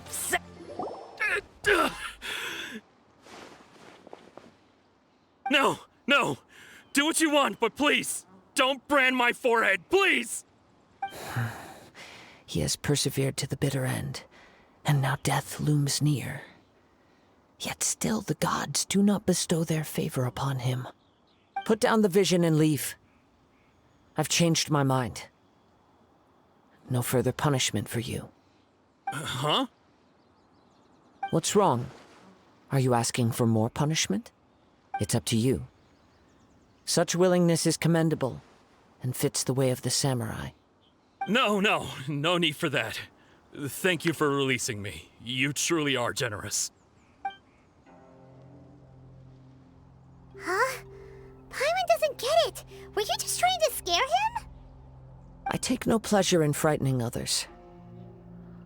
No, no. Do what you want, but please, don't brand my forehead, please! He has persevered to the bitter end, and now death looms near. Yet still the gods do not bestow their favor upon him. Put down the vision and leave. I've changed my mind. No further punishment for you. Huh? What's wrong? Are you asking for more punishment? It's up to you. Such willingness is commendable, and fits the way of the samurai. No need for that. Thank you for releasing me. You truly are generous. Huh? Paimon doesn't get it. Were you just trying to scare him? I take no pleasure in frightening others.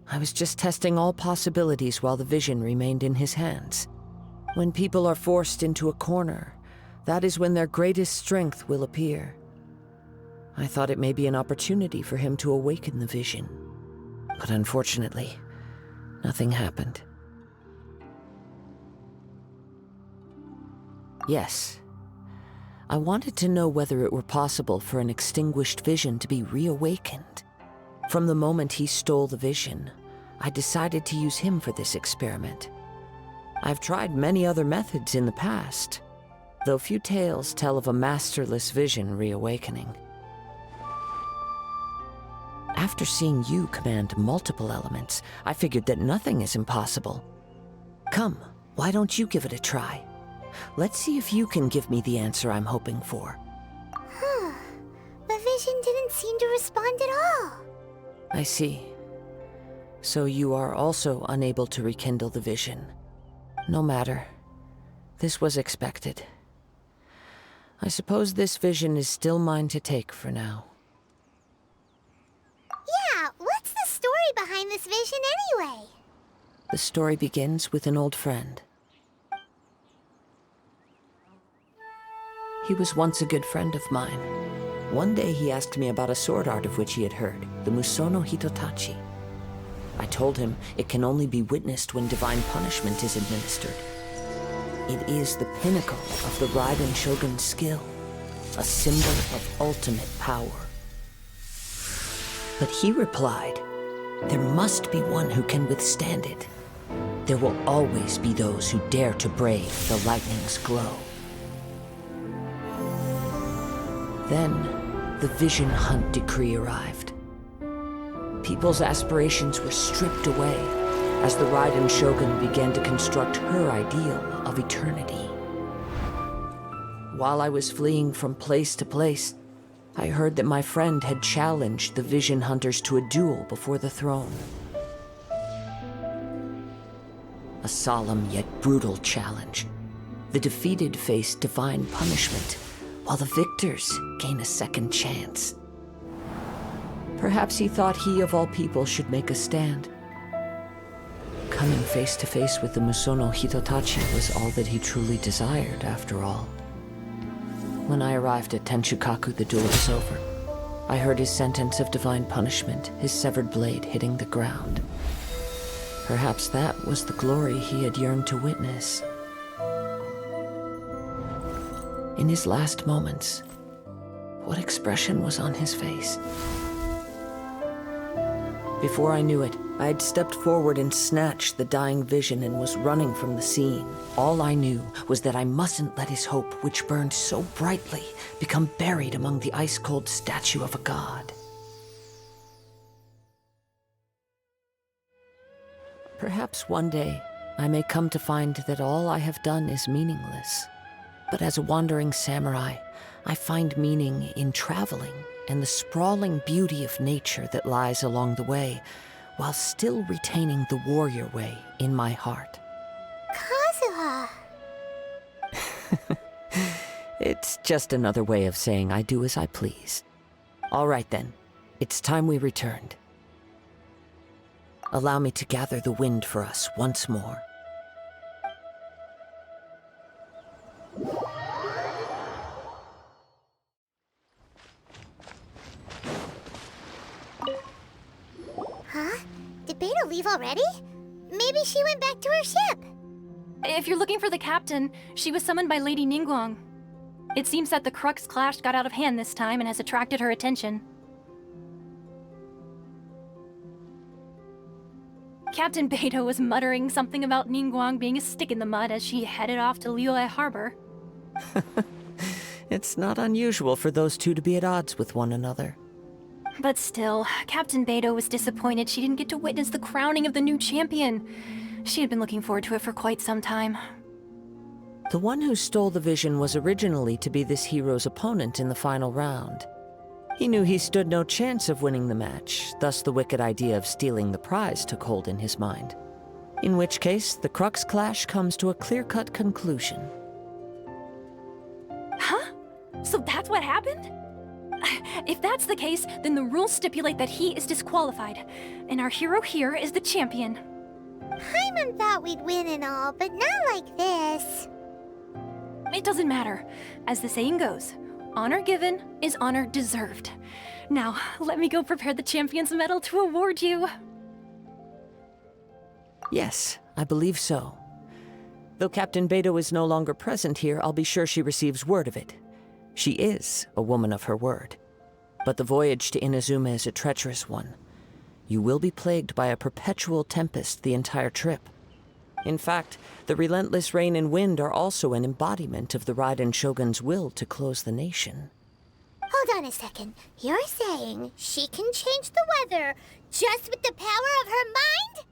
I was just testing all possibilities while the vision remained in his hands. When people are forced into a corner, that is when their greatest strength will appear. I thought it may be an opportunity for him to awaken the vision. But unfortunately, nothing happened. Yes. I wanted to know whether it were possible for an extinguished vision to be reawakened. From the moment he stole the vision, I decided to use him for this experiment. I've tried many other methods in the past, though few tales tell of a masterless vision reawakening. After seeing you command multiple elements, I figured that nothing is impossible. Come, why don't you give it a try? Let's see if you can give me the answer I'm hoping for. The vision didn't seem to respond at all. I see. So you are also unable to rekindle the vision. No matter. This was expected. I suppose this vision is still mine to take for now. Yeah, what's the story behind this vision anyway? The story begins with an old friend. He was once a good friend of mine. One day he asked me about a sword art of which he had heard, the Musono Hitotachi. I told him it can only be witnessed when divine punishment is administered. It is the pinnacle of the Raiden Shogun's skill, a symbol of ultimate power. But he replied, there must be one who can withstand it. There will always be those who dare to brave the lightning's glow. Then, the Vision Hunt decree arrived. People's aspirations were stripped away as the Raiden Shogun began to construct her ideal of eternity. While I was fleeing from place to place, I heard that my friend had challenged the Vision Hunters to a duel before the throne. A solemn yet brutal challenge. The defeated face divine punishment, while the victors gain a second chance. Perhaps he thought he of all people should make a stand. Coming face to face with the Musono Hitotachi was all that he truly desired, after all. When I arrived at Tenshukaku, the duel was over. I heard his sentence of divine punishment, his severed blade hitting the ground. Perhaps that was the glory he had yearned to witness. In his last moments, what expression was on his face? Before I knew it, I had stepped forward and snatched the dying vision and was running from the scene. All I knew was that I mustn't let his hope, which burned so brightly, become buried among the ice-cold statue of a god. Perhaps one day, I may come to find that all I have done is meaningless. But as a wandering samurai, I find meaning in traveling and the sprawling beauty of nature that lies along the way, while still retaining the warrior way in my heart. It's just another way of saying I do as I please. All right then, it's time we returned. Allow me to gather the wind for us once more. Huh? Did Beto leave already? Maybe she went back to her ship. If you're looking for the captain, she was summoned by Lady Ningguang. It seems that the Crux clash got out of hand this time and has attracted her attention. Captain Beto was muttering something about Ningguang being a stick in the mud as she headed off to Liyue Harbor. It's not unusual for those two to be at odds with one another. But still, Captain Beto was disappointed she didn't get to witness the crowning of the new champion. She had been looking forward to it for quite some time. The one who stole the vision was originally to be this hero's opponent in the final round. He knew he stood no chance of winning the match, thus the wicked idea of stealing the prize took hold in his mind. In which case, the Crux clash comes to a clear-cut conclusion. Huh? So that's what happened? If that's the case, then the rules stipulate that he is disqualified, and our hero here is the champion. Paimon thought we'd win and all, but not like this. It doesn't matter. As the saying goes, honor given is honor deserved. Now, let me go prepare the champion's medal to award you. Yes, I believe so. Though Captain Beto is no longer present here, I'll be sure she receives word of it. She is a woman of her word. But the voyage to Inazuma is a treacherous one. You will be plagued by a perpetual tempest the entire trip. In fact, the relentless rain and wind are also an embodiment of the Raiden Shogun's will to close the nation. Hold on a second. You're saying she can change the weather just with the power of her mind?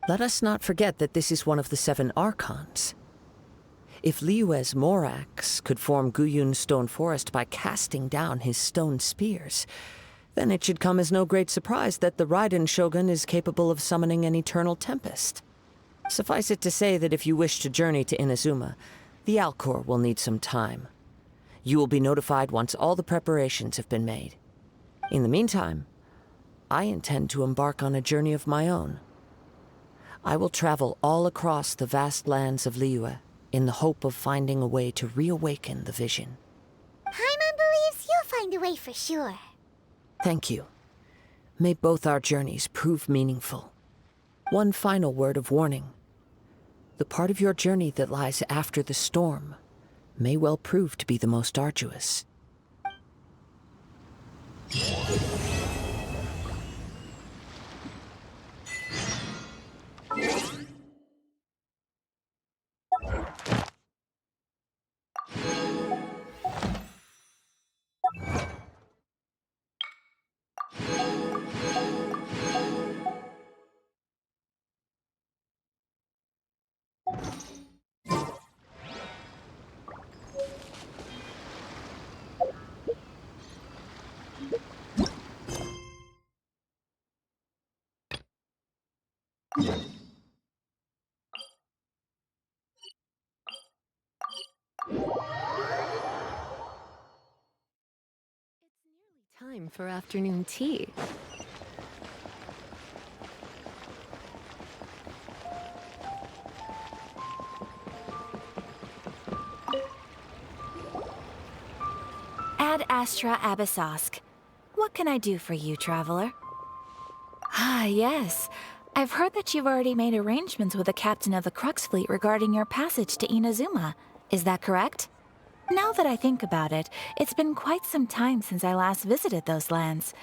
Let us not forget that this is one of the 7 Archons. If Liyue's Morax could form Guyun's stone forest by casting down his stone spears, then it should come as no great surprise that the Raiden Shogun is capable of summoning an eternal tempest. Suffice it to say that if you wish to journey to Inazuma, the Alcor will need some time. You will be notified once all the preparations have been made. In the meantime, I intend to embark on a journey of my own. I will travel all across the vast lands of Liyue in the hope of finding a way to reawaken the vision. Paimon believes you'll find a way for sure. Thank you. May both our journeys prove meaningful. One final word of warning. The part of your journey that lies after the storm may well prove to be the most arduous. Time for afternoon tea. Ad Astra Abyssosk. What can I do for you, traveler? Ah, yes. I've heard that you've already made arrangements with the captain of the Crux fleet regarding your passage to Inazuma. Is that correct? Now that I think about it, it's been quite some time since I last visited those lands.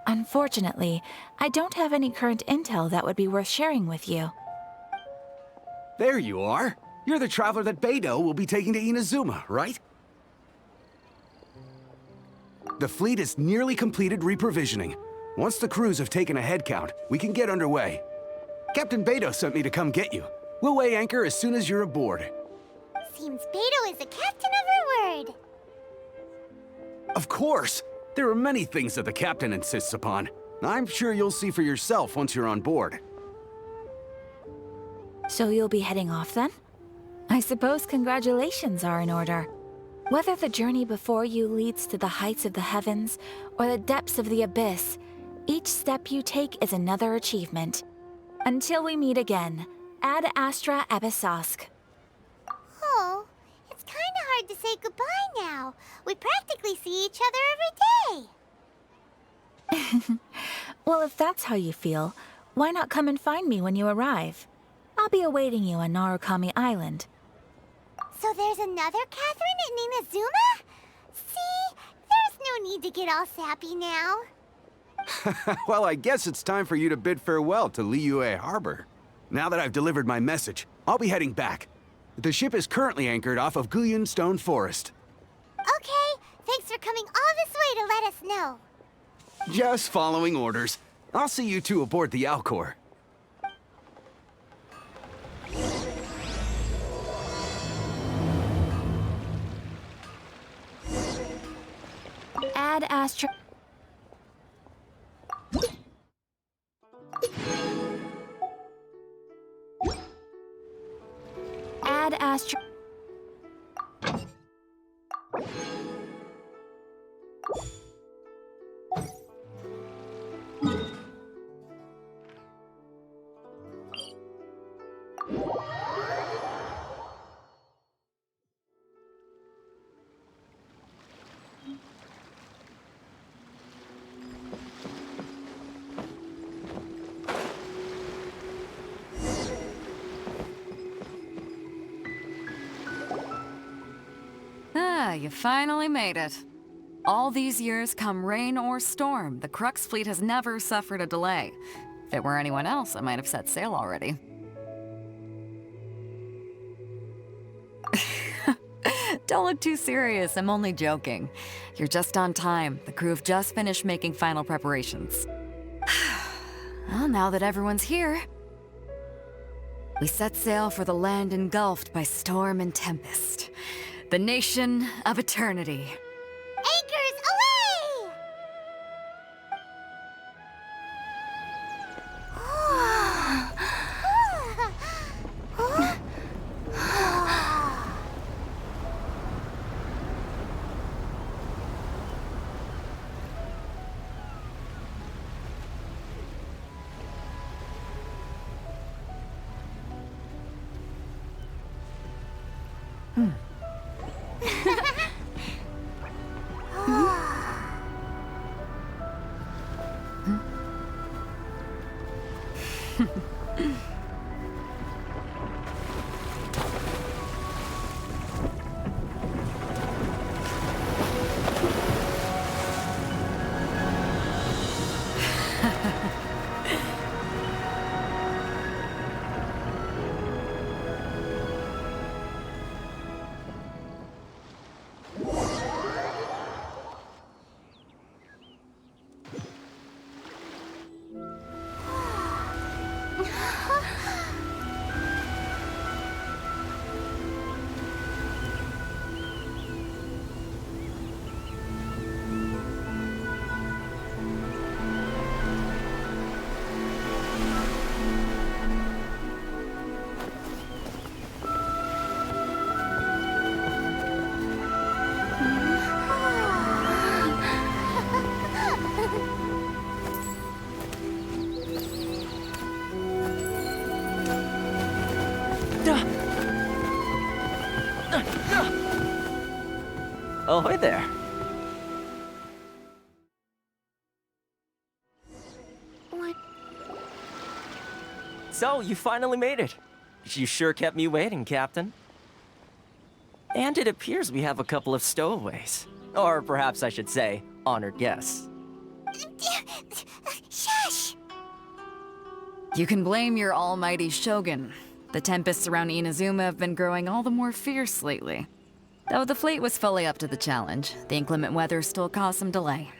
Unfortunately, I don't have any current intel that would be worth sharing with you. There you are. You're the traveler that Beto will be taking to Inazuma, right? The fleet is nearly completed reprovisioning. Once the crews have taken a head count, we can get underway. Captain Beto sent me to come get you. We'll weigh anchor as soon as you're aboard. Seems Beto is the captain of her word. Of course! There are many things that the captain insists upon. I'm sure you'll see for yourself once you're on board. So you'll be heading off then? I suppose congratulations are in order. Whether the journey before you leads to the heights of the heavens or the depths of the abyss, each step you take is another achievement. Until we meet again, Ad Astra Abyssosk. Oh, it's kinda hard to say goodbye now. We practically see each other every day. Well, if that's how you feel, why not come and find me when you arrive? I'll be awaiting you on Narukami Island. So there's another Catherine in Inazuma? See? There's no need to get all sappy now. Well, I guess it's time for you to bid farewell to Liyue Harbor. Now that I've delivered my message, I'll be heading back. The ship is currently anchored off of Guyan Stone Forest. Okay, thanks for coming all this way to let us know. Just following orders. I'll see you two aboard the Alcor. Ad Astra... Ad Astra... Ah, you finally made it. All these years, come rain or storm, the Crux fleet has never suffered a delay. If it were anyone else, I might have set sail already. Don't look too serious, I'm only joking. You're just on time. The crew have just finished making final preparations. Well, now that everyone's here, we set sail for the land engulfed by storm and tempest. The nation of eternity. Anchors away! Oh, hi there. What? So, you finally made it. You sure kept me waiting, Captain. And it appears we have a couple of stowaways. Or perhaps I should say, honored guests. Shush! You can blame your almighty Shogun. The tempests around Inazuma have been growing all the more fierce lately. Though the fleet was fully up to the challenge, the inclement weather still caused some delay.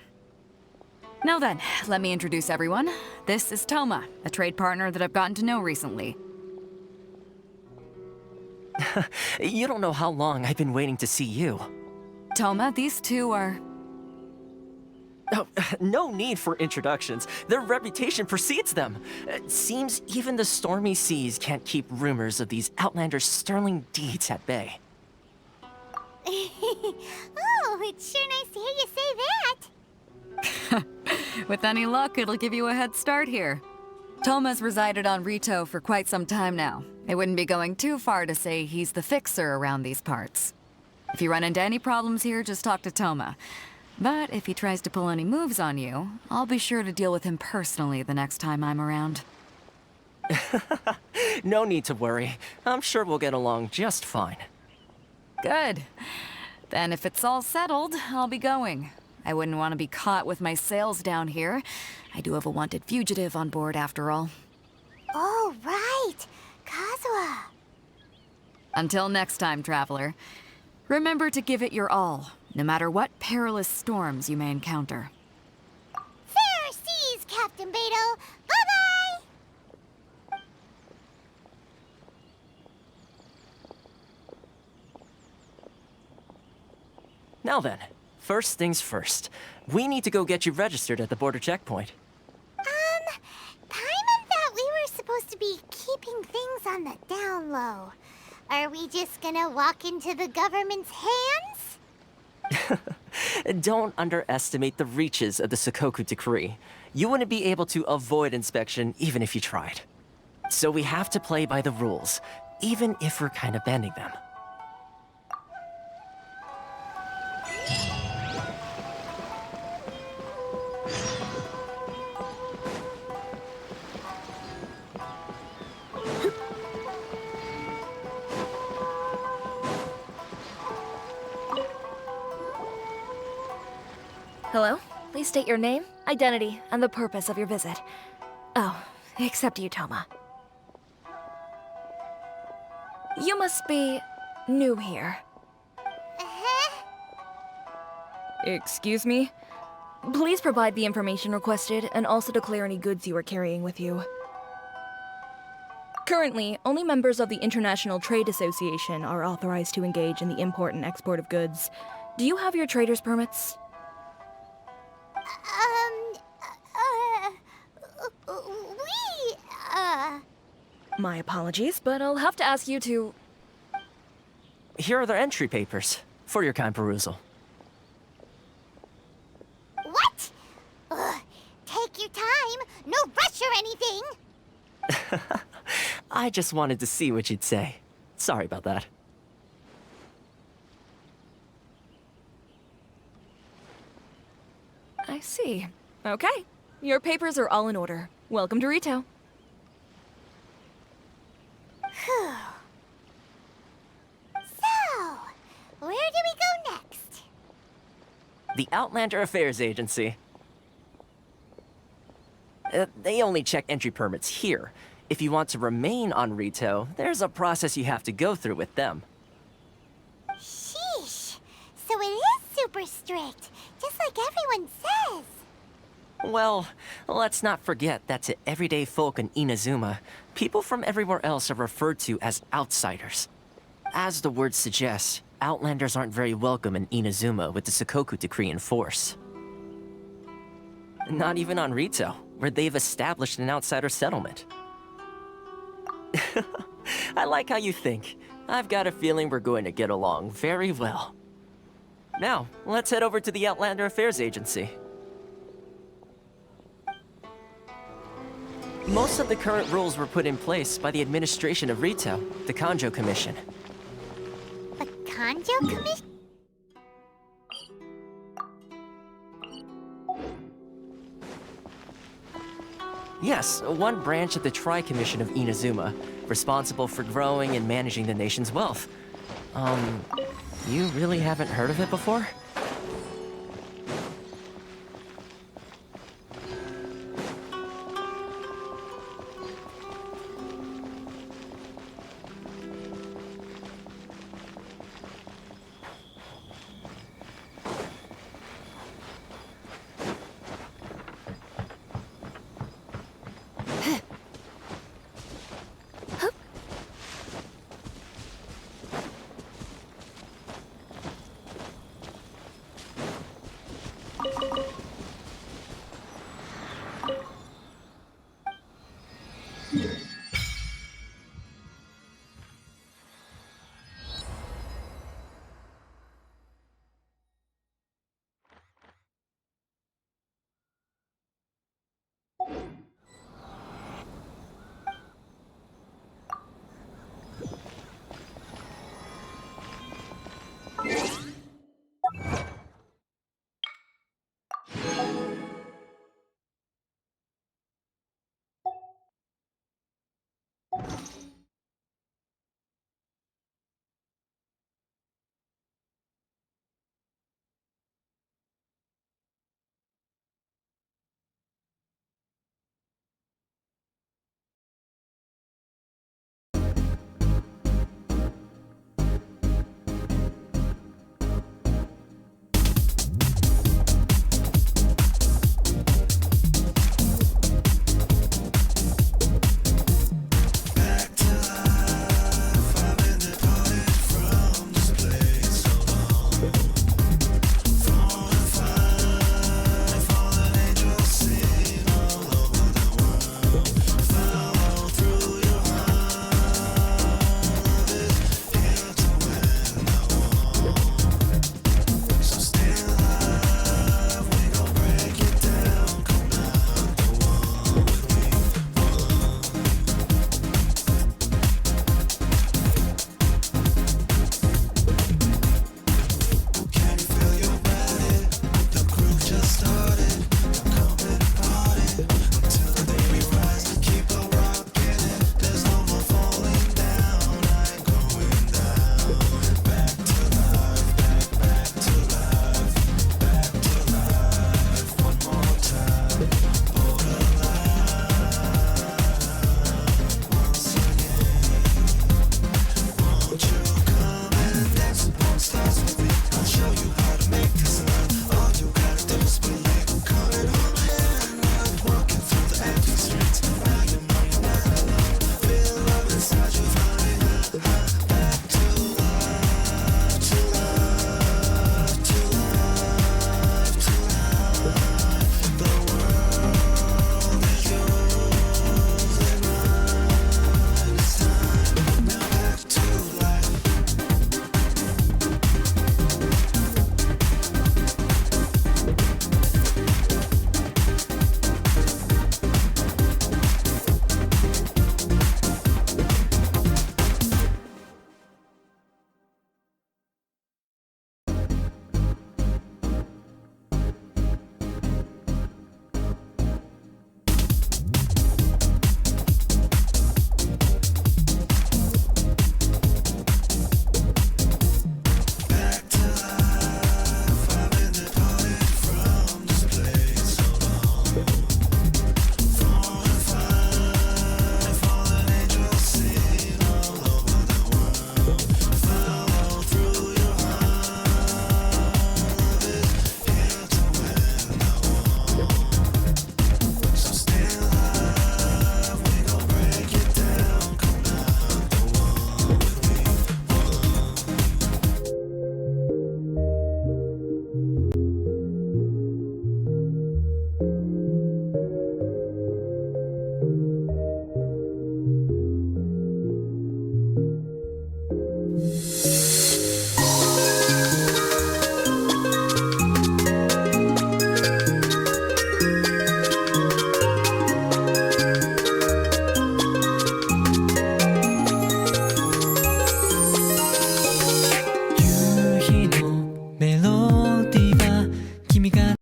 Now then, let me introduce everyone. This is Toma, a trade partner that I've gotten to know recently. You don't know how long I've been waiting to see you. Toma, these two are... Oh, no need for introductions. Their reputation precedes them. It seems even the stormy seas can't keep rumors of these Outlanders' sterling deeds at bay. Oh, it's sure nice to hear you say that. With any luck, it'll give you a head start here. Toma's resided on Rito for quite some time now. It wouldn't be going too far to say he's the fixer around these parts. If you run into any problems here, just talk to Toma. But if he tries to pull any moves on you, I'll be sure to deal with him personally the next time I'm around. No need to worry. I'm sure we'll get along just fine. Good. Then if it's all settled, I'll be going. I wouldn't want to be caught with my sails down here. I do have a wanted fugitive on board after all. Oh, right. Kazuha. Until next time, traveler. Remember to give it your all, no matter what perilous storms you may encounter. Fair seas, Captain Beto. Bye-bye! Now then, first things first. We need to go get you registered at the border checkpoint. Paimon thought we were supposed to be keeping things on the down low. Are we just gonna walk into the government's hands? Don't underestimate the reaches of the Sakoku Decree. You wouldn't be able to avoid inspection even if you tried. So we have to play by the rules, even if we're kind of bending them. Hello? Please state your name, identity, and the purpose of your visit. Oh, except you, Toma. You must be new here. Excuse me? Please provide the information requested and also declare any goods you are carrying with you. Currently, only members of the International Trade Association are authorized to engage in the import and export of goods. Do you have your trader's permits? My apologies, but I'll have to ask you to... Here are the entry papers, for your kind perusal. What? Take your time. No rush or anything. I just wanted to see what you'd say. Sorry about that. I see. Okay. Your papers are all in order. Welcome to Rito. Phew. So, where do we go next? The Outlander Affairs Agency. They only check entry permits here. If you want to remain on Rito, there's a process you have to go through with them. Sheesh. So it is super strict, just like everyone says. Well, let's not forget that to everyday folk in Inazuma, people from everywhere else are referred to as outsiders. As the word suggests, Outlanders aren't very welcome in Inazuma with the Sakoku Decree in force. Not even on Rito, where they've established an outsider settlement. I like how you think. I've got a feeling we're going to get along very well. Now, let's head over to the Outlander Affairs Agency. Most of the current rules were put in place by the administration of Rito, the Kanjo Commission. The Kanjo Commission? Yes, one branch of the Tri-Commission of Inazuma, responsible for growing and managing the nation's wealth. You really haven't heard of it before?